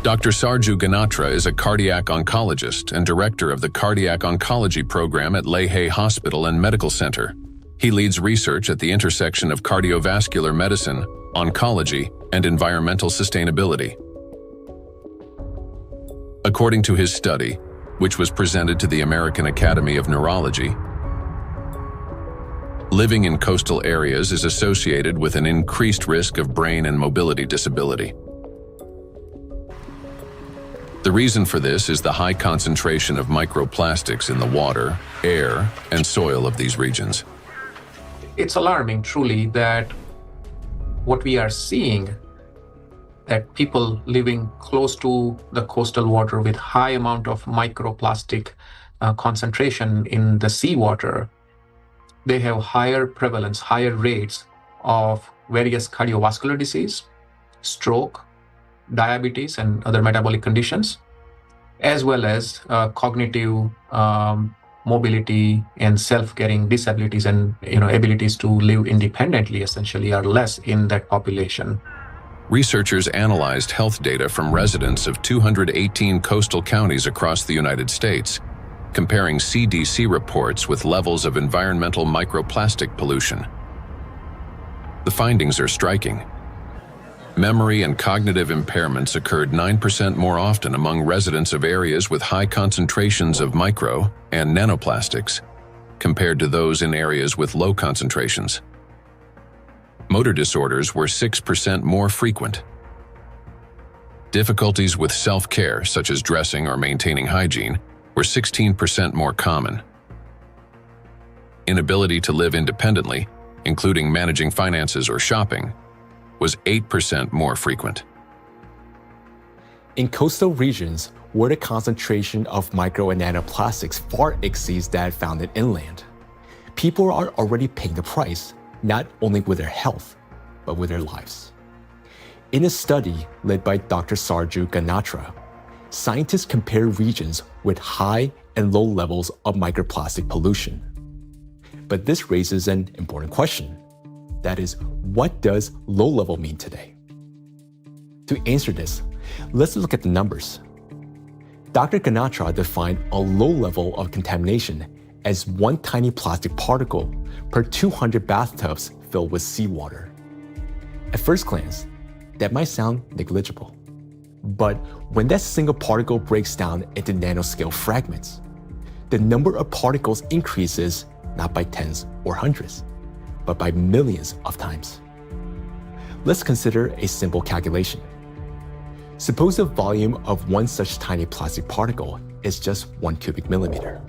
Dr. Sarju Ganatra is a cardiac oncologist and director of the Cardiac Oncology Program at Lehigh Hospital and Medical Center. He leads research at the intersection of cardiovascular medicine, oncology, and environmental sustainability. According to his study, which was presented to the American Academy of Neurology, living in coastal areas is associated with an increased risk of brain and mobility disability. The reason for this is the high concentration of microplastics in the water, air, and soil of these regions.
It's alarming, truly, that what we are seeing, that people living close to the coastal water with high amount of microplastic concentration in the seawater, they have higher prevalence, higher rates of various cardiovascular disease, stroke, diabetes, and other metabolic conditions, as well as cognitive mobility and self-caring disabilities and abilities to live independently essentially are less in that population.
Researchers analyzed health data from residents of 218 coastal counties across the United States, comparing CDC reports with levels of environmental microplastic pollution. The findings are striking. Memory and cognitive impairments occurred 9% more often among residents of areas with high concentrations of micro and nanoplastics, compared to those in areas with low concentrations. Motor disorders were 6% more frequent. Difficulties with self-care, such as dressing or maintaining hygiene, were 16% more common. Inability to live independently, including managing finances or shopping, was 8% more frequent.
In coastal regions, where the concentration of micro and nanoplastics far exceeds that found in inland, people are already paying the price, not only with their health, but with their lives. In a study led by Dr. Sarju Ganatra, scientists compared regions with high and low levels of microplastic pollution. But this raises an important question. That is, what does low level mean today? To answer this, let's look at the numbers. Dr. Ganatra defined a low level of contamination as one tiny plastic particle per 200 bathtubs filled with seawater. At first glance, that might sound negligible. But when that single particle breaks down into nanoscale fragments, the number of particles increases not by tens or hundreds, but by millions of times. Let's consider a simple calculation. Suppose the volume of one such tiny plastic particle is just 1 cubic millimeter,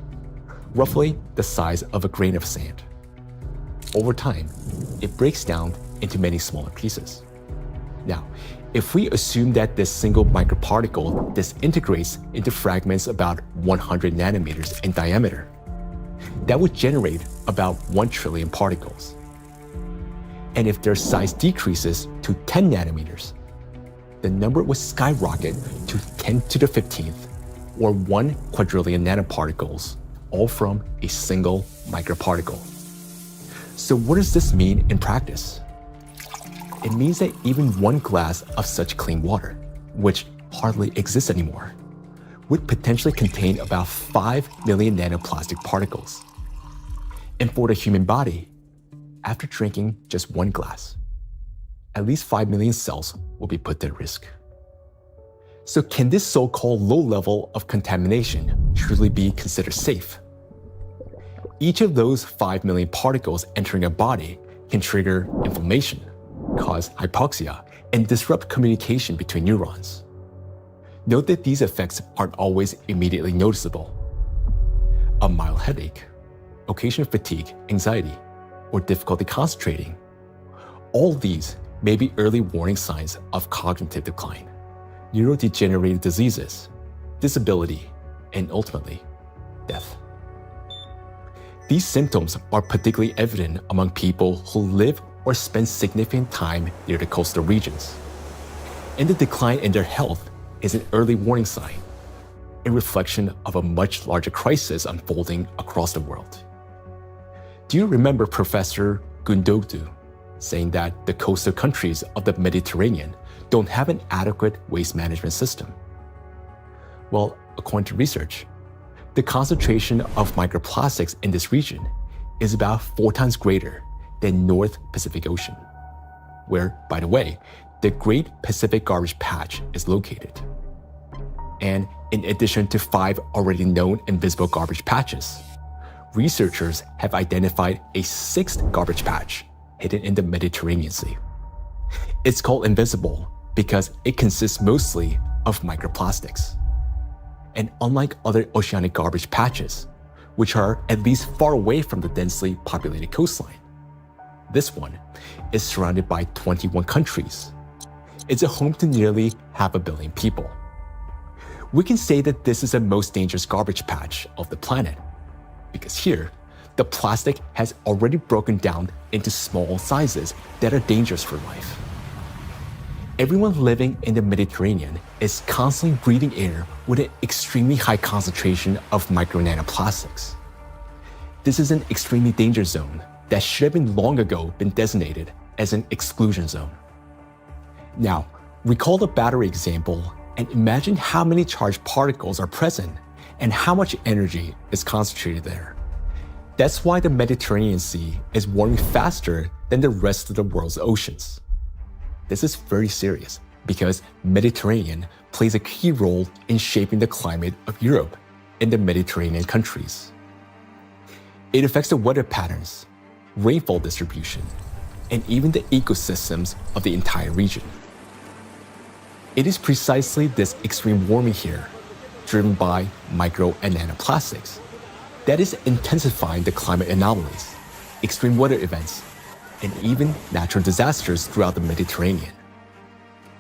roughly the size of a grain of sand. Over time, it breaks down into many smaller pieces. Now, if we assume that this single microparticle disintegrates into fragments about 100 nanometers in diameter, that would generate about 1 trillion particles. And if their size decreases to 10 nanometers, the number would skyrocket to 10 to the 15th, or 1 quadrillion nanoparticles, all from a single microparticle. So what does this mean in practice? It means that even one glass of such clean water, which hardly exists anymore, would potentially contain about 5 million nanoplastic particles. And for the human body, after drinking just one glass, at least 5 million cells will be put at risk. So can this so-called low level of contamination truly be considered safe? Each of those 5 million particles entering a body can trigger inflammation, cause hypoxia, and disrupt communication between neurons. Note that these effects aren't always immediately noticeable. A mild headache, occasional fatigue, anxiety, or difficulty concentrating. All these may be early warning signs of cognitive decline, neurodegenerative diseases, disability, and ultimately, death. These symptoms are particularly evident among people who live or spend significant time near the coastal regions. And the decline in their health is an early warning sign. a reflection of a much larger crisis unfolding across the world. Do you remember Professor Gundogan saying that the coastal countries of the Mediterranean don't have an adequate waste management system? Well, according to research, the concentration of microplastics in this region is about 4 times greater than North Pacific Ocean, where, by the way, the Great Pacific Garbage Patch is located. And in addition to 5 already known invisible garbage patches, researchers have identified a 6th garbage patch hidden in the Mediterranean Sea. It's called invisible because it consists mostly of microplastics. And unlike other oceanic garbage patches, which are at least far away from the densely populated coastline, this one is surrounded by 21 countries. It's a home to nearly 500 million people. We can say that this is the most dangerous garbage patch of the planet, because here, the plastic has already broken down into small sizes that are dangerous for life. Everyone living in the Mediterranean is constantly breathing air with an extremely high concentration of micro-nanoplastics. This is an extremely dangerous zone that should have been long ago been designated as an exclusion zone. Now, recall the battery example and imagine how many charged particles are present and how much energy is concentrated there. That's why the Mediterranean Sea is warming faster than the rest of the world's oceans. This is very serious because Mediterranean plays a key role in shaping the climate of Europe and the Mediterranean countries. It affects the weather patterns, rainfall distribution, and even the ecosystems of the entire region. It is precisely this extreme warming here, driven by micro and nanoplastics, that is intensifying the climate anomalies, extreme weather events, and even natural disasters throughout the Mediterranean.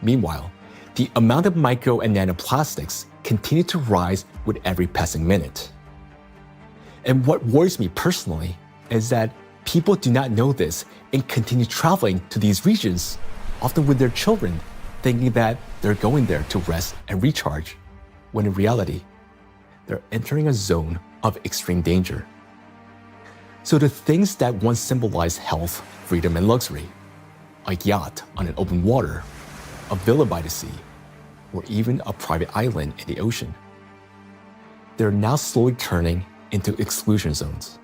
Meanwhile, the amount of micro and nanoplastics continue to rise with every passing minute. And what worries me personally is that people do not know this and continue traveling to these regions, often with their children, thinking that they're going there to rest and recharge, when in reality, they're entering a zone of extreme danger. So the things that once symbolized health, freedom, and luxury, a yacht on an open water, a villa by the sea, or even a private island in the ocean, they're now slowly turning into exclusion zones.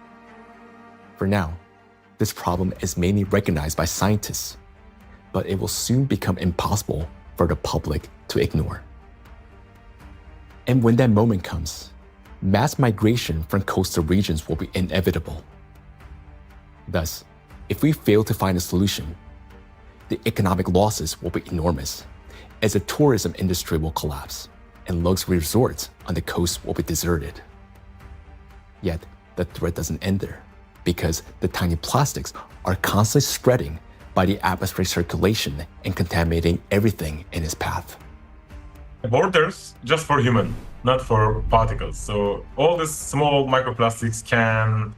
For now, this problem is mainly recognized by scientists, but it will soon become impossible for the public to ignore. And when that moment comes, mass migration from coastal regions will be inevitable. Thus, if we fail to find a solution, the economic losses will be enormous, as the tourism industry will collapse and luxury resorts on the coast will be deserted. Yet, the threat doesn't end there, because the tiny plastics are constantly spreading by the atmospheric circulation and contaminating everything in its path.
Borders just for human, not for particles. So all these small microplastics can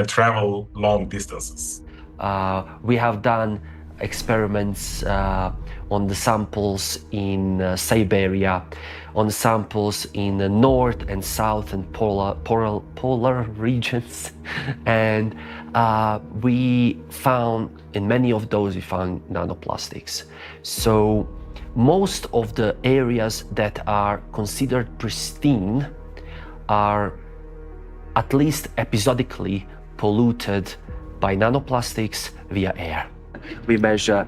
travel long distances.
We have done experiments on the samples in Siberia, on samples in the north and south and polar regions, and we found in many of those we found nanoplastics. So most of the areas that are considered pristine are at least episodically polluted by nanoplastics via air. We measure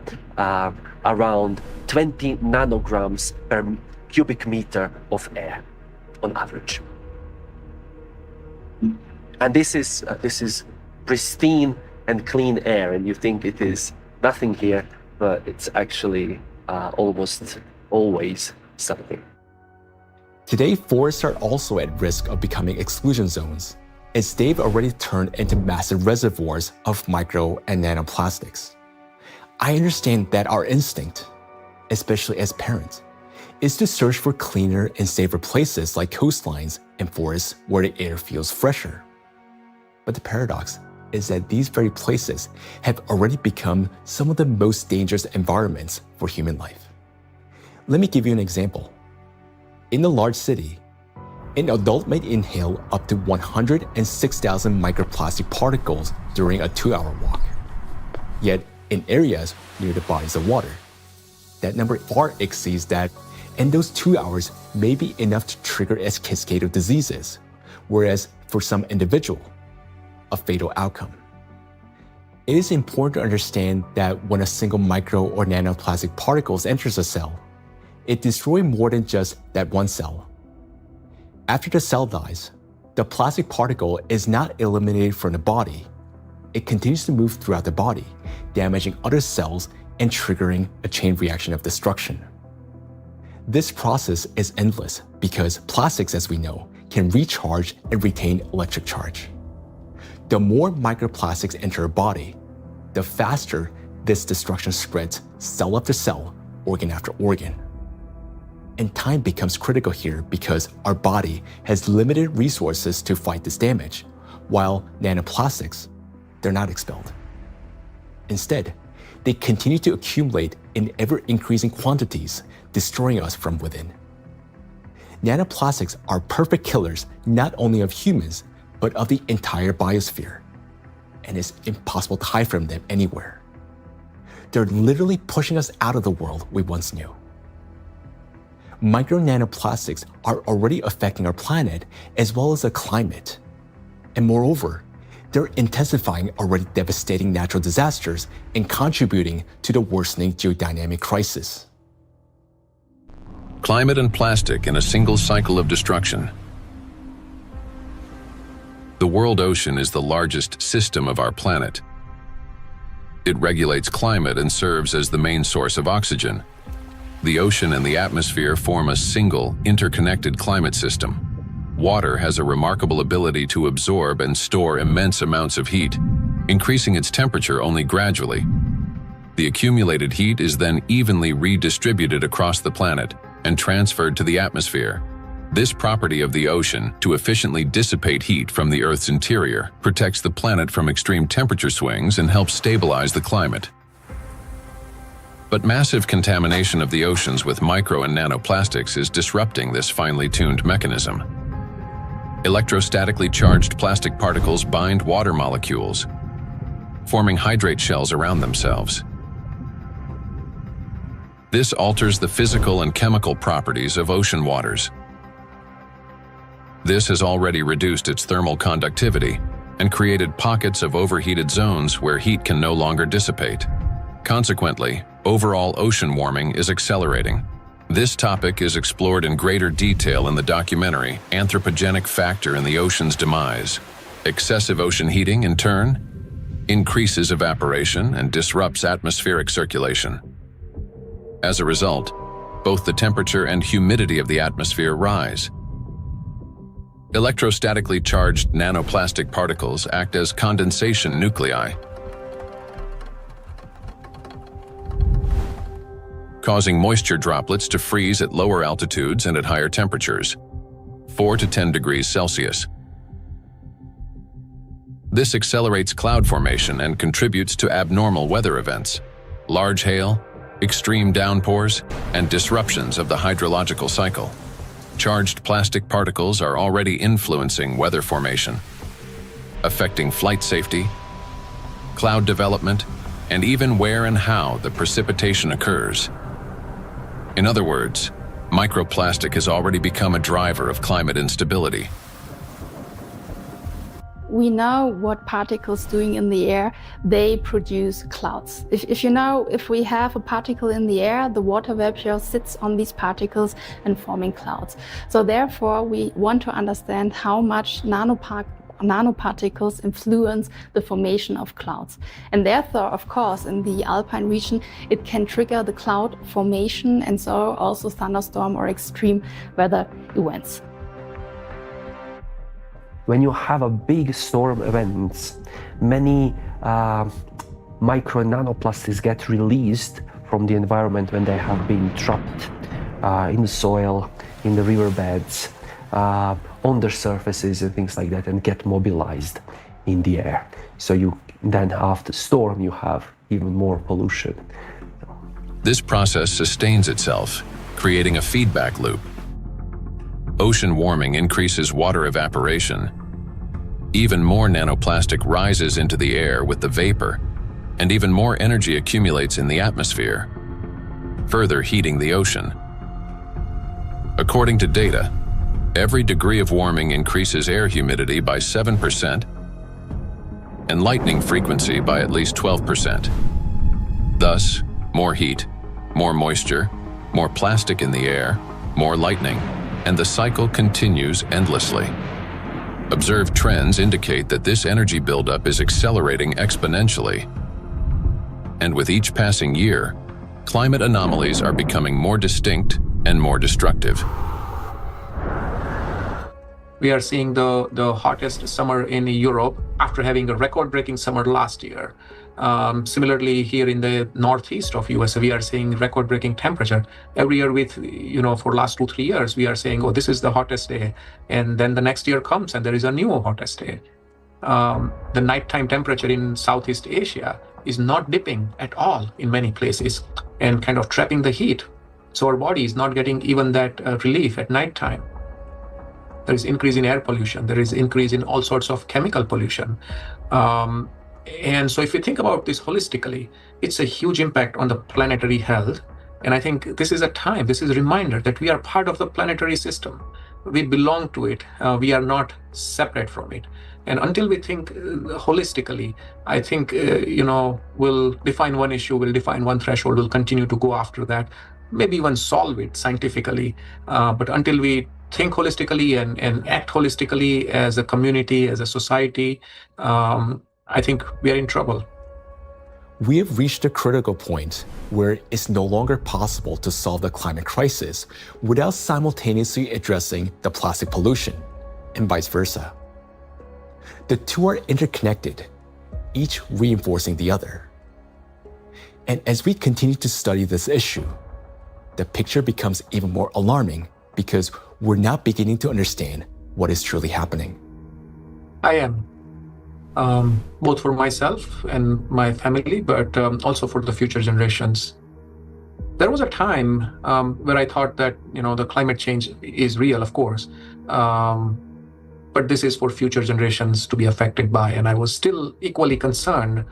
around 20 nanograms per cubic meter of air on average. And this is pristine and clean air, and you think it is nothing here, but it's actually almost always something.
Today, forests are also at risk of becoming exclusion zones, as they've already turned into massive reservoirs of micro and nanoplastics. I understand that our instinct, especially as parents, is to search for cleaner and safer places like coastlines and forests where the air feels fresher. But the paradox is that these very places have already become some of the most dangerous environments for human life. Let me give you an example. In a large city, an adult may inhale up to 106,000 microplastic particles during a 2-hour walk. Yet, in areas near the bodies of water, that number far exceeds that, and those 2 hours may be enough to trigger a cascade of diseases, whereas for some individual, a fatal outcome. It is important to understand that when a single micro or nanoplastic particles enters a cell, it destroys more than just that one cell. After the cell dies, the plastic particle is not eliminated from the body. It continues to move throughout the body, damaging other cells and triggering a chain reaction of destruction. This process is endless because plastics, as we know, can recharge and retain electric charge. The more microplastics enter a body, the faster this destruction spreads cell after cell, organ after organ. And time becomes critical here because our body has limited resources to fight this damage, while nanoplastics, they're not expelled. Instead, they continue to accumulate in ever-increasing quantities, destroying us from within. Nanoplastics are perfect killers not only of humans, but of the entire biosphere, and it's impossible to hide from them anywhere. They're literally pushing us out of the world we once knew. Micro nanoplastics are already affecting our planet as well as the climate. And moreover, they're intensifying already devastating natural disasters and contributing to the worsening geodynamic crisis.
Climate and plastic in a single cycle of destruction. The world ocean is the largest system of our planet. It regulates climate and serves as the main source of oxygen. The ocean and the atmosphere form a single, interconnected climate system. Water has a remarkable ability to absorb and store immense amounts of heat, increasing its temperature only gradually. The accumulated heat is then evenly redistributed across the planet and transferred to the atmosphere. This property of the ocean to efficiently dissipate heat from the Earth's interior protects the planet from extreme temperature swings and helps stabilize the climate. But massive contamination of the oceans with micro and nanoplastics is disrupting this finely tuned mechanism. Electrostatically charged plastic particles bind water molecules, forming hydrate shells around themselves. This alters the physical and chemical properties of ocean waters. This has already reduced its thermal conductivity and created pockets of overheated zones where heat can no longer dissipate. Consequently, overall ocean warming is accelerating. This topic is explored in greater detail in the documentary Anthropogenic Factor in the Ocean's Demise. Excessive ocean heating, in turn, increases evaporation and disrupts atmospheric circulation. As a result, both the temperature and humidity of the atmosphere rise. Electrostatically charged nanoplastic particles act as condensation nuclei, causing moisture droplets to freeze at lower altitudes and at higher temperatures, 4 to 10 degrees Celsius. This accelerates cloud formation and contributes to abnormal weather events, large hail, extreme downpours, and disruptions of the hydrological cycle. Charged plastic particles are already influencing weather formation, affecting flight safety, cloud development, and even where and how the precipitation occurs. In other words, microplastic has already become a driver of climate instability.
We know what particles doing in the air, they produce clouds. If we have a particle in the air, the water vapor sits on these particles and forming clouds. So therefore, we want to understand how much nanoparticles influence the formation of clouds. And therefore, of course, in the alpine region, it can trigger the cloud formation and so also thunderstorm or extreme weather events.
When you have a big storm event, many micro and nanoplastics get released from the environment when they have been trapped in the soil, in the riverbeds, on their surfaces and things like that, and get mobilized in the air. So you then after storm you have even more pollution.
This process sustains itself, creating a feedback loop. ocean warming increases water evaporation. Even more nanoplastic rises into the air with the vapor, and even more energy accumulates in the atmosphere, further heating the ocean. According to data, every degree of warming increases air humidity by 7% and lightning frequency by at least 12%. Thus, more heat, more moisture, more plastic in the air, more lightning, and the cycle continues endlessly. Observed trends indicate that this energy buildup is accelerating exponentially. And with each passing year, climate anomalies are becoming more distinct and more destructive.
We are seeing the hottest summer in Europe after having a record-breaking summer last year. Similarly, here in the northeast of US, we are seeing record-breaking temperature. Every year for last 2-3 years, we are saying, oh, this is the hottest day. And then the next year comes and there is a new hottest day. The nighttime temperature in Southeast Asia is not dipping at all in many places and kind of trapping the heat. So our body is not getting even that relief at nighttime. There is increase in air pollution. There is increase in all sorts of chemical pollution. And so if you think about this holistically, it's a huge impact on the planetary health. And I think this is a time, this is a reminder that we are part of the planetary system. We belong to it. We are not separate from it. And until we think holistically, I think, we'll define one issue, we'll define one threshold, we'll continue to go after that, maybe even solve it scientifically. But until we think holistically and act holistically as a community, as a society, I think we are in trouble.
We have reached a critical point where it's no longer possible to solve the climate crisis without simultaneously addressing the plastic pollution, and vice versa. The two are interconnected, each reinforcing the other. And as we continue to study this issue, the picture becomes even more alarming because we're now beginning to understand what is truly happening.
I am. Both for myself and my family, but also for the future generations. There was a time where I thought that, the climate change is real, of course, but this is for future generations to be affected by, and I was still equally concerned.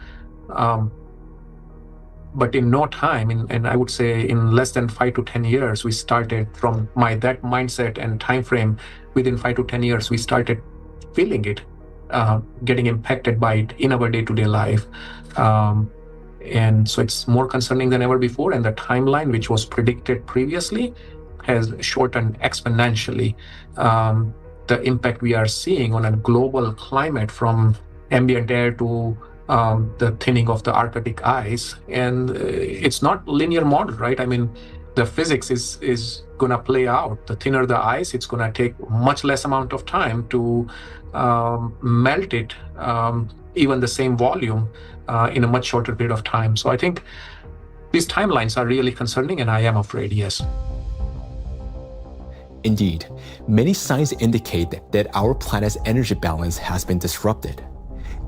But in no time, and I would say in less than 5 to 10 years, we started from that mindset and time frame. Within 5 to 10 years, we started feeling it. Getting impacted by it in our day-to-day life. And so it's more concerning than ever before, and the timeline, which was predicted previously, has shortened exponentially. The impact we are seeing on a global climate, from ambient air to the thinning of the Arctic ice, and it's not linear model, right? I mean, the physics is gonna play out. The thinner the ice, it's gonna take much less amount of time to melt it, even the same volume, in a much shorter period of time. So I think these timelines are really concerning, and I am afraid, yes.
Indeed, many signs indicate that our planet's energy balance has been disrupted,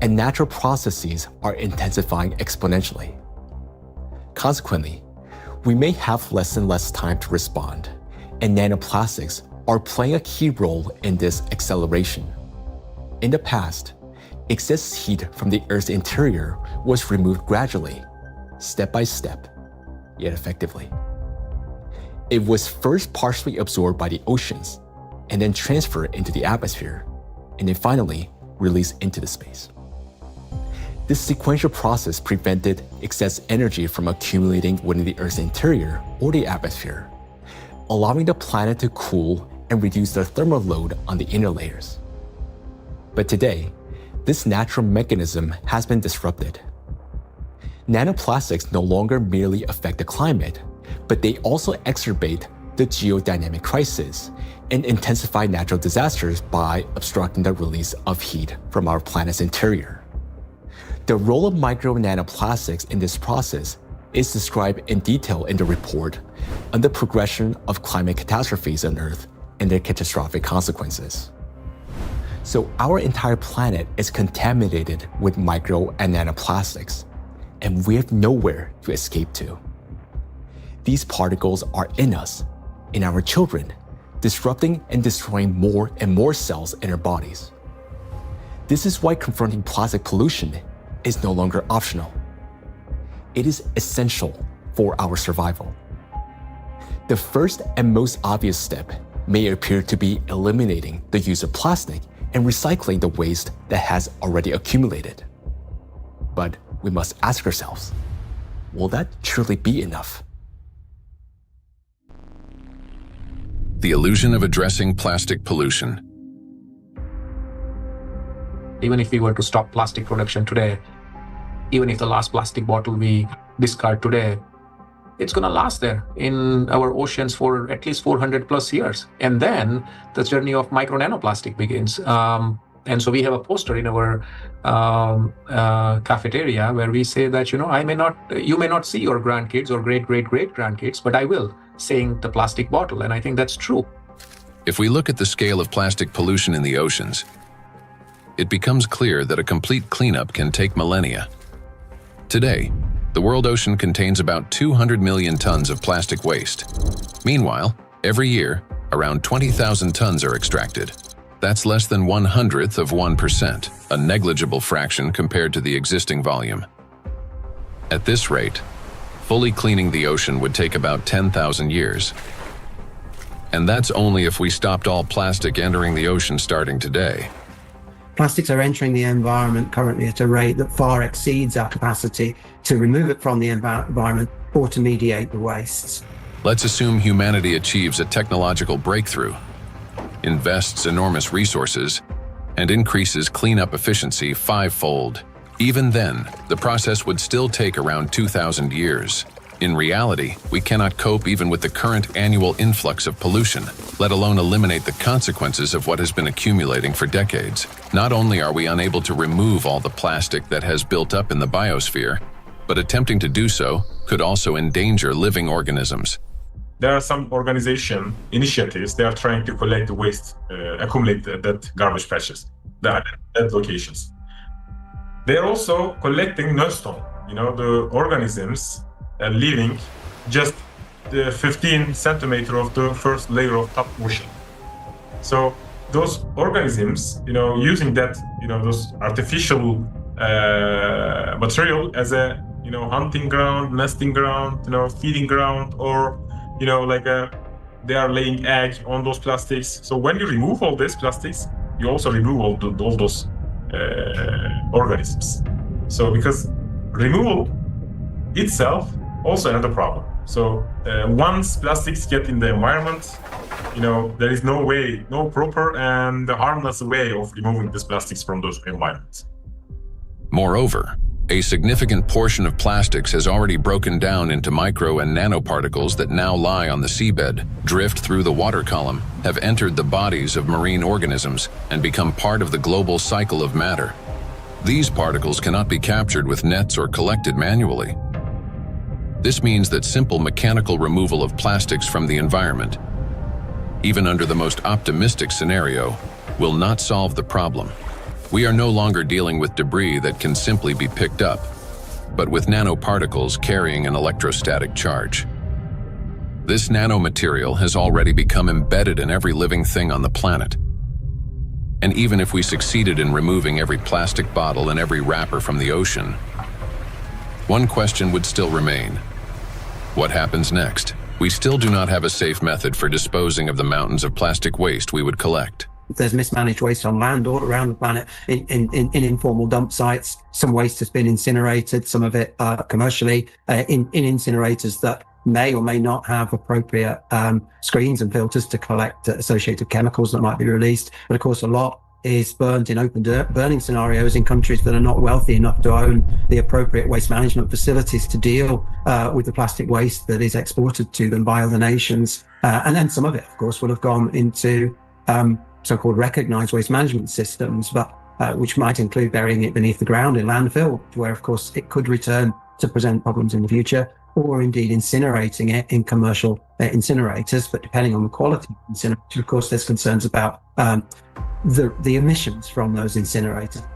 and natural processes are intensifying exponentially. Consequently, we may have less and less time to respond, and nanoplastics are playing a key role in this acceleration. In the past, excess heat from the Earth's interior was removed gradually, step by step, yet effectively. It was first partially absorbed by the oceans, and then transferred into the atmosphere, and then finally released into the space. This sequential process prevented excess energy from accumulating within the Earth's interior or the atmosphere, allowing the planet to cool and reduce the thermal load on the inner layers. But today, this natural mechanism has been disrupted. Nanoplastics no longer merely affect the climate, but they also exacerbate the geodynamic crisis and intensify natural disasters by obstructing the release of heat from our planet's interior. The role of micro nanoplastics in this process is described in detail in the report on the progression of climate catastrophes on Earth and their catastrophic consequences. So our entire planet is contaminated with micro and nanoplastics, and we have nowhere to escape to. These particles are in us, in our children, disrupting and destroying more and more cells in our bodies. This is why confronting plastic pollution is no longer optional. It is essential for our survival. The first and most obvious step may appear to be eliminating the use of plastic and recycling the waste that has already accumulated. But we must ask ourselves, will that truly be enough?
The illusion of addressing plastic pollution.
Even if we were to stop plastic production today, even if the last plastic bottle we discard today, it's going to last there in our oceans for at least 400 plus years. And then the journey of micro nanoplastic begins. And so we have a poster in our cafeteria where we say that, you may not see your grandkids or great-great-great-grandkids, but I will, saying the plastic bottle. And I think that's true.
If we look at the scale of plastic pollution in the oceans, it becomes clear that a complete cleanup can take millennia. Today, the world ocean contains about 200 million tons of plastic waste. Meanwhile, every year, around 20,000 tons are extracted. That's less than 1/100th of 1%, a negligible fraction compared to the existing volume. At this rate, fully cleaning the ocean would take about 10,000 years. And that's only if we stopped all plastic entering the ocean starting today.
Plastics are entering the environment currently at a rate that far exceeds our capacity to remove it from the environment or to mediate the wastes.
Let's assume humanity achieves a technological breakthrough, invests enormous resources, and increases cleanup efficiency 5-fold. Even then, the process would still take around 2,000 years. In reality, we cannot cope even with the current annual influx of pollution, let alone eliminate the consequences of what has been accumulating for decades. Not only are we unable to remove all the plastic that has built up in the biosphere, but attempting to do so could also endanger living organisms.
There are some initiatives, they are trying to collect the waste, accumulate that garbage patches, that locations. They are also collecting nullstone, the organisms living just the 15 centimeter of the first layer of top ocean. So those organisms, using that, those artificial material as a, hunting ground, nesting ground, feeding ground, or, they are laying egg on those plastics. So when you remove all these plastics, you also remove all those organisms. So because removal itself also another problem. So once plastics get in the environment, there is no proper and harmless way of removing these plastics from those environments.
Moreover, a significant portion of plastics has already broken down into micro and nanoparticles that now lie on the seabed, drift through the water column, have entered the bodies of marine organisms, and become part of the global cycle of matter. These particles cannot be captured with nets or collected manually. This means that simple mechanical removal of plastics from the environment, even under the most optimistic scenario, will not solve the problem. We are no longer dealing with debris that can simply be picked up, but with nanoparticles carrying an electrostatic charge. This nanomaterial has already become embedded in every living thing on the planet. And even if we succeeded in removing every plastic bottle and every wrapper from the ocean, one question would still remain. What happens next? We still do not have a safe method for disposing of the mountains of plastic waste we would collect.
There's mismanaged waste on land all around the planet in informal dump sites. Some waste has been incinerated, some of it commercially in incinerators that may or may not have appropriate screens and filters to collect associated chemicals that might be released. But of course, a lot is burned in open burning scenarios in countries that are not wealthy enough to own the appropriate waste management facilities to deal with the plastic waste that is exported to them by other nations. And then some of it, of course, will have gone into so-called recognized waste management systems, but which might include burying it beneath the ground in landfill, where, of course, it could return to present problems in the future, or indeed incinerating it in commercial incinerators. But depending on the quality of incinerator, of course, there's concerns about the emissions from those incinerators.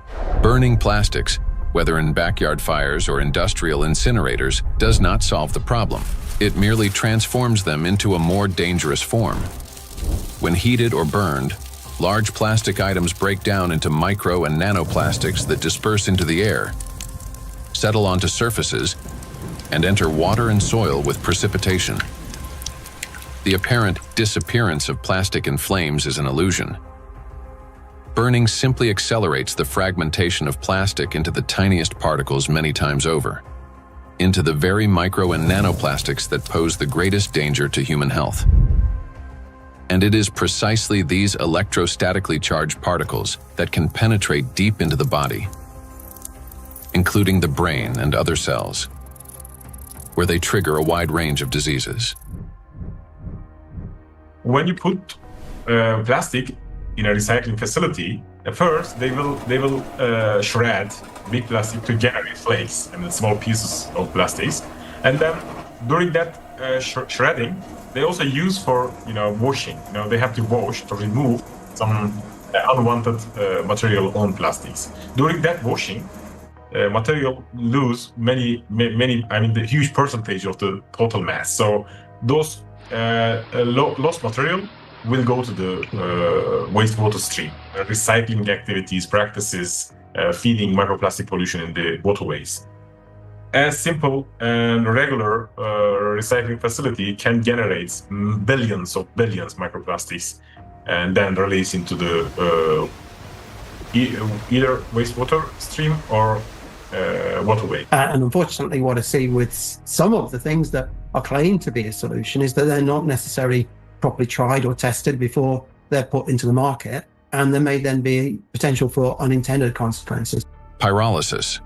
Burning plastics, whether in backyard fires or industrial incinerators, does not solve the problem. It merely transforms them into a more dangerous form. When heated or burned, large plastic items break down into micro and nanoplastics that disperse into the air, settle onto surfaces, and enter water and soil with precipitation. The apparent disappearance of plastic in flames is an illusion. Burning simply accelerates the fragmentation of plastic into the tiniest particles many times over, into the very micro and nanoplastics that pose the greatest danger to human health. And it is precisely these electrostatically charged particles that can penetrate deep into the body, including the brain and other cells, where they trigger a wide range of diseases.
When you put plastic in a recycling facility, at first they will shred big plastic to generate flakes and small pieces of plastics, and then during that shredding, they also use for washing. They have to wash to remove some unwanted material on plastics. During that washing, material lose many. I mean, the huge percentage of the total mass. So those lost material will go to the wastewater stream. Recycling activities, practices, feeding microplastic pollution in the waterways. A simple and regular recycling facility can generate billions microplastics and then release into the either wastewater stream or waterway.
And unfortunately, what I see with some of the things that are claimed to be a solution is that they're not necessarily properly tried or tested before they're put into the market, and there may then be potential for unintended consequences.
Pyrolysis.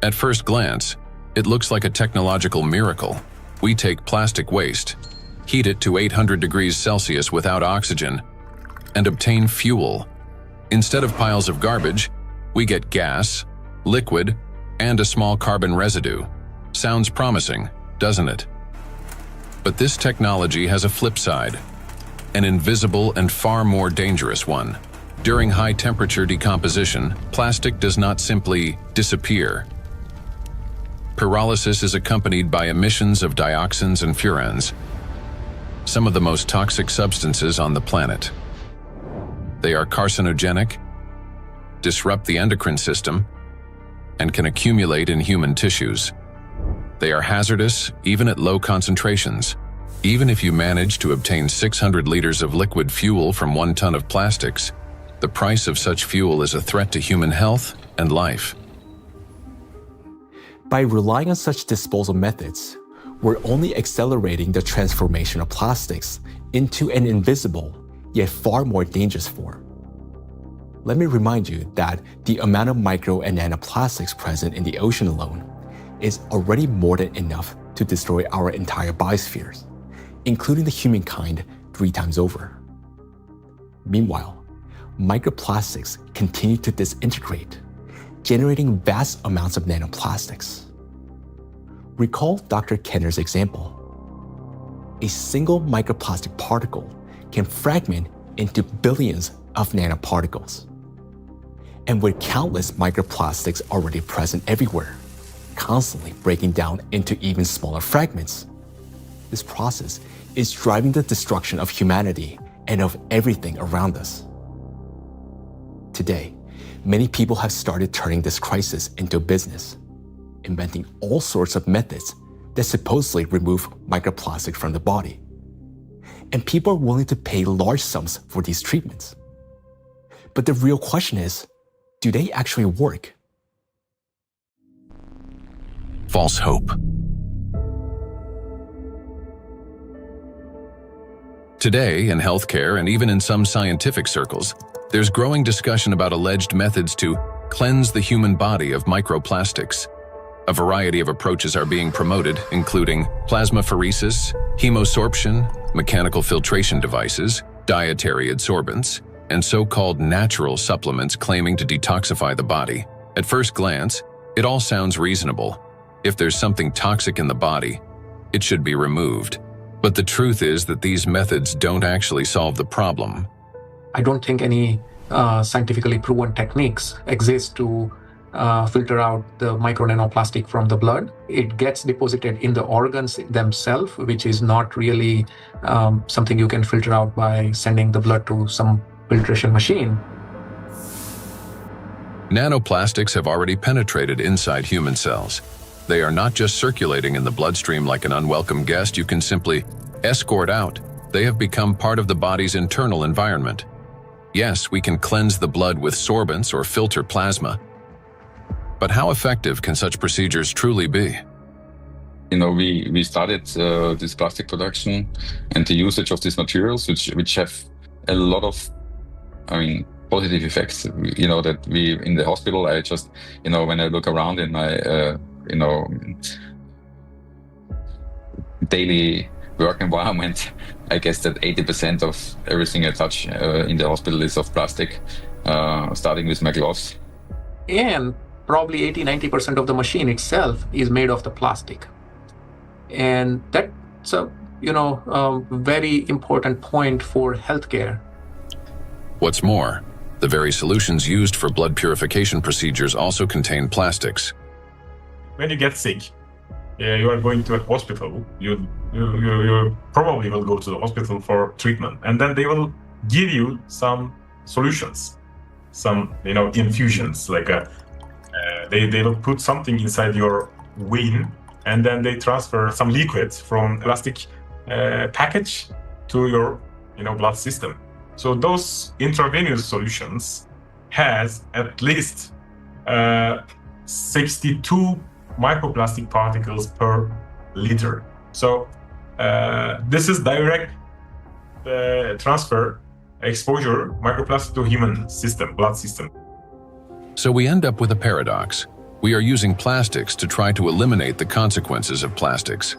At first glance, it looks like a technological miracle. We take plastic waste, heat it to 800 degrees Celsius without oxygen, and obtain fuel. Instead of piles of garbage, we get gas, liquid, and a small carbon residue. Sounds promising, doesn't it? But this technology has a flip side, an invisible and far more dangerous one. During high-temperature decomposition, plastic does not simply disappear. Pyrolysis is accompanied by emissions of dioxins and furans, some of the most toxic substances on the planet. They are carcinogenic, disrupt the endocrine system, and can accumulate in human tissues. They are hazardous even at low concentrations. Even if you manage to obtain 600 liters of liquid fuel from 1 ton of plastics, the price of such fuel is a threat to human health and life.
By relying on such disposal methods, we're only accelerating the transformation of plastics into an invisible, yet far more dangerous form. Let me remind you that the amount of micro and nanoplastics present in the ocean alone is already more than enough to destroy our entire biospheres, including the humankind 3 times over. Meanwhile, microplastics continue to disintegrate, generating vast amounts of nanoplastics. Recall Dr. Kenner's example. A single microplastic particle can fragment into billions of nanoparticles. And with countless microplastics already present everywhere, constantly breaking down into even smaller fragments, this process is driving the destruction of humanity and of everything around us. Today, many people have started turning this crisis into a business, inventing all sorts of methods that supposedly remove microplastic from the body. And people are willing to pay large sums for these treatments. But the real question is, do they actually work?
False hope. Today, in healthcare and even in some scientific circles, there's growing discussion about alleged methods to cleanse the human body of microplastics. A variety of approaches are being promoted, including plasmapheresis, hemosorption, mechanical filtration devices, dietary adsorbents, and so-called natural supplements claiming to detoxify the body. At first glance, it all sounds reasonable. If there's something toxic in the body, it should be removed. But the truth is that these methods don't actually solve the problem.
I don't think any scientifically proven techniques exist to filter out the micro nanoplastic from the blood. It gets deposited in the organs themselves, which is not really something you can filter out by sending the blood to some filtration machine.
Nanoplastics have already penetrated inside human cells. They are not just circulating in the bloodstream like an unwelcome guest you can simply escort out. They have become part of the body's internal environment. Yes, we can cleanse the blood with sorbents or filter plasma. But how effective can such procedures truly be?
We started this plastic production and the usage of these materials, which have a lot of, positive effects. That we in the hospital, I just, when I look around in my, daily work environment, I guess that 80% of everything I touch in the hospital is of plastic, starting with my gloves.
And probably 80-90% of the machine itself is made of the plastic. And that's a very important point for healthcare.
What's more, the very solutions used for blood purification procedures also contain plastics.
When you get sick, you are going to a hospital, you probably will go to the hospital for treatment, and then they will give you some solutions, some infusions, like they will put something inside your vein, and then they transfer some liquid from plastic package to your blood system. So those intravenous solutions has at least 62 microplastic particles per liter. So this is direct transfer exposure microplastic to human system, blood system.
So we end up with a paradox. We are using plastics to try to eliminate the consequences of plastics.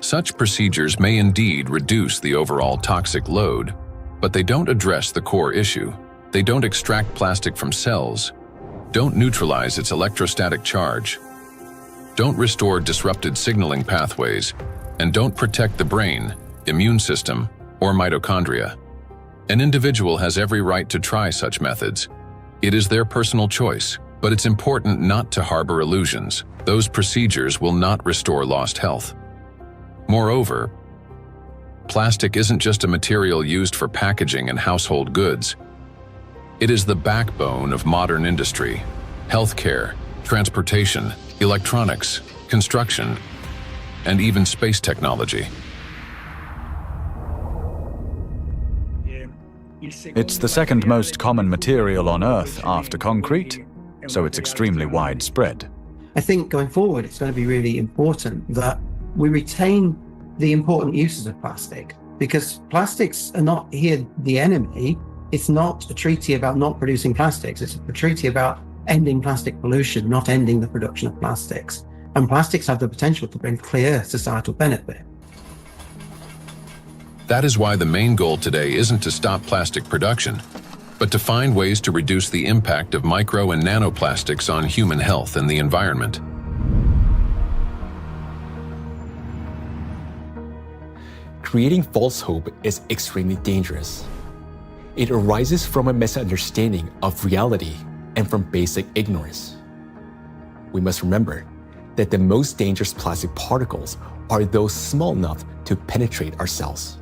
Such procedures may indeed reduce the overall toxic load, but they don't address the core issue. They don't extract plastic from cells, don't neutralize its electrostatic charge, don't restore disrupted signaling pathways, and don't protect the brain, immune system, or mitochondria. An individual has every right to try such methods. It is their personal choice, but it's important not to harbor illusions. Those procedures will not restore lost health. Moreover, plastic isn't just a material used for packaging and household goods. It is the backbone of modern industry, healthcare, transportation, electronics, construction, and even space technology.
It's the second most common material on Earth after concrete, so it's extremely widespread.
I think going forward, it's going to be really important that we retain the important uses of plastic, because plastics are not here the enemy. It's not a treaty about not producing plastics. It's a treaty about ending plastic pollution, not ending the production of plastics. And plastics have the potential to bring clear societal benefit.
That is why the main goal today isn't to stop plastic production, but to find ways to reduce the impact of micro and nanoplastics on human health and the environment.
Creating false hope is extremely dangerous. It arises from a misunderstanding of reality and from basic ignorance. We must remember that the most dangerous plastic particles are those small enough to penetrate our cells.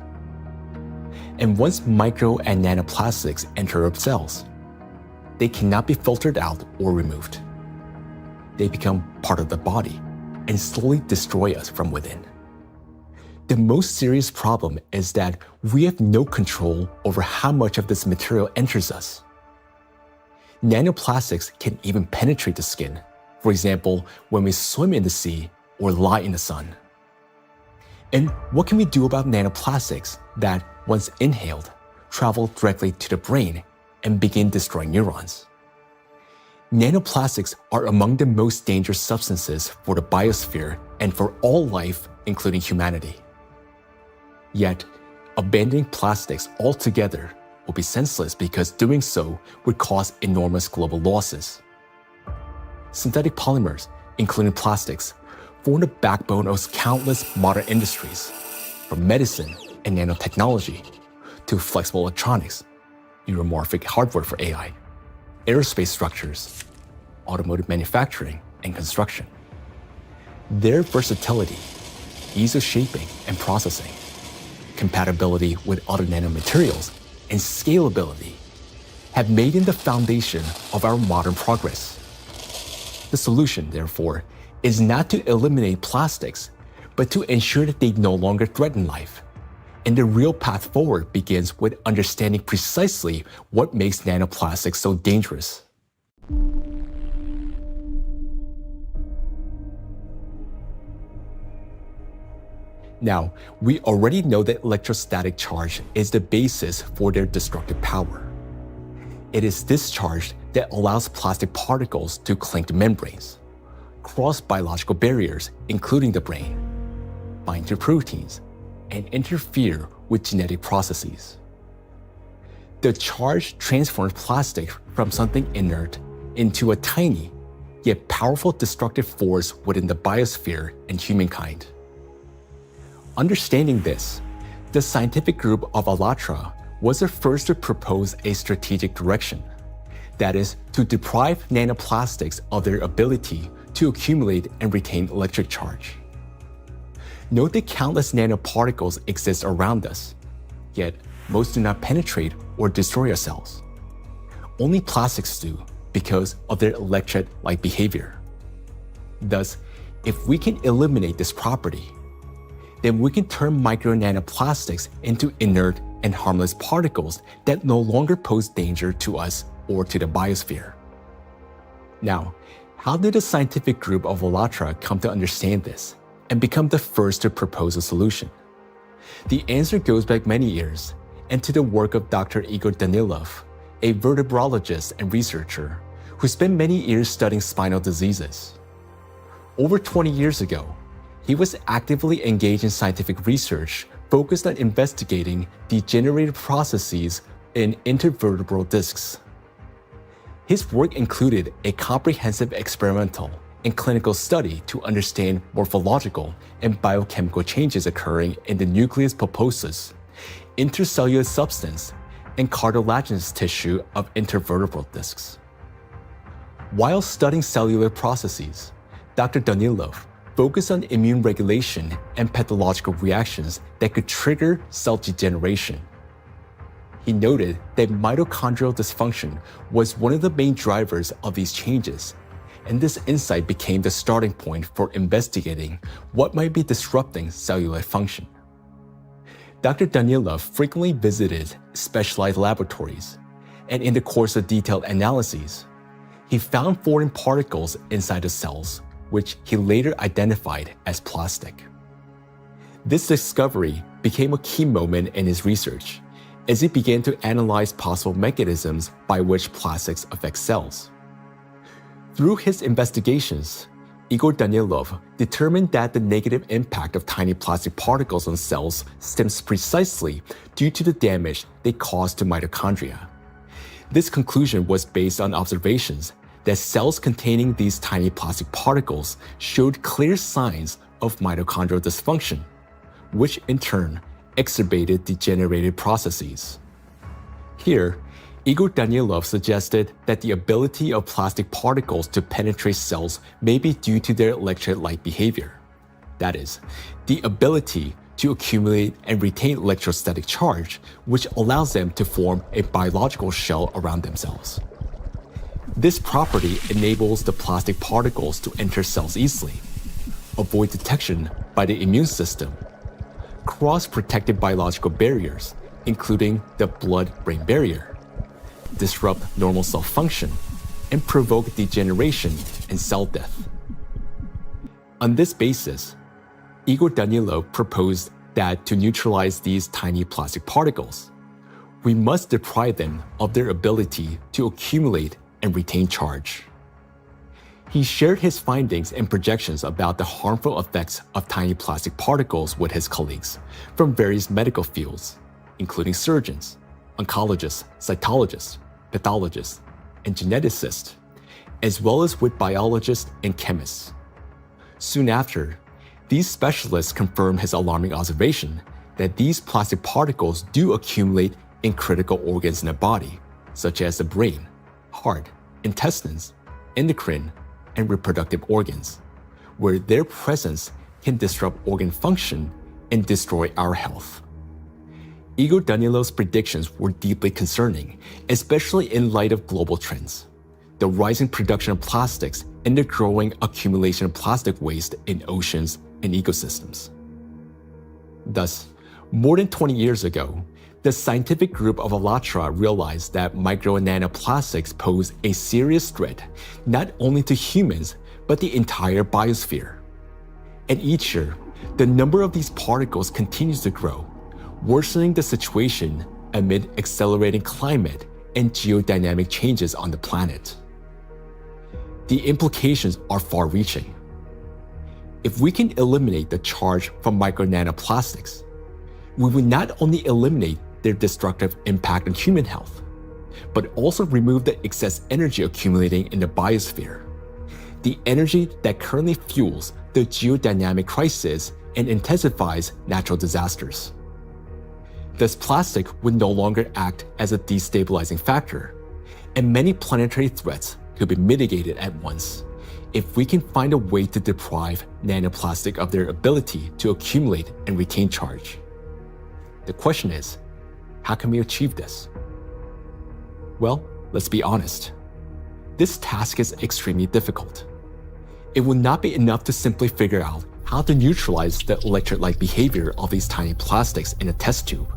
And once micro and nanoplastics enter our cells, they cannot be filtered out or removed. They become part of the body and slowly destroy us from within. The most serious problem is that we have no control over how much of this material enters us. Nanoplastics can even penetrate the skin, for example, when we swim in the sea or lie in the sun. And what can we do about nanoplastics that, once inhaled, travel directly to the brain and begin destroying neurons? Nanoplastics are among the most dangerous substances for the biosphere and for all life, including humanity. Yet, abandoning plastics altogether will be senseless because doing so would cause enormous global losses. Synthetic polymers, including plastics, form the backbone of countless modern industries, from medicine and nanotechnology to flexible electronics, neuromorphic hardware for AI, aerospace structures, automotive manufacturing and construction. Their versatility, ease of shaping and processing, compatibility with other nanomaterials, and scalability have made it the foundation of our modern progress. The solution, therefore, is not to eliminate plastics, but to ensure that they no longer threaten life. And the real path forward begins with understanding precisely what makes nanoplastics so dangerous. Now, we already know that electrostatic charge is the basis for their destructive power. It is this charge that allows plastic particles to cling to membranes, cross biological barriers, including the brain, bind to proteins, and interfere with genetic processes. The charge transforms plastic from something inert into a tiny, yet powerful destructive force within the biosphere and humankind. Understanding this, the scientific group of ALLATRA was the first to propose a strategic direction, that is, to deprive nanoplastics of their ability to accumulate and retain electric charge. Note that countless nanoparticles exist around us, yet most do not penetrate or destroy our cells. Only plastics do because of their electret-like behavior. Thus, if we can eliminate this property, then we can turn micro nanoplastics into inert and harmless particles that no longer pose danger to us or to the biosphere. Now, how did the scientific group of ALLATRA come to understand this and become the first to propose a solution? The answer goes back many years and to the work of Dr. Igor Danilov, a vertebrologist and researcher who spent many years studying spinal diseases. Over 20 years ago, he was actively engaged in scientific research focused on investigating degenerative processes in intervertebral discs. His work included a comprehensive experimental and clinical study to understand morphological and biochemical changes occurring in the nucleus pulposus, intercellular substance, and cartilaginous tissue of intervertebral discs. While studying cellular processes, Dr. Danilov focused on immune regulation and pathological reactions that could trigger cell degeneration. He noted that mitochondrial dysfunction was one of the main drivers of these changes, and this insight became the starting point for investigating what might be disrupting cellular function. Dr. Danilov frequently visited specialized laboratories, and in the course of detailed analyses, he found foreign particles inside the cells, which he later identified as plastic. This discovery became a key moment in his research, as he began to analyze possible mechanisms by which plastics affect cells. Through his investigations, Igor Danilov determined that the negative impact of tiny plastic particles on cells stems precisely due to the damage they cause to mitochondria. This conclusion was based on observations that cells containing these tiny plastic particles showed clear signs of mitochondrial dysfunction, which in turn exacerbated degenerative processes. Here, Igor Danilov suggested that the ability of plastic particles to penetrate cells may be due to their electret-like behavior. That is, the ability to accumulate and retain electrostatic charge, which allows them to form a biological shell around themselves. This property enables the plastic particles to enter cells easily, avoid detection by the immune system, cross protective biological barriers, including the blood-brain barrier, disrupt normal cell function, and provoke degeneration and cell death. On this basis, Igor Danilov proposed that to neutralize these tiny plastic particles, we must deprive them of their ability to accumulate and retain charge. He shared his findings and projections about the harmful effects of tiny plastic particles with his colleagues from various medical fields, including surgeons, oncologists, cytologists, pathologists, and geneticists, as well as with biologists and chemists. Soon after, these specialists confirmed his alarming observation that these plastic particles do accumulate in critical organs in the body, such as the brain, heart, intestines, endocrine, and reproductive organs, where their presence can disrupt organ function and destroy our health. Igor Danilo's predictions were deeply concerning, especially in light of global trends, the rising production of plastics and the growing accumulation of plastic waste in oceans and ecosystems. Thus, more than 20 years ago, the scientific group of ALLATRA realized that micro and nanoplastics pose a serious threat not only to humans, but the entire biosphere. And each year, the number of these particles continues to grow, worsening the situation amid accelerating climate and geodynamic changes on the planet. The implications are far-reaching. If we can eliminate the charge from micro nanoplastics, we will not only eliminate their destructive impact on human health, but also remove the excess energy accumulating in the biosphere, the energy that currently fuels the geodynamic crisis and intensifies natural disasters. Thus, plastic would no longer act as a destabilizing factor, and many planetary threats could be mitigated at once if we can find a way to deprive nanoplastic of their ability to accumulate and retain charge. The question is, how can we achieve this? Well, let's be honest. This task is extremely difficult. It will not be enough to simply figure out how to neutralize the electrolyte behavior of these tiny plastics in a test tube.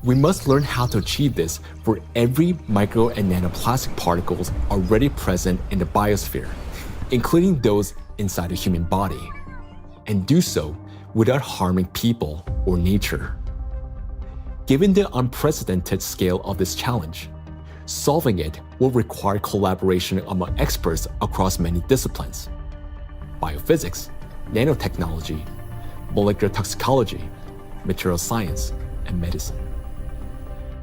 We must learn how to achieve this for every micro and nanoplastic particles already present in the biosphere, including those inside the human body, and do so without harming people or nature. Given the unprecedented scale of this challenge, solving it will require collaboration among experts across many disciplines: biophysics, nanotechnology, molecular toxicology, material science, and medicine.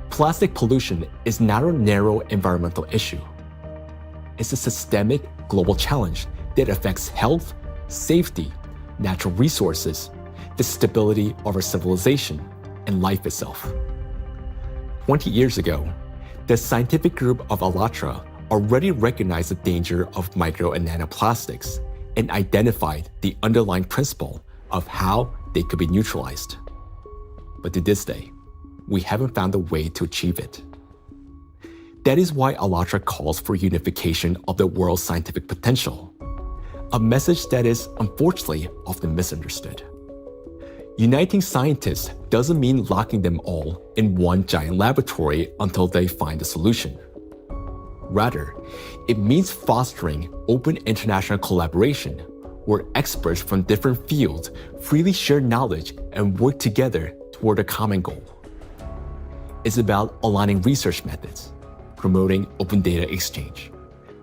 Plastic pollution is not a narrow environmental issue. It's a systemic global challenge that affects health, safety, natural resources, the stability of our civilization, and life itself. 20 years ago, the scientific group of ALLATRA already recognized the danger of micro and nanoplastics and identified the underlying principle of how they could be neutralized. But to this day, we haven't found a way to achieve it. That is why ALLATRA calls for unification of the world's scientific potential, a message that is unfortunately often misunderstood. Uniting scientists doesn't mean locking them all in one giant laboratory until they find a solution. Rather, it means fostering open international collaboration where experts from different fields freely share knowledge and work together toward a common goal. It's about aligning research methods, promoting open data exchange,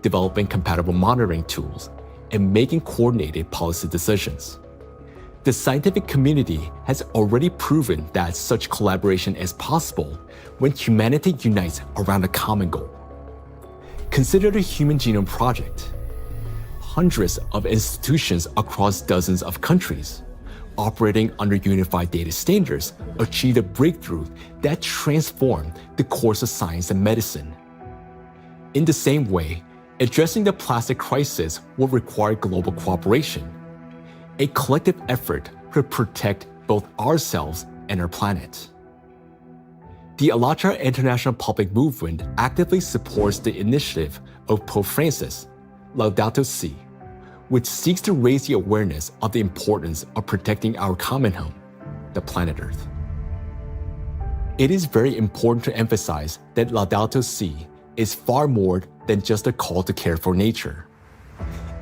developing compatible monitoring tools, and making coordinated policy decisions. The scientific community has already proven that such collaboration is possible when humanity unites around a common goal. Consider the Human Genome Project. Hundreds of institutions across dozens of countries, operating under unified data standards, achieved a breakthrough that transformed the course of science and medicine. In the same way, addressing the plastic crisis will require global cooperation, a collective effort to protect both ourselves and our planet. The ALLATRA International Public Movement actively supports the initiative of Pope Francis, Laudato Si, which seeks to raise the awareness of the importance of protecting our common home, the planet Earth. It is very important to emphasize that Laudato Si is far more than just a call to care for nature.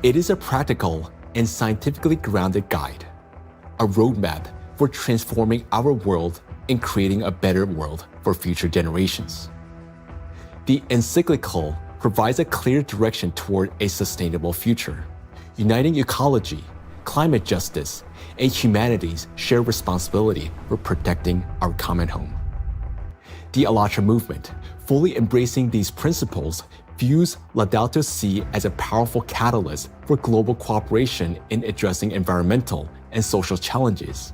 It is a practical and scientifically grounded guide, a roadmap for transforming our world and creating a better world for future generations. The encyclical provides a clear direction toward a sustainable future, uniting ecology, climate justice, and humanity's shared responsibility for protecting our common home. The ALLATRA movement, fully embracing these principles, views Laudato Si as a powerful catalyst for global cooperation in addressing environmental and social challenges,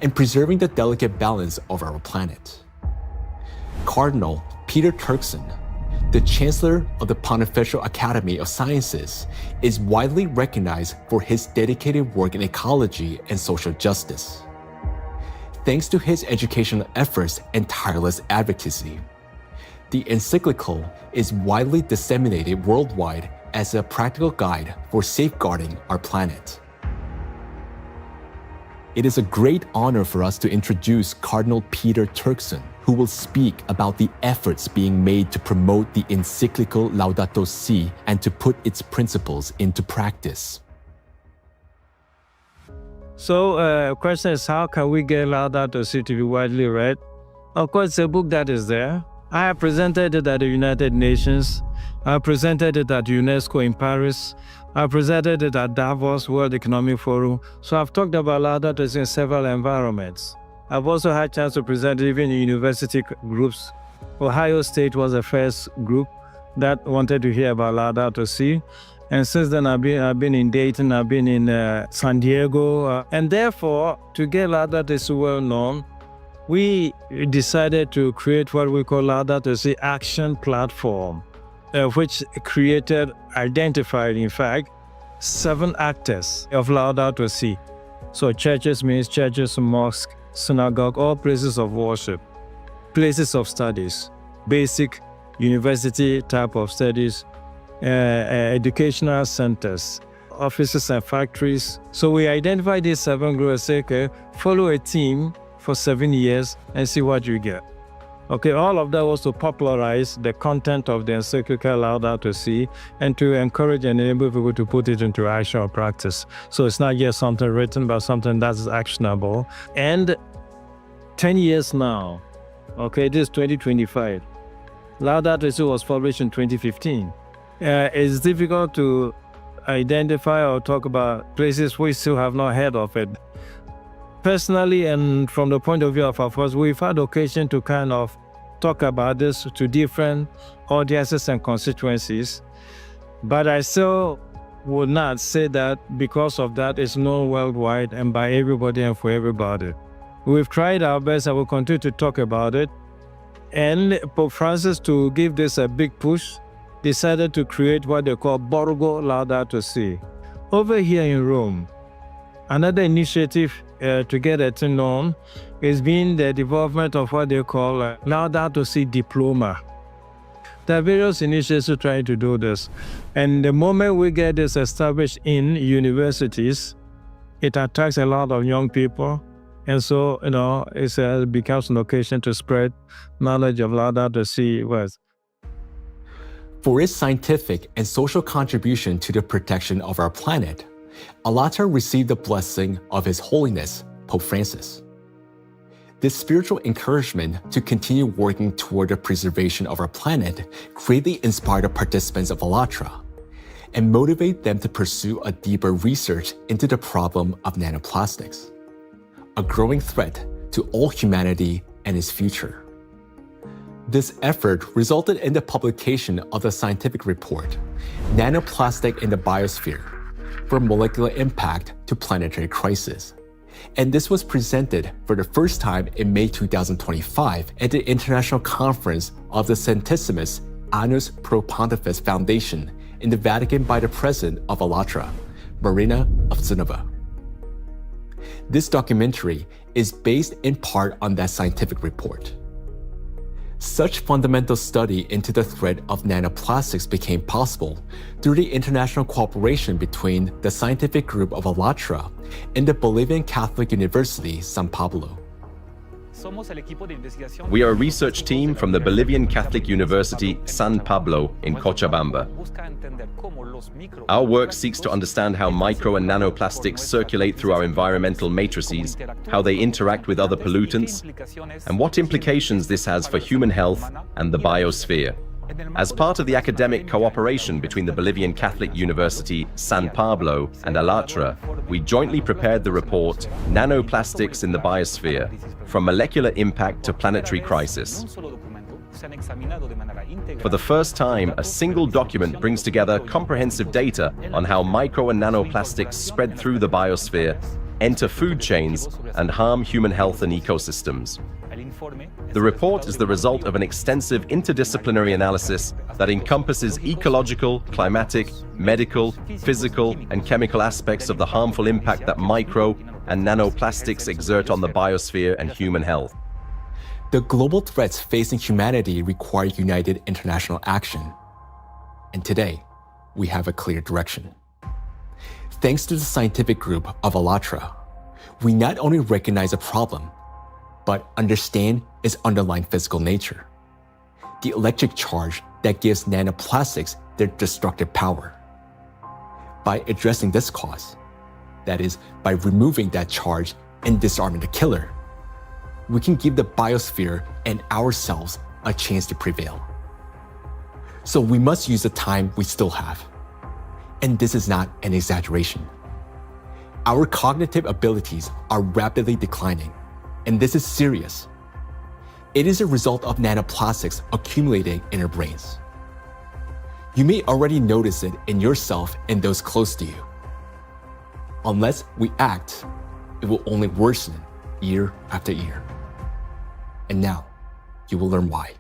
and preserving the delicate balance of our planet. Cardinal Peter Turkson, the Chancellor of the Pontifical Academy of Sciences, is widely recognized for his dedicated work in ecology and social justice. Thanks to his educational efforts and tireless advocacy, the encyclical is widely disseminated worldwide as a practical guide for safeguarding our planet. It is a great honor for us to introduce Cardinal Peter Turkson, who will speak about the efforts being made to promote the encyclical Laudato Si and to put its principles into practice.
So, question is, how can we get Laudato Si to be widely read? Of course, it's a book that is there. I have presented it at the United Nations. I presented it at UNESCO in Paris. I presented it at Davos World Economic Forum. So I've talked about Laudato Si in several environments. I've also had a chance to present it even in university groups. Ohio State was the first group that wanted to hear about Laudato Si. And since then, I've been in Dayton, I've been in San Diego. And therefore, to get Laudato Si well known, we decided to create what we call Laudato Si Action Platform, which identified, in fact, 7 actors of Laudato Si. So churches means churches, mosques, synagogue, all places of worship, places of studies, basic university type of studies, educational centers, offices and factories. So we identified these 7 groups and say, okay, follow a team for 7 years and see what you get. Okay, all of that was to popularize the content of the encyclical Laudato Si and to encourage and enable people to put it into action or practice. So it's not just something written, but something that's actionable. And 10 years now, okay, this is 2025. Laudato Si was published in 2015. It's difficult to identify or talk about places we still have not heard of it. Personally, and from the point of view of our force, we've had occasion to kind of talk about this to different audiences and constituencies, but I still would not say that because of that it's known worldwide and by everybody and for everybody. We've tried our best and we'll continue to talk about it. And Pope Francis, to give this a big push, decided to create what they call Borgo Laudato Si. Over here in Rome, another initiative to get it known has been the development of what they call Laudato Si Diploma. There are various initiatives trying to do this. And the moment we get this established in universities, it attracts a lot of young people. And so, it becomes an occasion to spread knowledge of Laudato Si words.
For its scientific and social contribution to the protection of our planet, ALLATRA received the blessing of His Holiness, Pope Francis. This spiritual encouragement to continue working toward the preservation of our planet greatly inspired the participants of ALLATRA and motivated them to pursue a deeper research into the problem of nanoplastics, a growing threat to all humanity and its future. This effort resulted in the publication of the scientific report, Nanoplastic in the Biosphere, from Molecular Impact to Planetary Crisis. And this was presented for the first time in May 2025 at the International Conference of the Centesimus Annus Pro Pontifex Foundation in the Vatican by the President of ALLATRA, Marina Ovtsinova. This documentary is based in part on that scientific report. Such fundamental study into the threat of nanoplastics became possible through the international cooperation between the scientific group of ALLATRA and the Bolivian Catholic University, San Pablo.
We are a research team from the Bolivian Catholic University, San Pablo in Cochabamba. Our work seeks to understand how micro and nanoplastics circulate through our environmental matrices, how they interact with other pollutants, and what implications this has for human health and the biosphere. As part of the academic cooperation between the Bolivian Catholic University, San Pablo, and ALLATRA, we jointly prepared the report, Nanoplastics in the Biosphere, From Molecular Impact to Planetary Crisis. For the first time, a single document brings together comprehensive data on how micro and nanoplastics spread through the biosphere, enter food chains, and harm human health and ecosystems. The report is the result of an extensive interdisciplinary analysis that encompasses ecological, climatic, medical, physical, and chemical aspects of the harmful impact that micro and nanoplastics exert on the biosphere and human health.
The global threats facing humanity require united international action. And today, we have a clear direction. Thanks to the scientific group of ALLATRA, we not only recognize a problem, but understand its underlying physical nature, the electric charge that gives nanoplastics their destructive power. By addressing this cause, that is, by removing that charge and disarming the killer, we can give the biosphere and ourselves a chance to prevail. So we must use the time we still have. And this is not an exaggeration. Our cognitive abilities are rapidly declining, and this is serious. It is a result of nanoplastics accumulating in our brains. You may already notice it in yourself and those close to you. Unless we act, it will only worsen year after year. And now, you will learn why.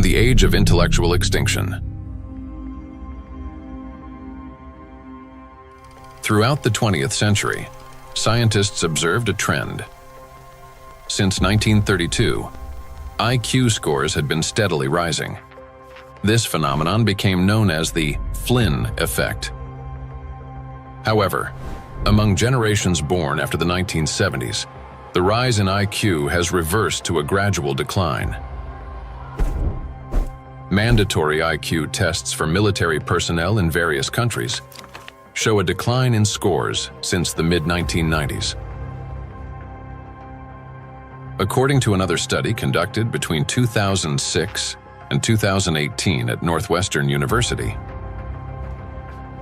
The age of intellectual extinction. Throughout the 20th century, scientists observed a trend. Since 1932, IQ scores had been steadily rising. This phenomenon became known as the Flynn effect. However, among generations born after the 1970s, the rise in IQ has reversed to a gradual decline. Mandatory IQ tests for military personnel in various countries show a decline in scores since the mid-1990s. According to another study conducted between 2006 and 2018 at Northwestern University,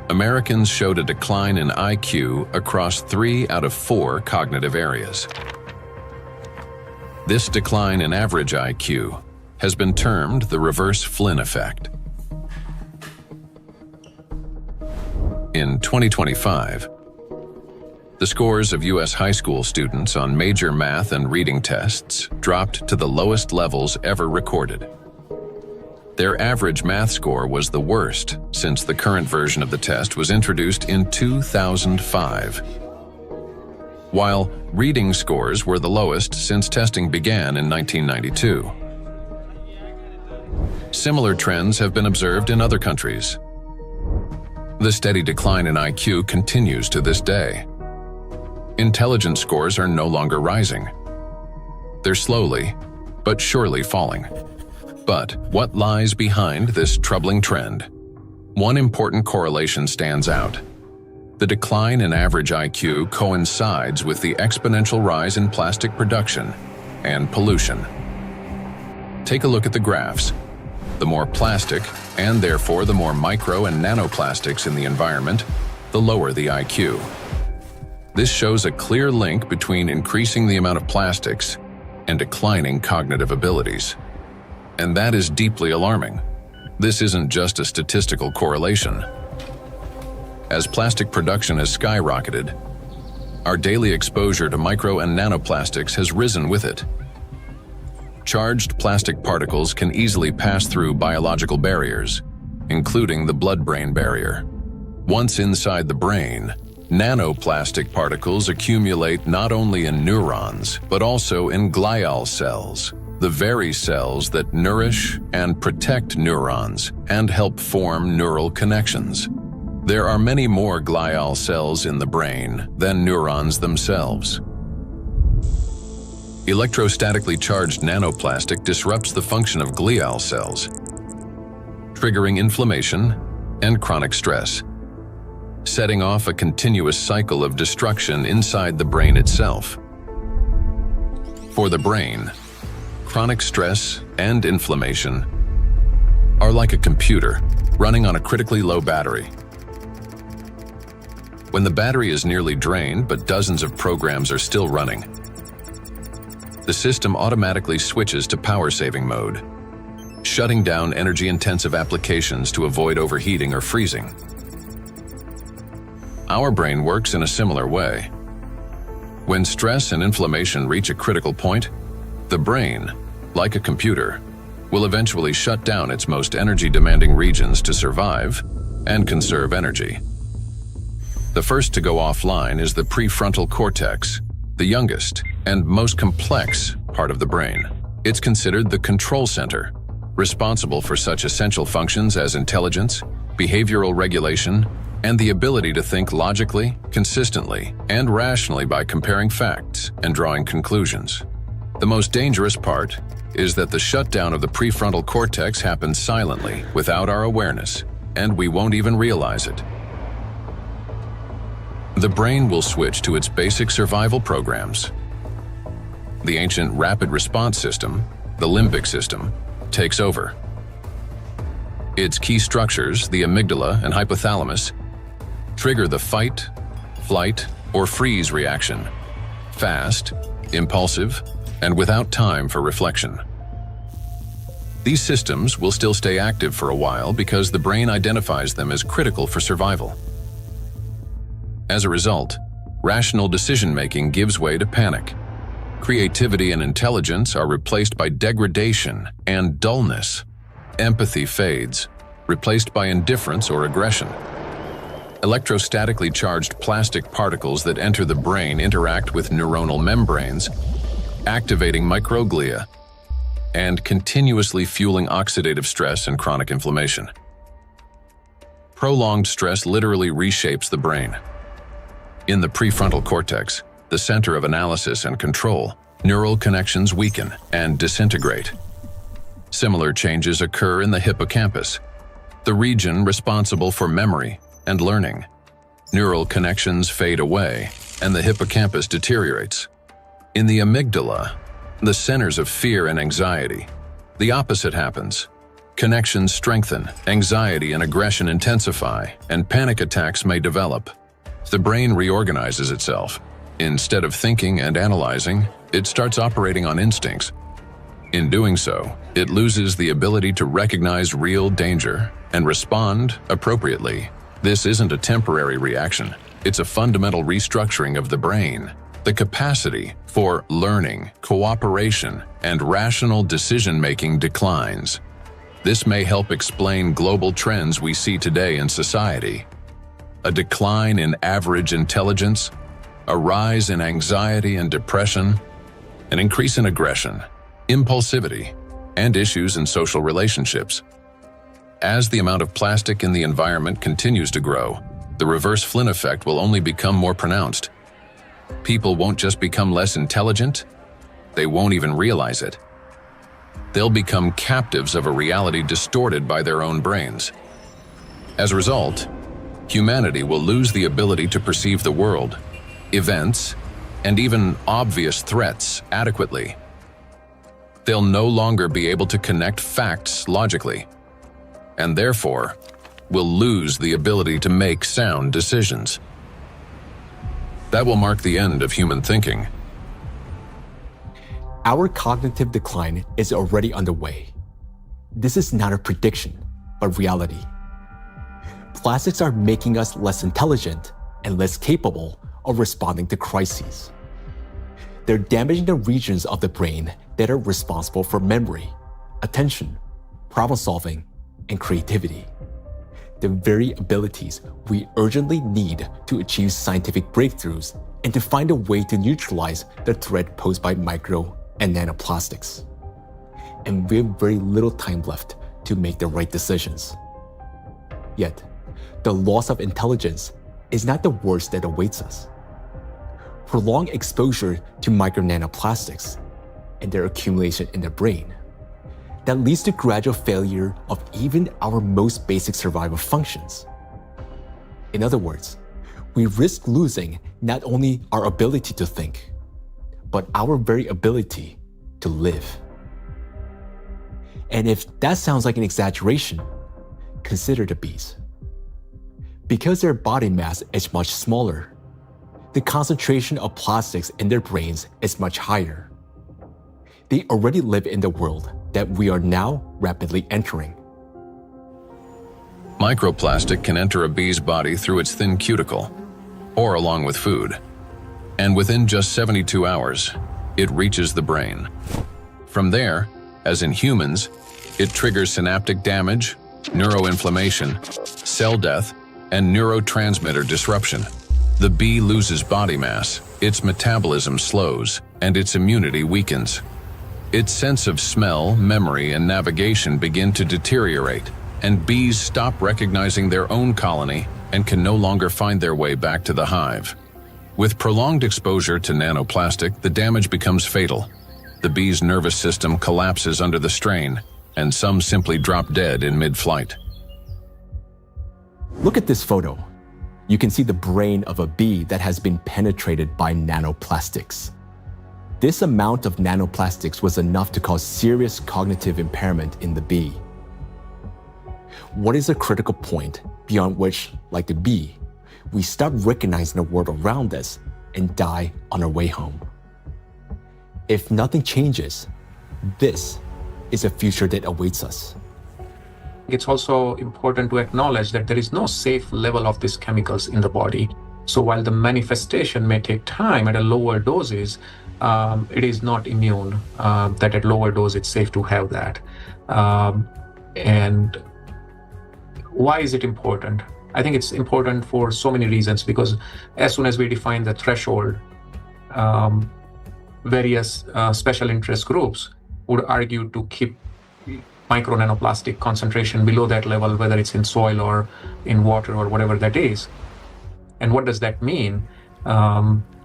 Americans showed a decline in IQ across 3 out of 4 cognitive areas. This decline in average IQ has been termed the reverse Flynn effect. In 2025, the scores of U.S. high school students on major math and reading tests dropped to the lowest levels ever recorded. Their average math score was the worst since the current version of the test was introduced in 2005, while reading scores were the lowest since testing began in 1992. Similar trends have been observed in other countries. The steady decline in IQ continues to this day. Intelligence scores are no longer rising. They're slowly, but surely falling. But what lies behind this troubling trend? One important correlation stands out. The decline in average IQ coincides with the exponential rise in plastic production and pollution. Take a look at the graphs. The more plastic, and therefore the more micro and nanoplastics in the environment, the lower the IQ. This shows a clear link between increasing the amount of plastics and declining cognitive abilities. And that is deeply alarming. This isn't just a statistical correlation. As plastic production has skyrocketed, our daily exposure to micro and nanoplastics has risen with it. Charged plastic particles can easily pass through biological barriers, including the blood-brain barrier. Once inside the brain, nanoplastic particles accumulate not only in neurons, but also in glial cells, the very cells that nourish and protect neurons and help form neural connections. There are many more glial cells in the brain than neurons themselves. Electrostatically charged nanoplastic disrupts the function of glial cells, triggering inflammation and chronic stress, setting off a continuous cycle of destruction inside the brain itself. For the brain, chronic stress and inflammation are like a computer running on a critically low battery. When the battery is nearly drained but dozens of programs are still running, the system automatically switches to power-saving mode, shutting down energy-intensive applications to avoid overheating or freezing. Our brain works in a similar way. When stress and inflammation reach a critical point, the brain, like a computer, will eventually shut down its most energy-demanding regions to survive and conserve energy. The first to go offline is the prefrontal cortex, the youngest and most complex part of the brain. It's considered the control center, responsible for such essential functions as intelligence, behavioral regulation, and the ability to think logically, consistently, and rationally by comparing facts and drawing conclusions. The most dangerous part is that the shutdown of the prefrontal cortex happens silently, without our awareness, and we won't even realize it. The brain will switch to its basic survival programs. The ancient rapid response system, the limbic system, takes over. Its key structures, the amygdala and hypothalamus, trigger the fight, flight, or freeze reaction, fast, impulsive, and without time for reflection. These systems will still stay active for a while because the brain identifies them as critical for survival. As a result, rational decision-making gives way to panic. Creativity and intelligence are replaced by degradation and dullness. Empathy fades, replaced by indifference or aggression. Electrostatically charged plastic particles that enter the brain interact with neuronal membranes, activating microglia, and continuously fueling oxidative stress and chronic inflammation. Prolonged stress literally reshapes the brain. In the prefrontal cortex, the center of analysis and control, neural connections weaken and disintegrate. Similar changes occur in the hippocampus, the region responsible for memory and learning. Neural connections fade away, and the hippocampus deteriorates. In the amygdala, the centers of fear and anxiety, the opposite happens. Connections strengthen, anxiety and aggression intensify, and panic attacks may develop. The brain reorganizes itself. Instead of thinking and analyzing, it starts operating on instincts. In doing so, it loses the ability to recognize real danger and respond appropriately. This isn't a temporary reaction. It's a fundamental restructuring of the brain. The capacity for learning, cooperation, and rational decision-making declines. This may help explain global trends we see today in society. A decline in average intelligence, a rise in anxiety and depression, an increase in aggression, impulsivity, and issues in social relationships. As the amount of plastic in the environment continues to grow, the reverse Flynn effect will only become more pronounced. People won't just become less intelligent, they won't even realize it. They'll become captives of a reality distorted by their own brains. As a result, humanity will lose the ability to perceive the world, events, and even obvious threats adequately. They'll no longer be able to connect facts logically, and therefore will lose the ability to make sound decisions. That will mark the end of human thinking.
Our cognitive decline is already underway. This is not a prediction, but reality. Plastics are making us less intelligent and less capable of responding to crises. They're damaging the regions of the brain that are responsible for memory, attention, problem-solving, and creativity. The very abilities we urgently need to achieve scientific breakthroughs and to find a way to neutralize the threat posed by micro and nanoplastics. And we have very little time left to make the right decisions. Yet, the loss of intelligence is not the worst that awaits us. Prolonged exposure to micro nanoplastics and their accumulation in the brain that leads to gradual failure of even our most basic survival functions. In other words, we risk losing not only our ability to think, but our very ability to live. And if that sounds like an exaggeration, consider the bees. Because their body mass is much smaller, the concentration of plastics in their brains is much higher. They already live in the world that we are now rapidly entering.
Microplastic can enter a bee's body through its thin cuticle, or along with food. And within just 72 hours, it reaches the brain. From there, as in humans, it triggers synaptic damage, neuroinflammation, cell death, and neurotransmitter disruption. The bee loses body mass, its metabolism slows, and its immunity weakens. Its sense of smell, memory, and navigation begin to deteriorate, and bees stop recognizing their own colony and can no longer find their way back to the hive. With prolonged exposure to nanoplastic, the damage becomes fatal. The bee's nervous system collapses under the strain, and some simply drop dead in mid-flight.
Look at this photo. You can see the brain of a bee that has been penetrated by nanoplastics. This amount of nanoplastics was enough to cause serious cognitive impairment in the bee. What is a critical point beyond which, like the bee, we stop recognizing the world around us and die on our way home? If nothing changes, this is a future that awaits us.
It's also important to acknowledge that there is no safe level of these chemicals in the body. So while the manifestation may take time at a lower doses, it is not immune, that at lower dose it's safe to have that. And why is it important? I think it's important for so many reasons, because as soon as we define the threshold, various special interest groups would argue to keep micro nanoplastic concentration below that level, whether it's in soil or in water or whatever that is. And what does that mean?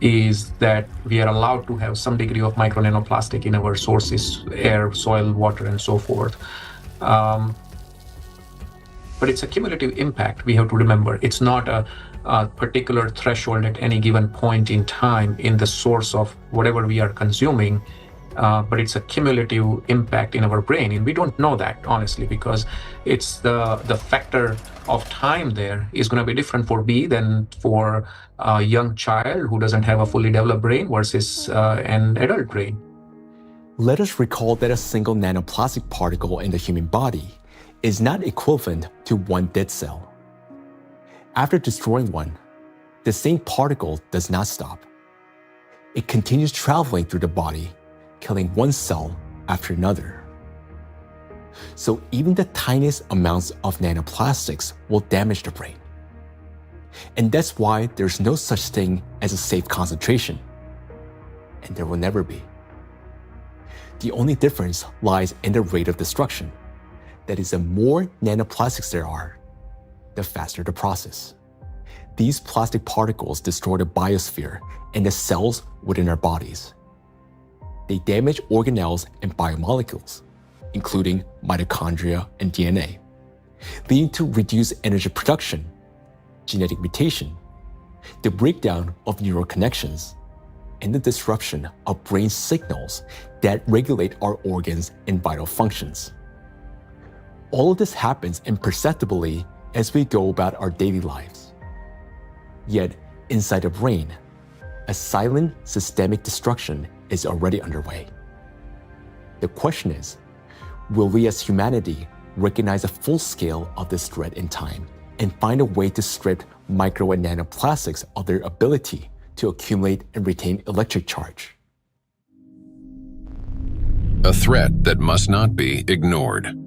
Is that we are allowed to have some degree of micro nanoplastic in our sources, air, soil, water, and so forth. But it's a cumulative impact, we have to remember. It's not a particular threshold at any given point in time in the source of whatever we are consuming, but it's a cumulative impact in our brain. And we don't know that, honestly, because it's the factor of time there is going to be different for bee than for a young child who doesn't have a fully developed brain versus an adult brain.
Let us recall that a single nanoplastic particle in the human body is not equivalent to one dead cell. After destroying one, the same particle does not stop. It continues traveling through the body, killing one cell after another. So even the tiniest amounts of nanoplastics will damage the brain. And that's why there's no such thing as a safe concentration. And there will never be. The only difference lies in the rate of destruction. That is, the more nanoplastics there are, the faster the process. These plastic particles destroy the biosphere and the cells within our bodies. They damage organelles and biomolecules, including mitochondria and DNA, leading to reduced energy production, genetic mutation, the breakdown of neural connections, and the disruption of brain signals that regulate our organs and vital functions. All of this happens imperceptibly as we go about our daily lives. Yet, inside the brain, a silent systemic destruction is already underway. The question is, will we as humanity recognize the full scale of this threat in time and find a way to strip micro and nanoplastics of their ability to accumulate and retain electric charge?
A threat that must not be ignored.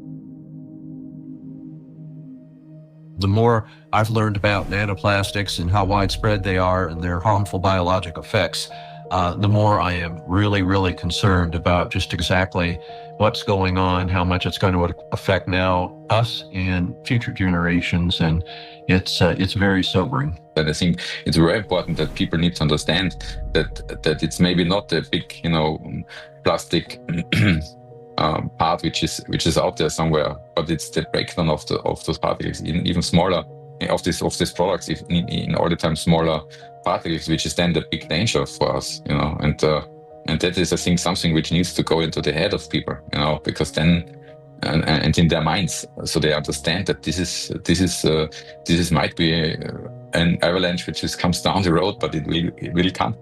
The more I've learned about nanoplastics and how widespread they are and their harmful biologic effects, the more I am really, really concerned about just exactly what's going on, how much it's going to affect now us and future generations, and it's very sobering.
And I think it's very important that people need to understand that it's maybe not a big, plastic part which is out there somewhere, but it's the breakdown of those particles, even smaller of these products, in all the time smaller particles, which is then the big danger for us, and that is, I think, something which needs to go into the head of people, because then and in their minds, so they understand that this might be an avalanche which just comes down the road, but it will come.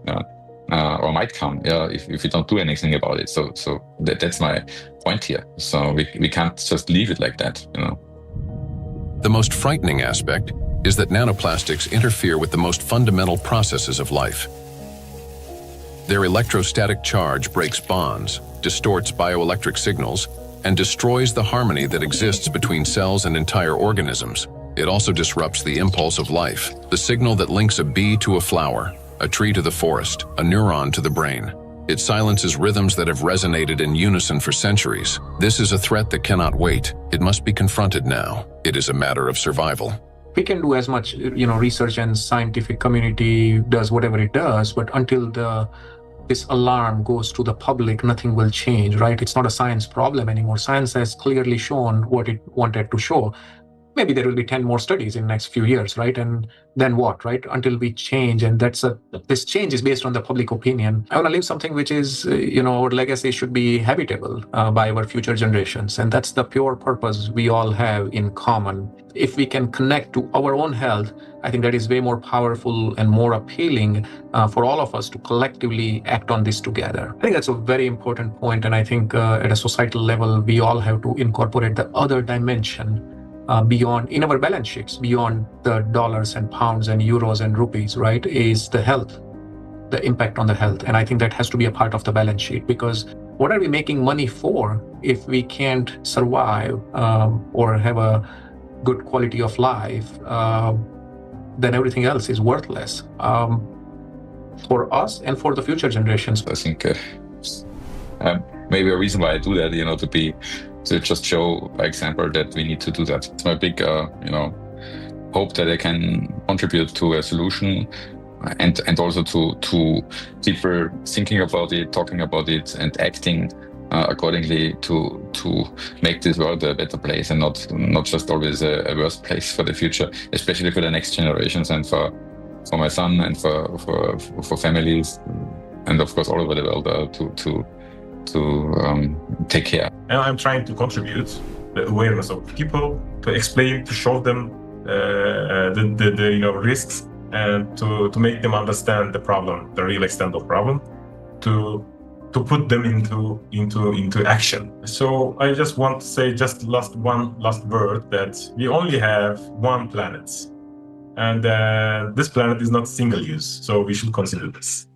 Or might come, if we don't do anything about it. So that's my point here. So we can't just leave it like that,
The most frightening aspect is that nanoplastics interfere with the most fundamental processes of life. Their electrostatic charge breaks bonds, distorts bioelectric signals, and destroys the harmony that exists between cells and entire organisms. It also disrupts the impulse of life, the signal that links a bee to a flower, a tree to the forest, a neuron to the brain. It silences rhythms that have resonated in unison for centuries. This is a threat that cannot wait. It must be confronted now. It is a matter of survival.
We can do as much, research and scientific community does whatever it does, but until this alarm goes to the public, nothing will change, right? It's not a science problem anymore. Science has clearly shown what it wanted to show. Maybe there will be 10 more studies in the next few years, right? And then what, right? Until we change, and this change is based on the public opinion. I want to leave something which is, our legacy should be habitable by our future generations. And that's the pure purpose we all have in common. If we can connect to our own health, I think that is way more powerful and more appealing for all of us to collectively act on this together. I think that's a very important point. And I think at a societal level, we all have to incorporate the other dimension beyond, in our balance sheets, beyond the dollars and pounds and euros and rupees, right, is the health, the impact on the health. And I think that has to be a part of the balance sheet, because what are we making money for if we can't survive or have a good quality of life? Then everything else is worthless for us and for the future generations.
I think maybe a reason why I do that, to just show by example that we need to do that. It's my big, hope that I can contribute to a solution, and also to people thinking about it, talking about it, and acting accordingly to make this world a better place, and not just always a worse place for the future, especially for the next generations and for my son and for families, and of course all over the world to take care.
And I'm trying to contribute the awareness of people, to explain, to show them the risks, and to make them understand the problem, the real extent of the problem, to put them into action. So I just want to say one last word, that we only have one planet, and this planet is not single use, so we should consider this.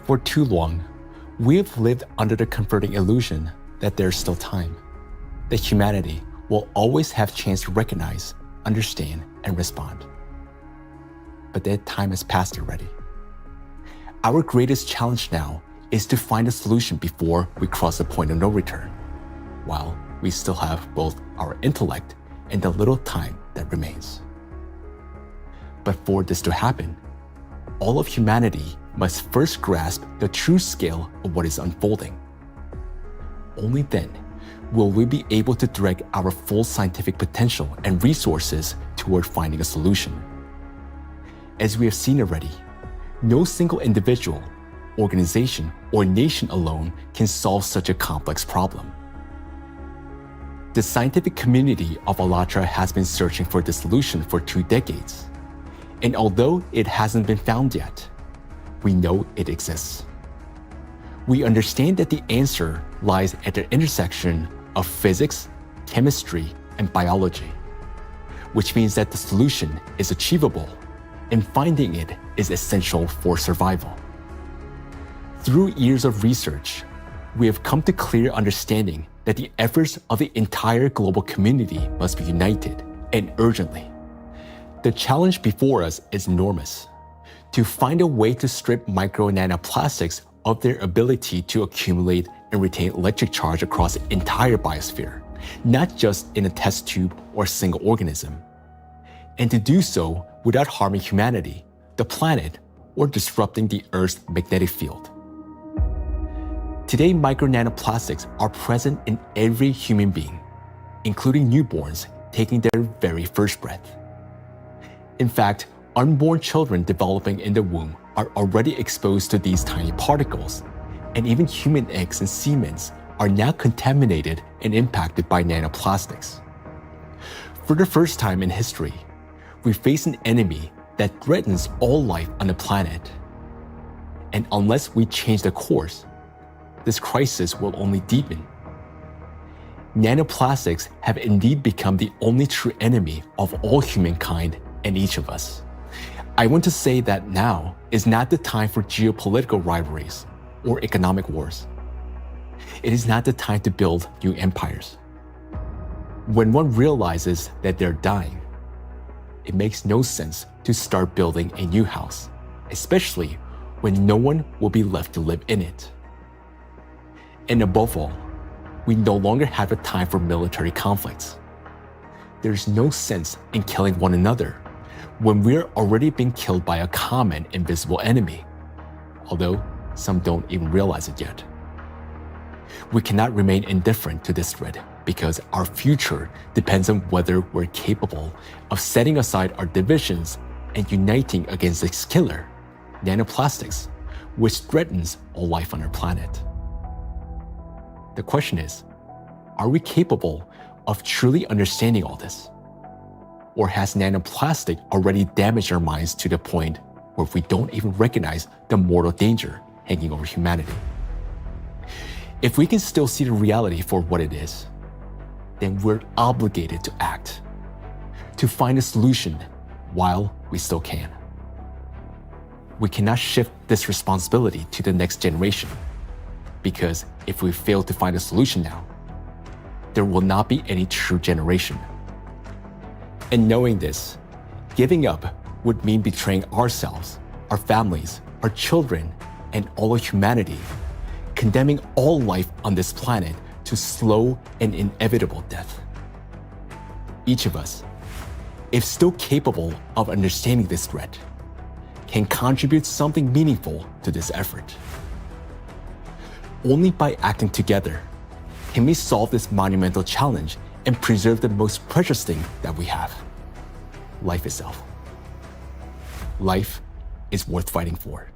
For too long, we have lived under the comforting illusion that there's still time, that humanity will always have a chance to recognize, understand, and respond. But that time has passed already. Our greatest challenge now is to find a solution before we cross the point of no return, while we still have both our intellect and the little time that remains. But for this to happen, all of humanity must first grasp the true scale of what is unfolding. Only then will we be able to direct our full scientific potential and resources toward finding a solution. As we have seen already, no single individual, organization, or nation alone can solve such a complex problem. The scientific community of ALLATRA has been searching for the solution for 2 decades, and although it hasn't been found yet, we know it exists. We understand that the answer lies at the intersection of physics, chemistry, and biology, which means that the solution is achievable, and finding it is essential for survival. Through years of research, we have come to clear understanding that the efforts of the entire global community must be united, and urgently. The challenge before us is enormous: to find a way to strip micro nanoplastics of their ability to accumulate and retain electric charge across the entire biosphere, not just in a test tube or single organism. And to do so without harming humanity, the planet, or disrupting the Earth's magnetic field. Today, micro nanoplastics are present in every human being, including newborns taking their very first breath. In fact, unborn children developing in the womb are already exposed to these tiny particles, and even human eggs and semen are now contaminated and impacted by nanoplastics. For the first time in history, we face an enemy that threatens all life on the planet. And unless we change the course, this crisis will only deepen. Nanoplastics have indeed become the only true enemy of all humankind and each of us. I want to say that now is not the time for geopolitical rivalries or economic wars. It is not the time to build new empires. When one realizes that they're dying, it makes no sense to start building a new house, especially when no one will be left to live in it. And above all, we no longer have a time for military conflicts. There's no sense in killing one another when we're already being killed by a common invisible enemy, although some don't even realize it yet. We cannot remain indifferent to this threat because our future depends on whether we're capable of setting aside our divisions and uniting against this killer, nanoplastics, which threatens all life on our planet. The question is, are we capable of truly understanding all this? Or has nanoplastic already damaged our minds to the point where we don't even recognize the mortal danger hanging over humanity? If we can still see the reality for what it is, then we're obligated to act, to find a solution while we still can. We cannot shift this responsibility to the next generation, because if we fail to find a solution now, there will not be any true generation. And knowing this, giving up would mean betraying ourselves, our families, our children, and all of humanity, condemning all life on this planet to slow and inevitable death. Each of us, if still capable of understanding this threat, can contribute something meaningful to this effort. Only by acting together can we solve this monumental challenge and preserve the most precious thing that we have, life itself. Life is worth fighting for.